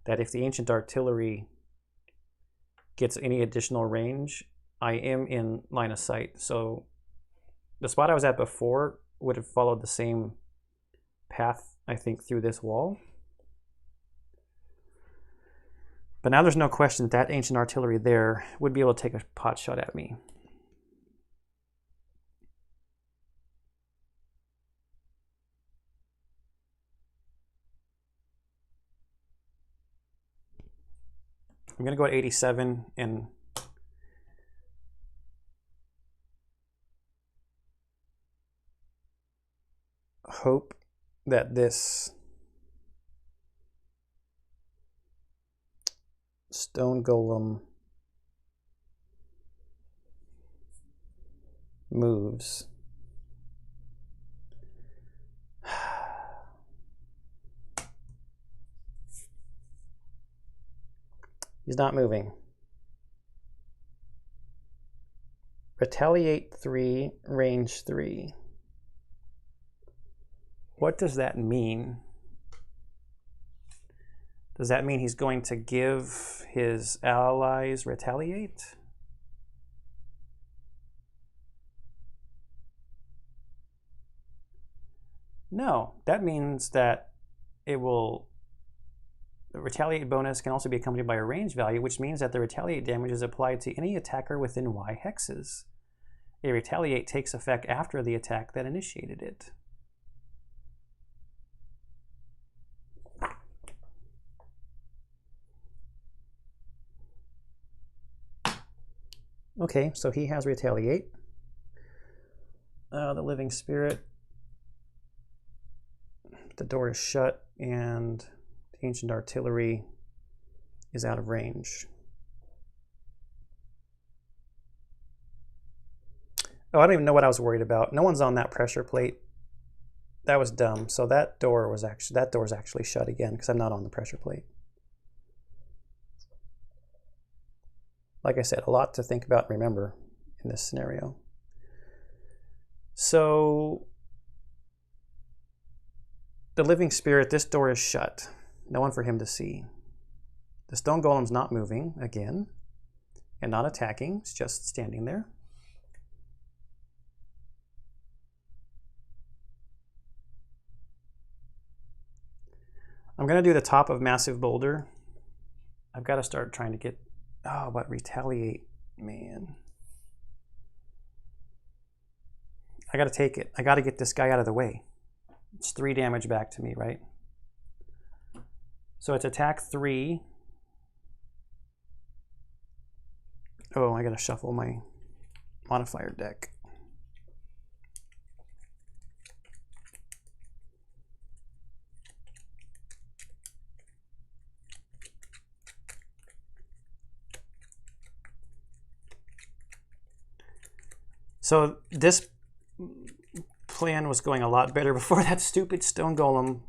that if the Ancient Artillery gets any additional range, I am in line of sight. So the spot I was at before would have followed the same path, I think, through this wall. But now there's no question that Ancient Artillery there would be able to take a pot shot at me. I'm going to go at 87 and hope that this Stone Golem moves. He's not moving. Retaliate 3, range 3. What does that mean? Does that mean he's going to give his allies retaliate? No, that means that it will... The retaliate bonus can also be accompanied by a range value, which means that the retaliate damage is applied to any attacker within Y hexes. A retaliate takes effect after the attack that initiated it. Okay, so he has retaliate. The living spirit. The door is shut and the Ancient Artillery is out of range. Oh, I don't even know what I was worried about. No one's on that pressure plate. That was dumb. So that door's actually shut again because I'm not on the pressure plate. Like I said, a lot to think about and remember in this scenario. So the living spirit, this door is shut. No one for him to see. The stone golem's not moving again and not attacking. It's just standing there. I'm going to do the top of massive boulder. I've got to start trying to get, oh, but retaliate, man. I got to take it. I got to get this guy out of the way. It's 3 damage back to me, right? So it's attack 3. Oh, I got to shuffle my modifier deck. So this plan was going a lot better before that stupid stone golem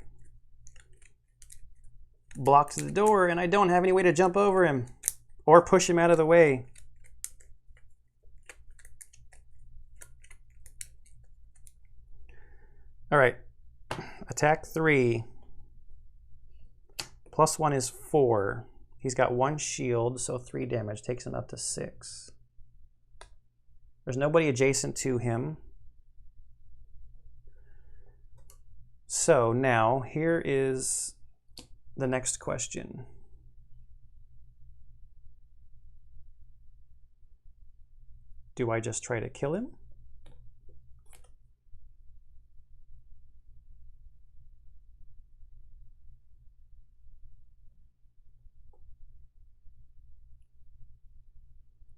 blocked the door, and I don't have any way to jump over him or push him out of the way. All right, attack 3. +1 is 4. He's got 1 shield, so 3 damage takes him up to 6. There's nobody adjacent to him. So now here is the next question. Do I just try to kill him?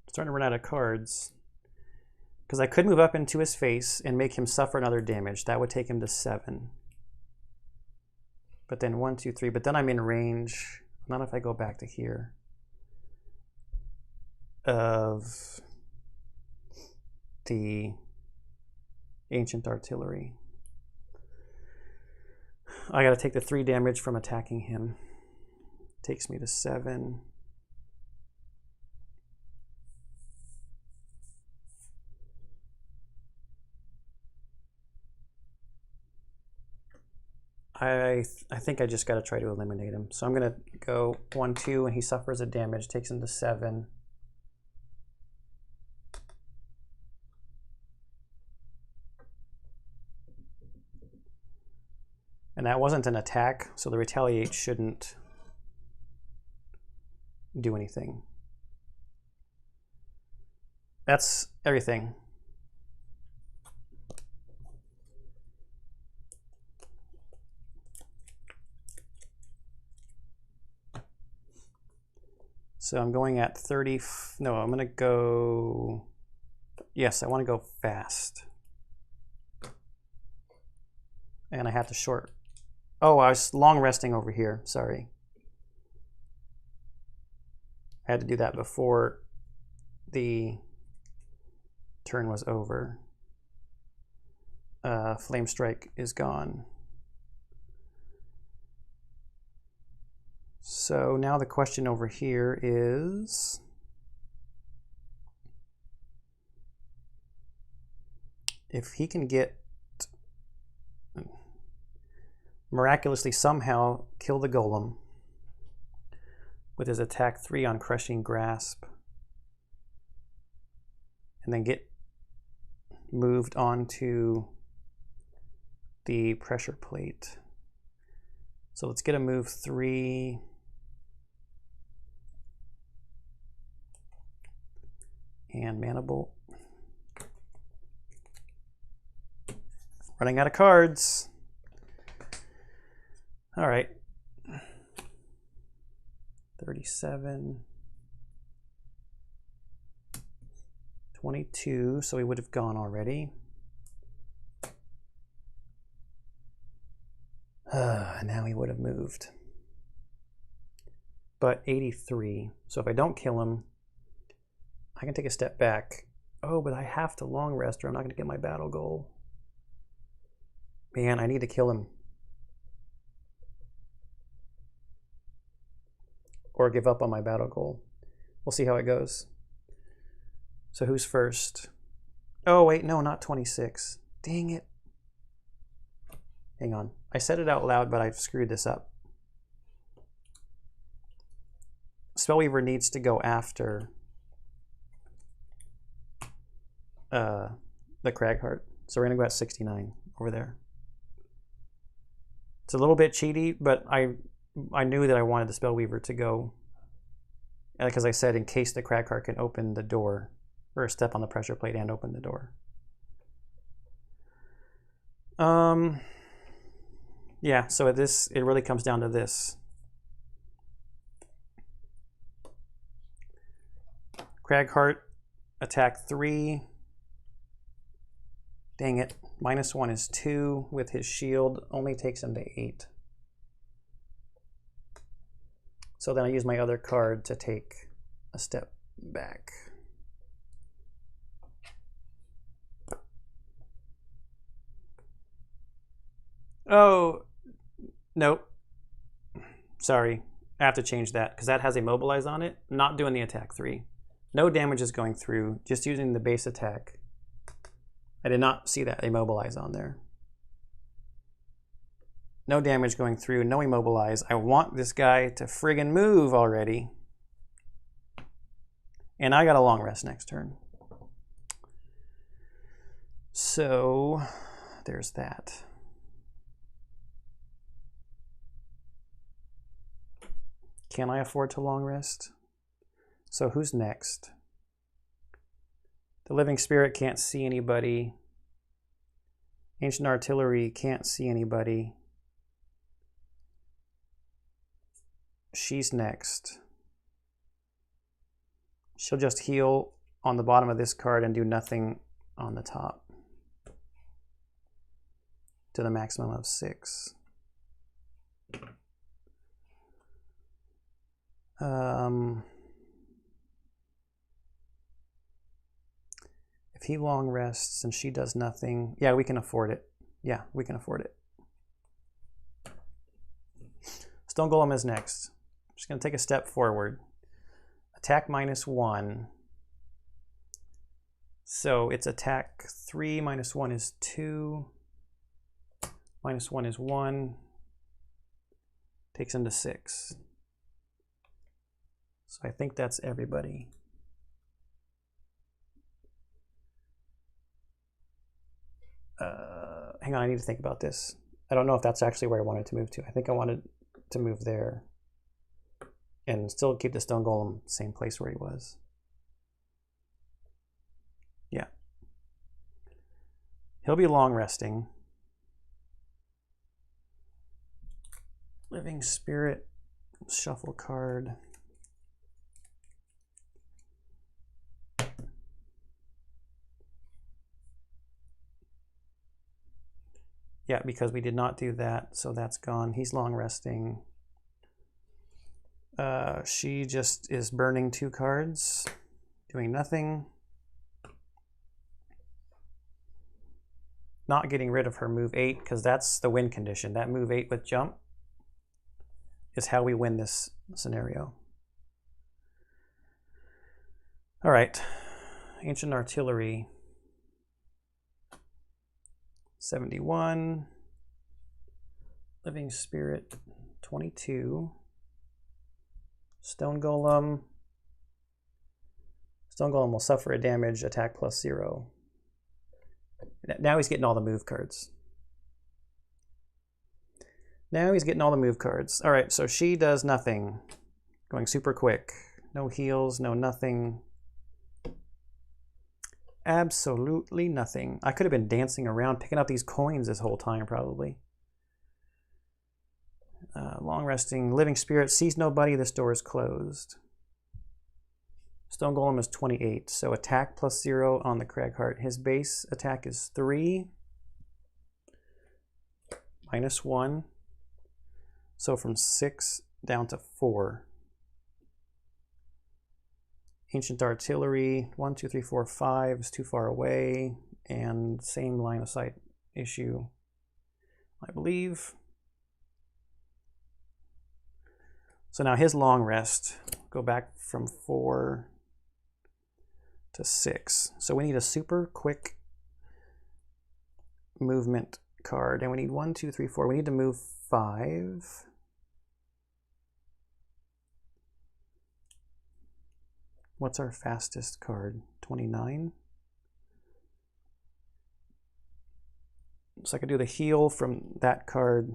I'm starting to run out of cards. Because I could move up into his face and make him suffer another damage. That would take him to 7. But then 1, 2, 3. But then I'm in range. Not if I go back to here. Of the ancient artillery. I got to take the 3 damage from attacking him. Takes me to 7. I think I just got to try to eliminate him. So I'm going to go 1, 2, and he suffers a damage, takes him to 7. And that wasn't an attack, so the retaliate shouldn't do anything. That's everything. So I'm going at 30, no, I'm gonna go, yes, I wanna go fast. And I have to short, oh, I was long resting over here, sorry. I had to do that before the turn was over. Flame Strike is gone. So now the question over here is, if he can get, miraculously somehow kill the golem with his attack 3 on Crushing Grasp, and then get moved onto the pressure plate. So let's get a move 3. And Mana Bolt. Running out of cards. All right. 37. 22, so he would have gone already. Now he would have moved. But 83, so if I don't kill him, I can take a step back. Oh, but I have to long rest or I'm not going to get my battle goal. Man, I need to kill him. Or give up on my battle goal. We'll see how it goes. So who's first? Oh, wait, no, not 26. Dang it. Hang on. I said it out loud, but I've screwed this up. Spellweaver needs to go after the Cragheart. So we're going to go at 69 over there. It's a little bit cheaty, but I knew that I wanted the Spellweaver to go, because I said in case the Cragheart can open the door, or step on the pressure plate and open the door. Yeah, so it really comes down to this. Cragheart, attack 3. Dang it. -1 is 2 with his shield. Only takes him to 8. So then I use my other card to take a step back. Oh, nope. Sorry. I have to change that because that has Immobilize on it. Not doing the attack 3. No damage is going through, just using the base attack. I did not see that Immobilize on there. No damage going through, no Immobilize. I want this guy to friggin' move already. And I got a long rest next turn. So there's that. Can I afford to long rest? So who's next? The Living Spirit can't see anybody. Ancient Artillery can't see anybody. She's next. She'll just heal on the bottom of this card and do nothing on the top. To the maximum of 6. If he long rests and she does nothing, yeah, we can afford it. Yeah, we can afford it. Stone Golem is next. I'm just going to take a step forward. Attack -1. So it's attack 3, -1 is 2. -1 is 1. Takes him to 6. So I think that's everybody. Hang on, I need to think about this. I don't know if that's actually where I wanted to move to. I think I wanted to move there and still keep the Stone Golem same place where he was. Yeah. He'll be long resting. Living Spirit, shuffle card. Yeah, because we did not do that, so that's gone. He's long resting. She just is burning 2 cards, doing nothing. Not getting rid of her move 8, because that's the win condition. That move 8 with jump is how we win this scenario. All right, Ancient Artillery. 71. Living Spirit, 22. Stone Golem. Stone Golem will suffer a damage, attack +0. Now he's getting all the move cards. Now he's getting all the move cards. All right, so she does nothing. Going super quick. No heals, no nothing. Absolutely nothing. I could have been dancing around picking up these coins this whole time probably. Long resting. Living Spirit sees nobody. This door is closed. Stone Golem is 28. So attack +0 on the Cragheart. His base attack is 3. -1. So from 6 down to 4. Ancient Artillery, 1, 2, 3, 4, 5 is too far away, and same line of sight issue. I believe. So now his long rest, go back from 4 to 6. So we need a super quick movement card, and we need 1, 2, 3, 4. We need to move 5. What's our fastest card? 29. So I could do the heal from that card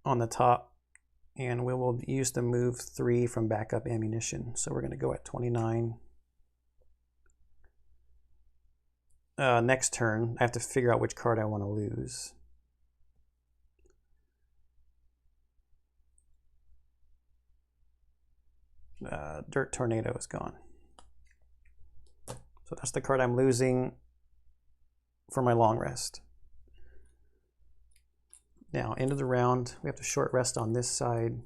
on the top, and we will use the move 3 from backup ammunition. So we're going to go at 29. Next turn, I have to figure out which card I want to lose. Dirt Tornado is gone. So that's the card I'm losing for my long rest. Now, end of the round, we have to short rest on this side.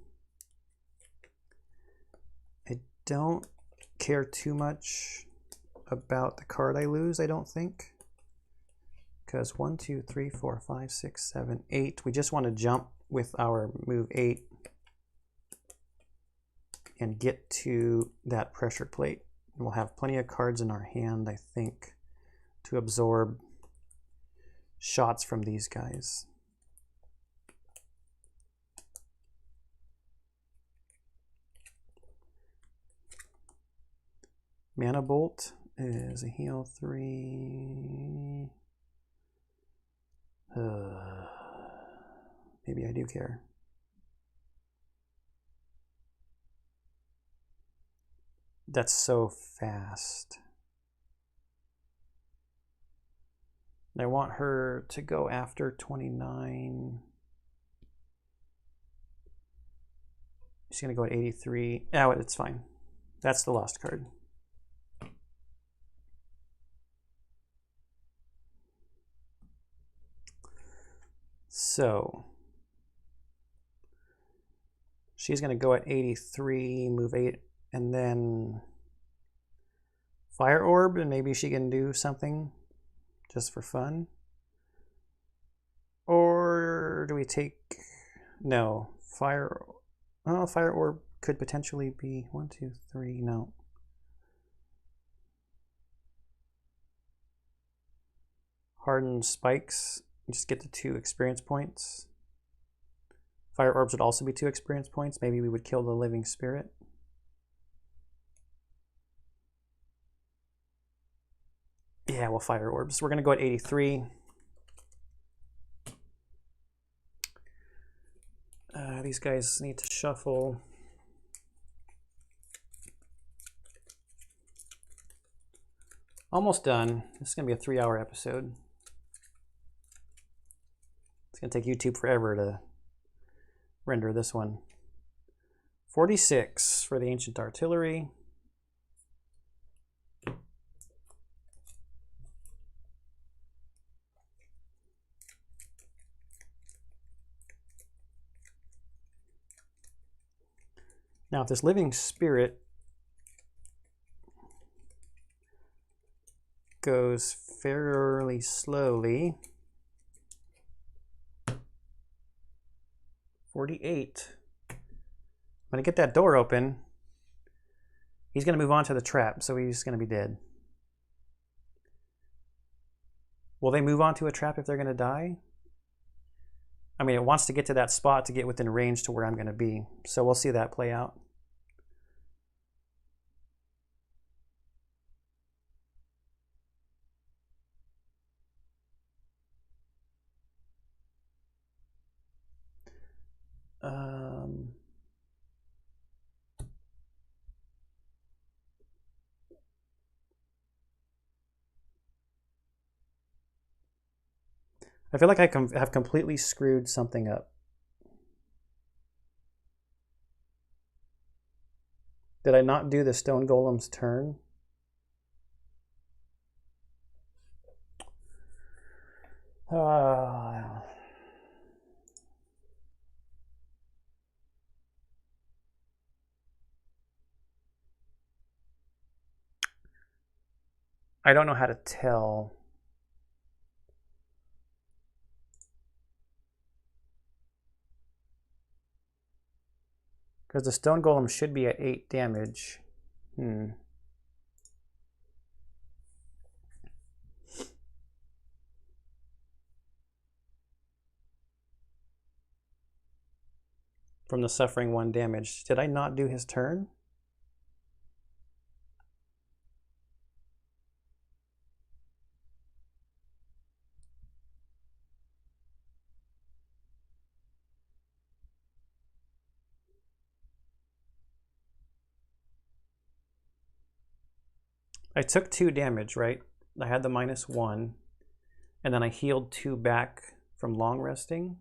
I don't care too much about the card I lose, I don't think. Because 1, 2, 3, 4, 5, 6, 7, 8. We just want to jump with our move 8 and get to that pressure plate. And we'll have plenty of cards in our hand, I think, to absorb shots from these guys. Mana Bolt is a heal 3. Maybe I do care. That's so fast. I want her to go after 29. She's going to go at 83. Oh, it's fine. That's the lost card. So she's going to go at 83, move 8, and then Fire Orb, and maybe she can do something just for fun. Or do we take... No. Fire Orb could potentially be 1, 2, 3. No. Hardened Spikes. Just get the 2 experience points. Fire Orbs would also be 2 experience points. Maybe we would kill the Living Spirit. Yeah, we'll Fire Orbs. We're going to go at 83. These guys need to shuffle. Almost done. This is going to be a 3-hour episode. It's going to take YouTube forever to render this one. 46 for the Ancient Artillery. Now, if this Living Spirit goes fairly slowly, 48. When I get that door open, he's going to move on to the trap, so he's going to be dead. Will they move on to a trap if they're going to die? I mean, it wants to get to that spot to get within range to where I'm going to be. So we'll see that play out. I feel like I have completely screwed something up. Did I not do the Stone Golem's turn? I don't know how to tell. Because the Stone Golem should be at 8 damage. From the suffering 1 damage. Did I not do his turn? I took 2 damage, right? I had the -1, and then I healed 2 back from long resting.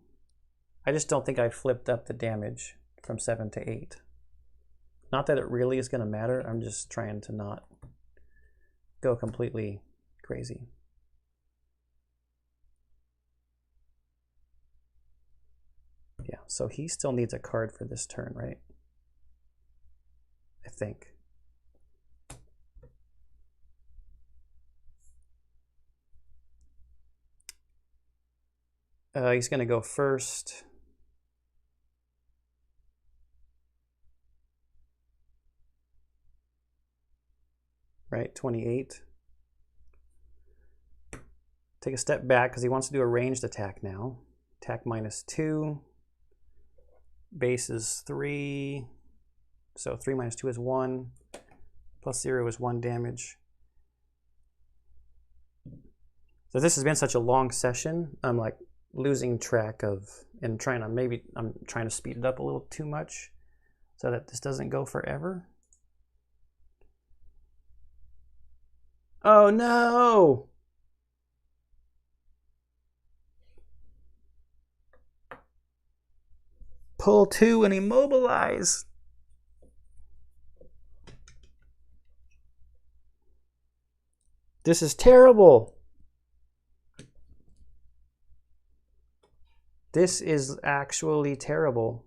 I just don't think I flipped up the damage from 7 to 8. Not that it really is going to matter. I'm just trying to not go completely crazy. Yeah, so he still needs a card for this turn, right? I think. He's going to go first. Right, 28. Take a step back because he wants to do a ranged attack now. Attack -2. Base is 3. So 3 minus 2 is 1. Plus 0 is 1 damage. So this has been such a long session. I'm like losing track of and trying to, maybe I'm trying to speed it up a little too much so that this doesn't go forever. Oh no! Pull 2 and immobilize. This is terrible. This is actually terrible.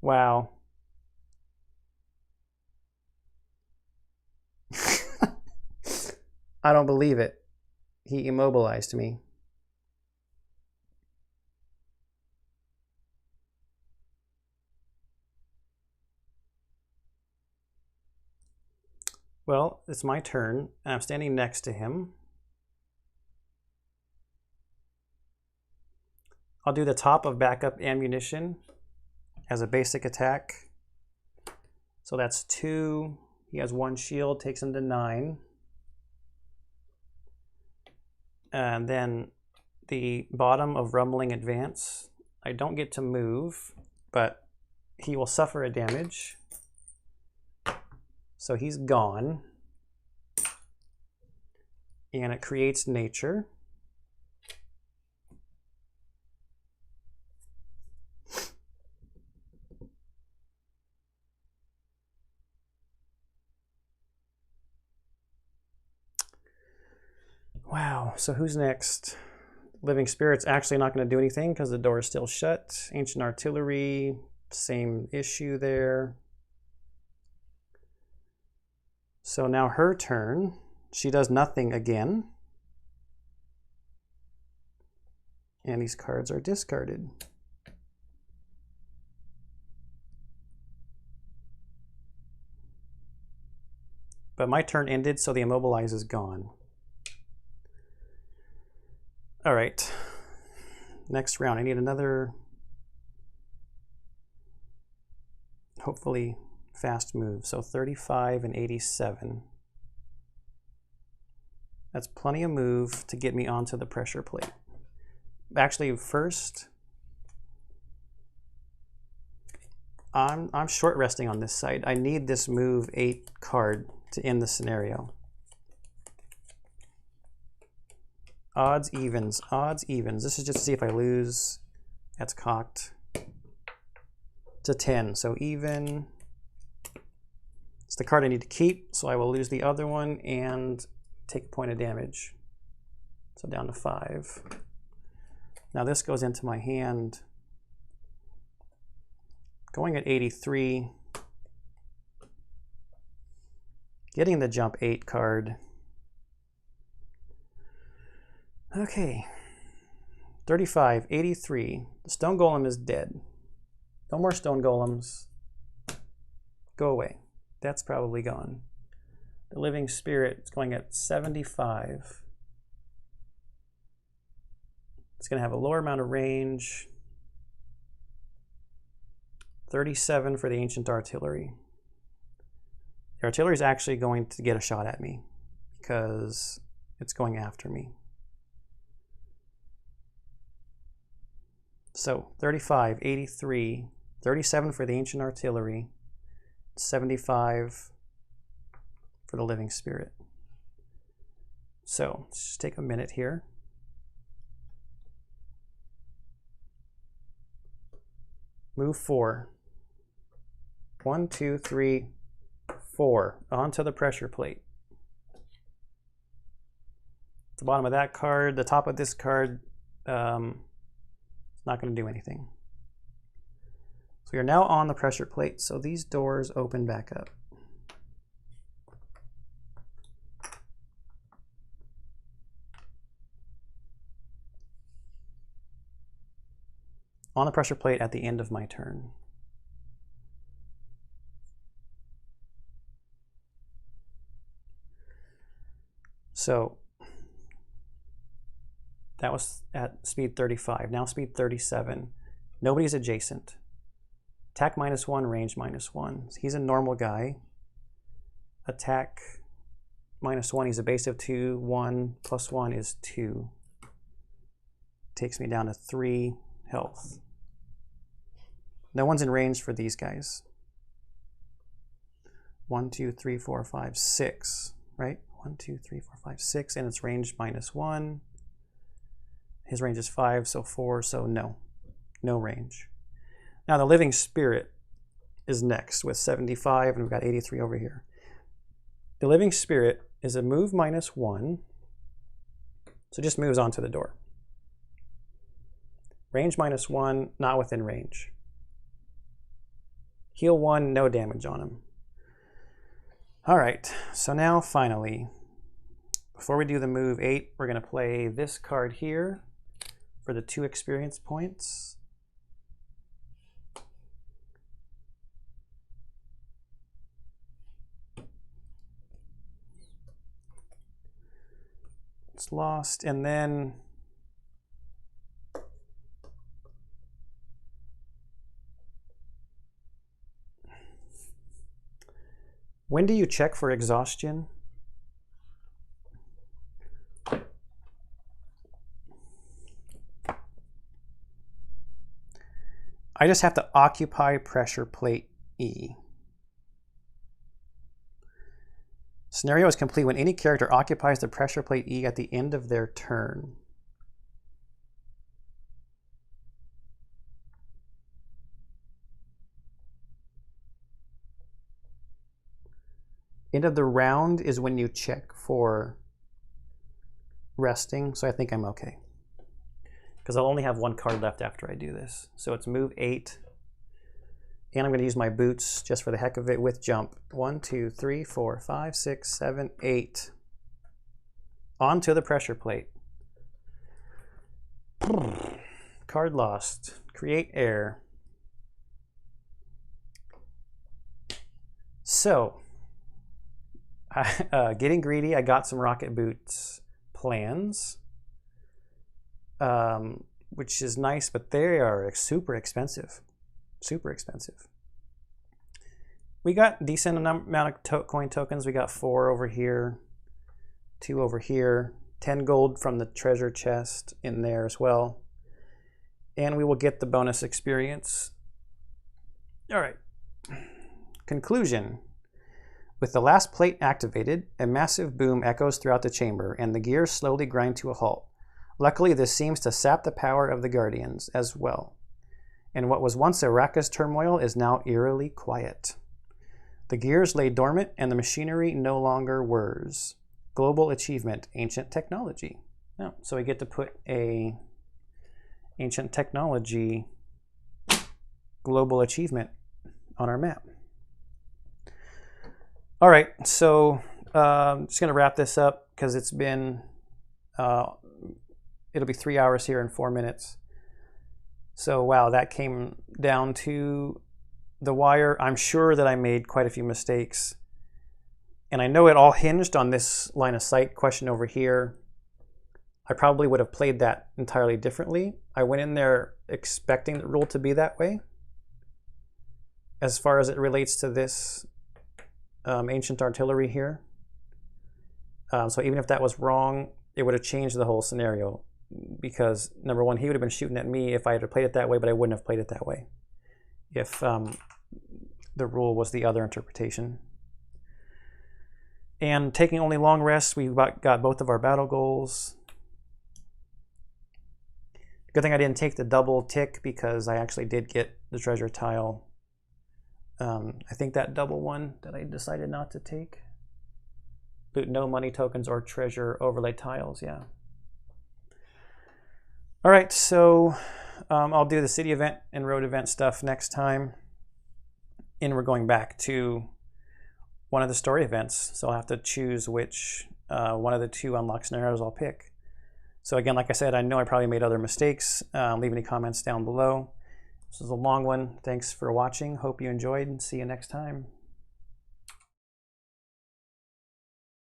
Wow. I don't believe it. He immobilized me. Well, it's my turn, and I'm standing next to him. I'll do the top of backup ammunition as a basic attack. So that's 2. He has 1 shield, takes him to 9. And then the bottom of Rumbling Advance, I don't get to move, but he will suffer a damage. So he's gone. And it creates nature. Wow, so who's next? Living Spirit's actually not going to do anything because the door is still shut. Ancient Artillery, same issue there. So now her turn. She does nothing again. And these cards are discarded. But my turn ended, so the immobilize is gone. All right. Next round, I need another, hopefully, fast move. So 35 and 87. That's plenty of move to get me onto the pressure plate. Actually, first, I'm short resting on this side. I need this move 8 card to end the scenario. Odds, evens, odds, evens. This is just to see if I lose. That's cocked. To 10, so even. It's the card I need to keep, so I will lose the other one and take a point of damage. So down to 5. Now this goes into my hand. Going at 83. Getting the jump 8 card. Okay. 35, 83. The Stone Golem is dead. No more Stone Golems. Go away. That's probably gone. The Living Spirit is going at 75. It's going to have a lower amount of range. 37 for the Ancient Artillery. The Artillery is actually going to get a shot at me because it's going after me. So 35, 83, 37 for the Ancient Artillery, 75 for the Living Spirit. So let's just take a minute here. Move 4. 1, 2, 3, 4. Onto the pressure plate. At the bottom of that card, the top of this card, it's not going to do anything. So we are now on the pressure plate, so these doors open back up. On the pressure plate at the end of my turn. So that was at speed 35. Now speed 37. Nobody's adjacent. Attack -1, range -1. He's a normal guy. Attack -1. He's a base of 2. 1 + 1 is 2. Takes me down to 3 health. No one's in range for these guys. 1, 2, 3, 4, 5, 6. Right? 1, 2, 3, 4, 5, 6. And it's range -1. His range is 5, so 4, so no. No range. Now the Living Spirit is next with 75, and we've got 83 over here. The Living Spirit is a move -1, so it just moves onto the door. Range -1, not within range. Heal 1, no damage on him. All right, so now finally, before we do the move 8, we're going to play this card here for the 2 experience points. It's lost, and then when do you check for exhaustion? I just have to occupy pressure plate E. Scenario is complete when any character occupies the pressure plate E at the end of their turn. End of the round is when you check for resting, so I think I'm okay. Because I'll only have 1 card left after I do this. So it's move 8. And I'm going to use my boots just for the heck of it with jump. 1, 2, 3, 4, 5, 6, 7, 8. Onto the pressure plate. Card lost. Create air. So, getting greedy, I got some rocket boots plans. Which is nice, but they are super expensive. Super expensive. We got decent amount of coin tokens. We got 4 over here, 2 over here, 10 gold from the treasure chest in there as well. And we will get the bonus experience. All right. Conclusion. With the last plate activated, a massive boom echoes throughout the chamber, and the gears slowly grind to a halt. Luckily, this seems to sap the power of the Guardians as well. And what was once a raucous turmoil is now eerily quiet. The gears lay dormant, and the machinery no longer whirs. Global achievement, ancient technology. Oh, so we get to put a ancient technology global achievement on our map. All right, so I'm just going to wrap this up because it's been, it'll be 3 hours here in 4 minutes. So wow, that came down to the wire. I'm sure that I made quite a few mistakes. And I know it all hinged on this line of sight question over here. I probably would have played that entirely differently. I went in there expecting the rule to be that way. As far as it relates to this ancient artillery here. So even if that was wrong, it would have changed the whole scenario. Because number one, he would have been shooting at me if I had played it that way, but I wouldn't have played it that way if the rule was the other interpretation. And taking only long rests, we got both of our battle goals. Good thing I didn't take the double tick because I actually did get the treasure tile. I think that double one that I decided not to take. Loot no money tokens or treasure overlay tiles, yeah. All right, so I'll do the city event and road event stuff next time. And we're going back to one of the story events. So I'll have to choose which one of the two unlock scenarios I'll pick. So again, like I said, I know I probably made other mistakes. Leave any comments down below. This is a long one. Thanks for watching. Hope you enjoyed and see you next time.